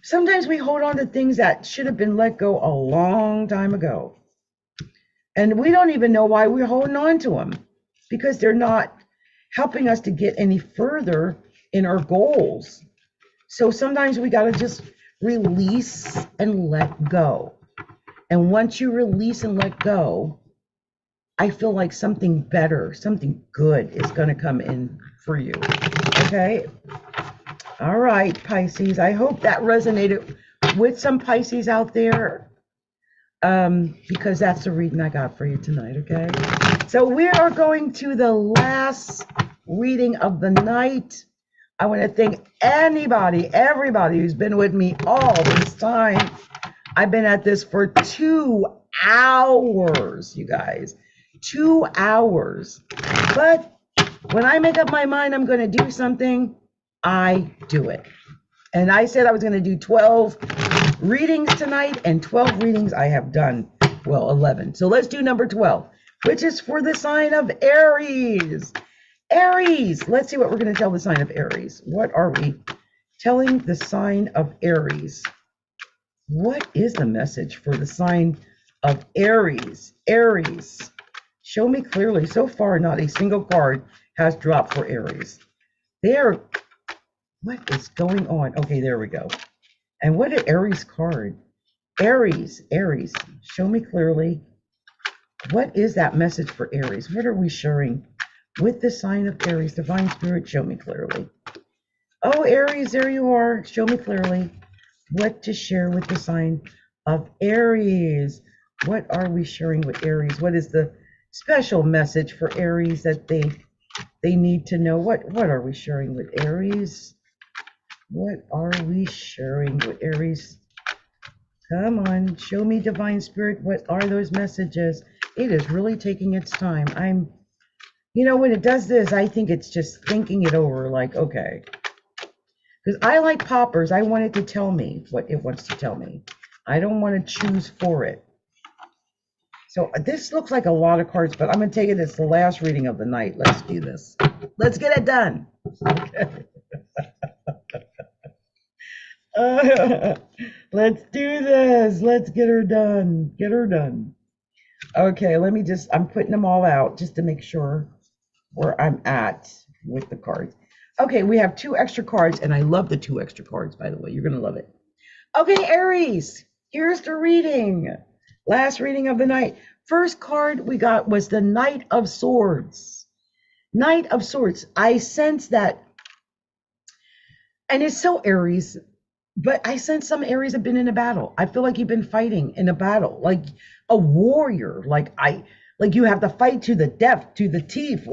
Sometimes we hold on to things that should have been let go a long time ago. And we don't even know why we're holding on to them, because they're not helping us to get any further in our goals. So sometimes we got to just release and let go. And once you release and let go, I feel like something better, something good is going to come in for you. Okay? All right, Pisces. I hope that resonated with some Pisces out there, because that's the reading I got for you tonight, okay? So we are going to the last reading of the night. I want to thank everybody who's been with me all this time. I've been at this for 2 hours, you guys. 2 hours. But when I make up my mind I'm going to do something, I do it. And I said I was going to do 12 readings tonight, and 12 readings I have done. Well, 11. So let's do number 12, which is for the sign of Aries. Aries. Let's see what we're going to tell the sign of Aries. What are we telling the sign of Aries? What is the message for the sign of Aries? Aries. Show me clearly. So far, not a single card has dropped for Aries. What is going on? Okay, there we go. And what an Aries card. Aries. Show me clearly. What is that message for Aries? What are we sharing with the sign of Aries? Divine Spirit, show me clearly. Oh, Aries, there you are. Show me clearly what to share with the sign of Aries. What are we sharing with Aries? What is the special message for Aries that they need to know? What are we sharing with Aries? What are we sharing with Aries? Come on, show me, Divine Spirit. What are those messages? It is really taking its time. When it does this, I think it's just thinking it over, like, okay. Because I like poppers. I want it to tell me what it wants to tell me. I don't want to choose for it. So this looks like a lot of cards, but I'm going to take it as the last reading of the night. Let's do this. Let's get it done. Okay. Let's do this. Let's get her done. Get her done. Okay, I'm putting them all out just to make sure where I'm at with the cards. Okay, we have 2 extra cards, and I love the 2 extra cards, by the way. You're going to love it. Okay, Aries, here's the reading. Last reading of the night. First card we got was the Knight of Swords. Knight of Swords. I sense that, and it's so Aries, but I sense some Aries have been in a battle. I feel like you've been fighting in a battle, like a warrior. Like you have to fight to the death, to the teeth,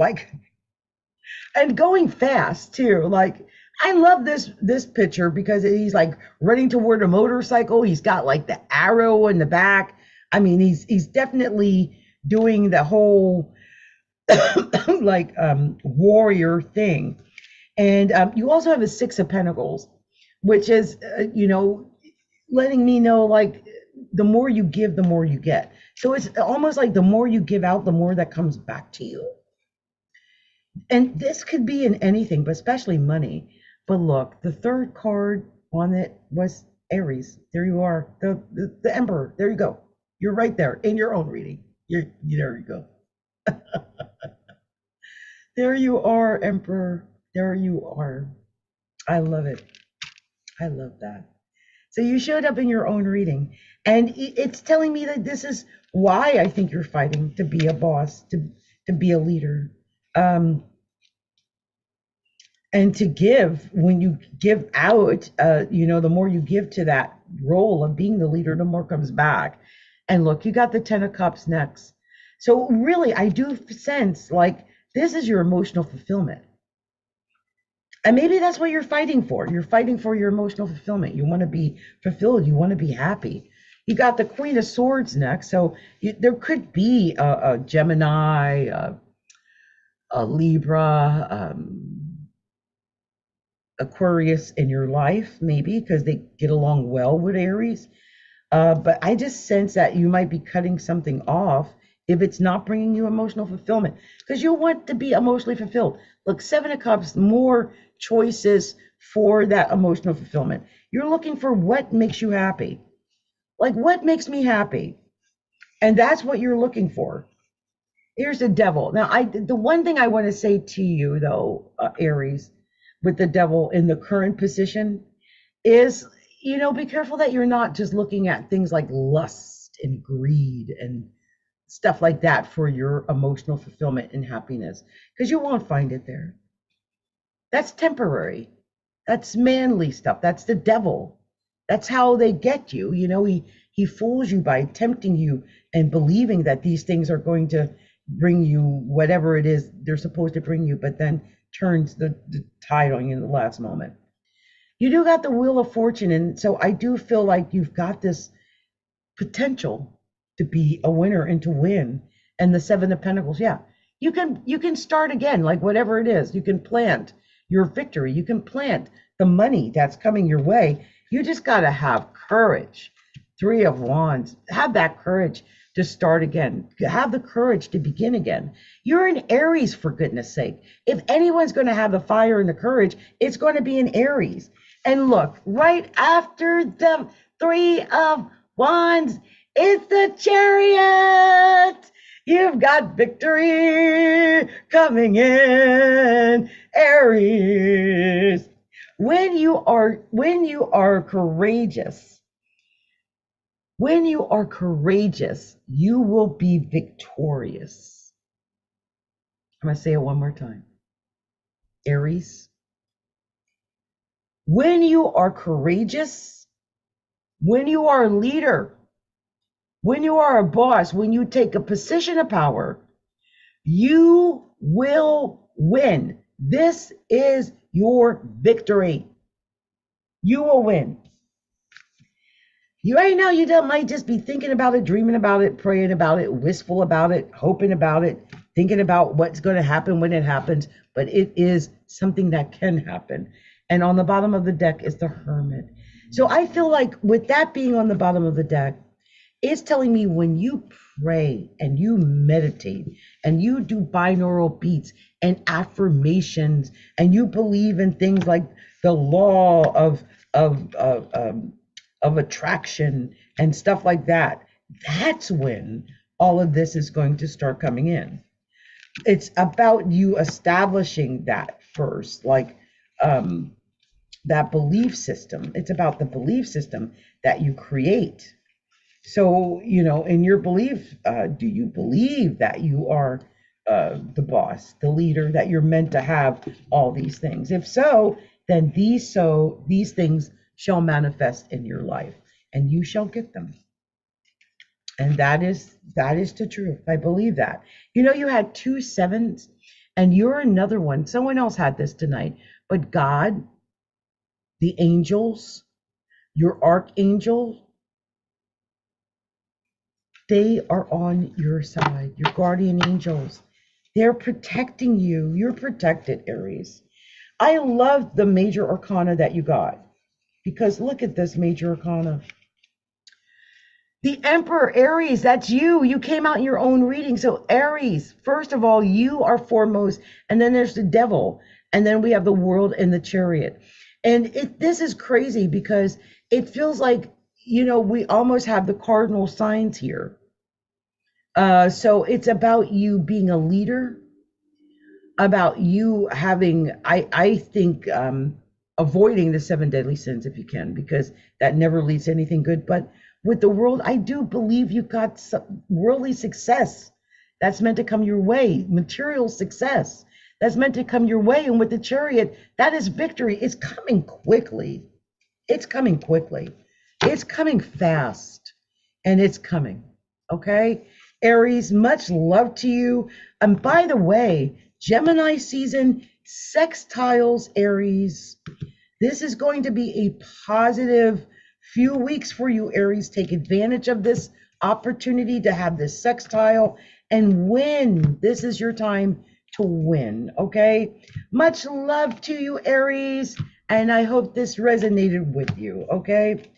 and going fast too. Like, I love this picture because he's like running toward a motorcycle. He's got like the arrow in the back. I mean, he's definitely doing the whole warrior thing. And you also have a 6 of Pentacles, which is, letting me know, like, the more you give, the more you get. So it's almost like the more you give out, the more that comes back to you. And this could be in anything, but especially money. But look, the 3rd card on it was Aries. There you are, the Emperor. There you go. You're right there in your own reading. There you go. There you are, Emperor. There you are. I love it. I love that. So you showed up in your own reading, and it's telling me that this is why I think you're fighting to be a boss, to be a leader, and to give. When you give out, the more you give to that role of being the leader, the more comes back. And look, you got the Ten of Cups next. So really, I do sense like this is your emotional fulfillment. And maybe that's what you're fighting for. You're fighting for your emotional fulfillment. You want to be fulfilled. You want to be happy. You got the Queen of Swords next. So there could be a Gemini, a Libra, Aquarius in your life, maybe because they get along well with Aries. But I just sense that you might be cutting something off if it's not bringing you emotional fulfillment, because you want to be emotionally fulfilled. Look, Seven of Cups, more choices for that emotional fulfillment. You're looking for what makes you happy. Like, what makes me happy? And that's what you're looking for. Here's the Devil. Now, the one thing I want to say to you, though, Aries, with the Devil in the current position is, be careful that you're not just looking at things like lust and greed and stuff like that for your emotional fulfillment and happiness, because you won't find it there. That's temporary. That's manly stuff. That's the devil. That's how they get you. He fools you by tempting you and believing that these things are going to bring you whatever it is they're supposed to bring you, but then turns the tide on you in the last moment. You do got the Wheel of Fortune, and so I do feel like you've got this potential to be a winner and to win. And the Seven of Pentacles, yeah, you can start again, like whatever it is. You can plant your victory. You can plant the money that's coming your way. You just got to have courage. Three of Wands, have that courage to start again. Have the courage to begin again. You're an Aries, for goodness sake. If anyone's going to have the fire and the courage, it's going to be an Aries. And look, right after the Three of Wands, it's the Chariot. You've got victory coming in, Aries. When you are courageous, you will be victorious. I'm going to say it one more time. Aries. When you are courageous, when you are a leader, when you are a boss, when you take a position of power, you will win. This is your victory. You will win. Right now, you might just be thinking about it, dreaming about it, praying about it, wistful about it, hoping about it, thinking about what's going to happen when it happens, but it is something that can happen. And on the bottom of the deck is the Hermit. So I feel like with that being on the bottom of the deck, it's telling me when you pray and you meditate and you do binaural beats and affirmations and you believe in things like the law of attraction and stuff like that, that's when all of this is going to start coming in. It's about you establishing that first, like that belief system. It's about the belief system that you create. So, in your belief, do you believe that you are the boss, the leader, that you're meant to have all these things? If so, then these things shall manifest in your life and you shall get them. And that is the truth. I believe that. You had 2 sevens and you're another one. Someone else had this tonight, but God, the angels, your archangel, they are on your side, your guardian angels. They're protecting you. You're protected, Aries. I love the major arcana that you got, because look at this major arcana. The Emperor, Aries, that's you. You came out in your own reading. So Aries, first of all, you are foremost, and then there's the Devil, and then we have the World and the Chariot. And this is crazy because it feels like, we almost have the cardinal signs here. So it's about you being a leader, about you having, I think, avoiding the 7 deadly sins if you can, because that never leads to anything good. But with the World, I do believe you've got some worldly success that's meant to come your way, material success that's meant to come your way. And with the Chariot, that is victory. It's coming quickly. It's coming quickly. It's coming fast, and it's coming. Okay, Aries, much love to you. And by the way, Gemini season sextiles Aries. This is going to be a positive few weeks for you, Aries. Take advantage of this opportunity to have this sextile and win. This is your time to win, okay? Much love to you, Aries, and I hope this resonated with you, okay?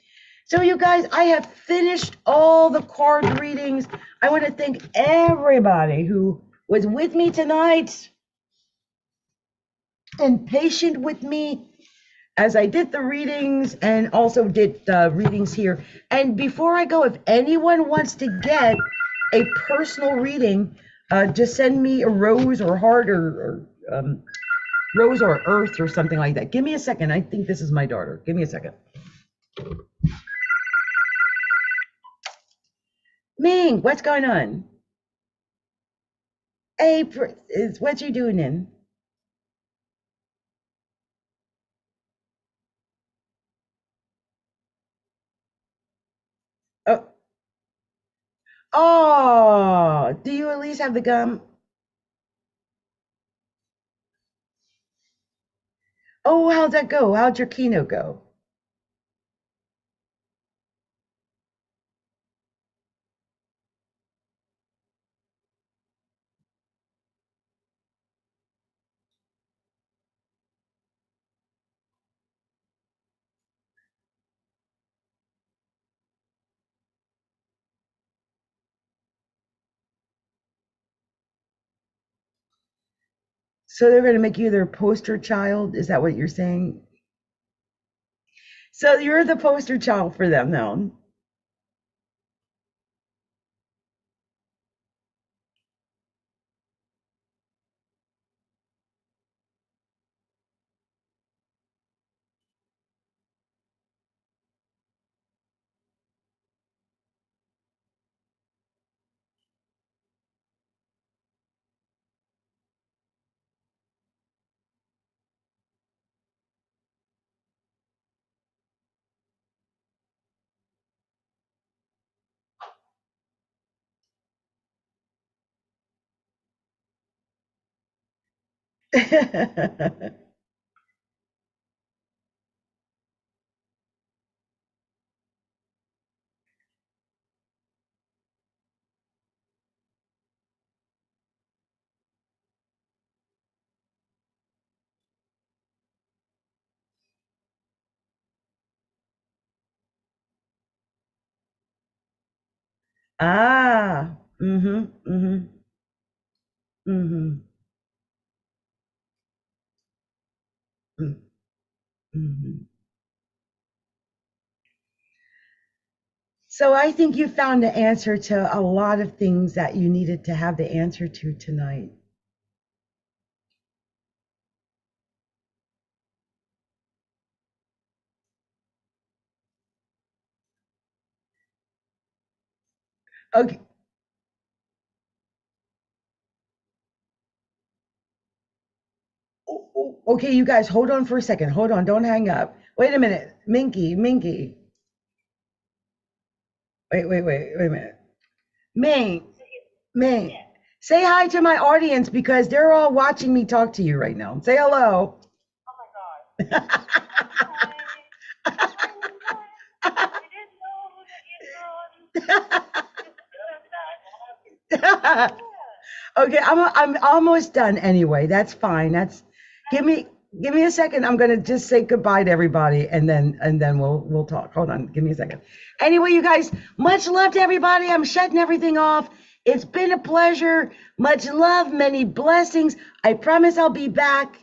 So you guys, I have finished all the card readings. I want to thank everybody who was with me tonight and patient with me as I did the readings and also did readings here. And before I go, if anyone wants to get a personal reading, just send me a rose or heart or rose or earth or something like that. Give me a second. I think this is my daughter. Give me a second. Ming, what's going on? Hey, what you doing in? Oh, oh, do you at least have the gum? Oh, how'd that go? How'd your keynote go? So they're going to make you their poster child? Is that what you're saying? So you're the poster child for them now. Ah, mm-hmm, mm-hmm, mm-hmm, mm-hmm. So I think you found the answer to a lot of things that you needed to have the answer to tonight. Okay. Okay, you guys, hold on for a second. Hold on, don't hang up. Wait a minute. Minky. Wait a minute. Ming, Ming, say hi to my audience because they're all watching me talk to you right now. Say hello. Okay, I'm almost done anyway. That's fine. That's give me give me a second. I'm gonna just say goodbye to everybody and then we'll talk. Hold on, give me a second. Anyway, you guys, much love to everybody. I'm shutting everything off. It's been a pleasure. Much love, many blessings. I promise I'll be back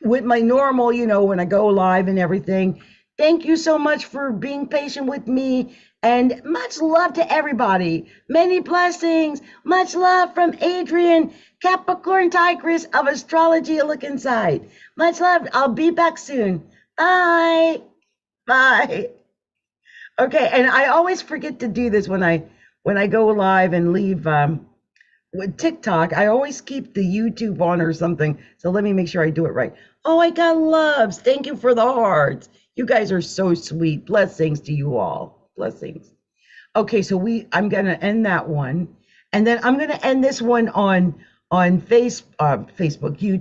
with my normal, when I go live and everything. Thank you so much for being patient with me. And much love to everybody. Many blessings. Much love from Adrienne, Capricorntigress of Astrology. Look inside. Much love. I'll be back soon. Bye. Bye. Okay, and I always forget to do this when I go live and leave with TikTok. I always keep the YouTube on or something. So let me make sure I do it right. Oh, I got loves. Thank you for the hearts. You guys are so sweet. Blessings to you all. Blessings. Okay, so I'm gonna end that one, and then I'm gonna end this one on Facebook, YouTube.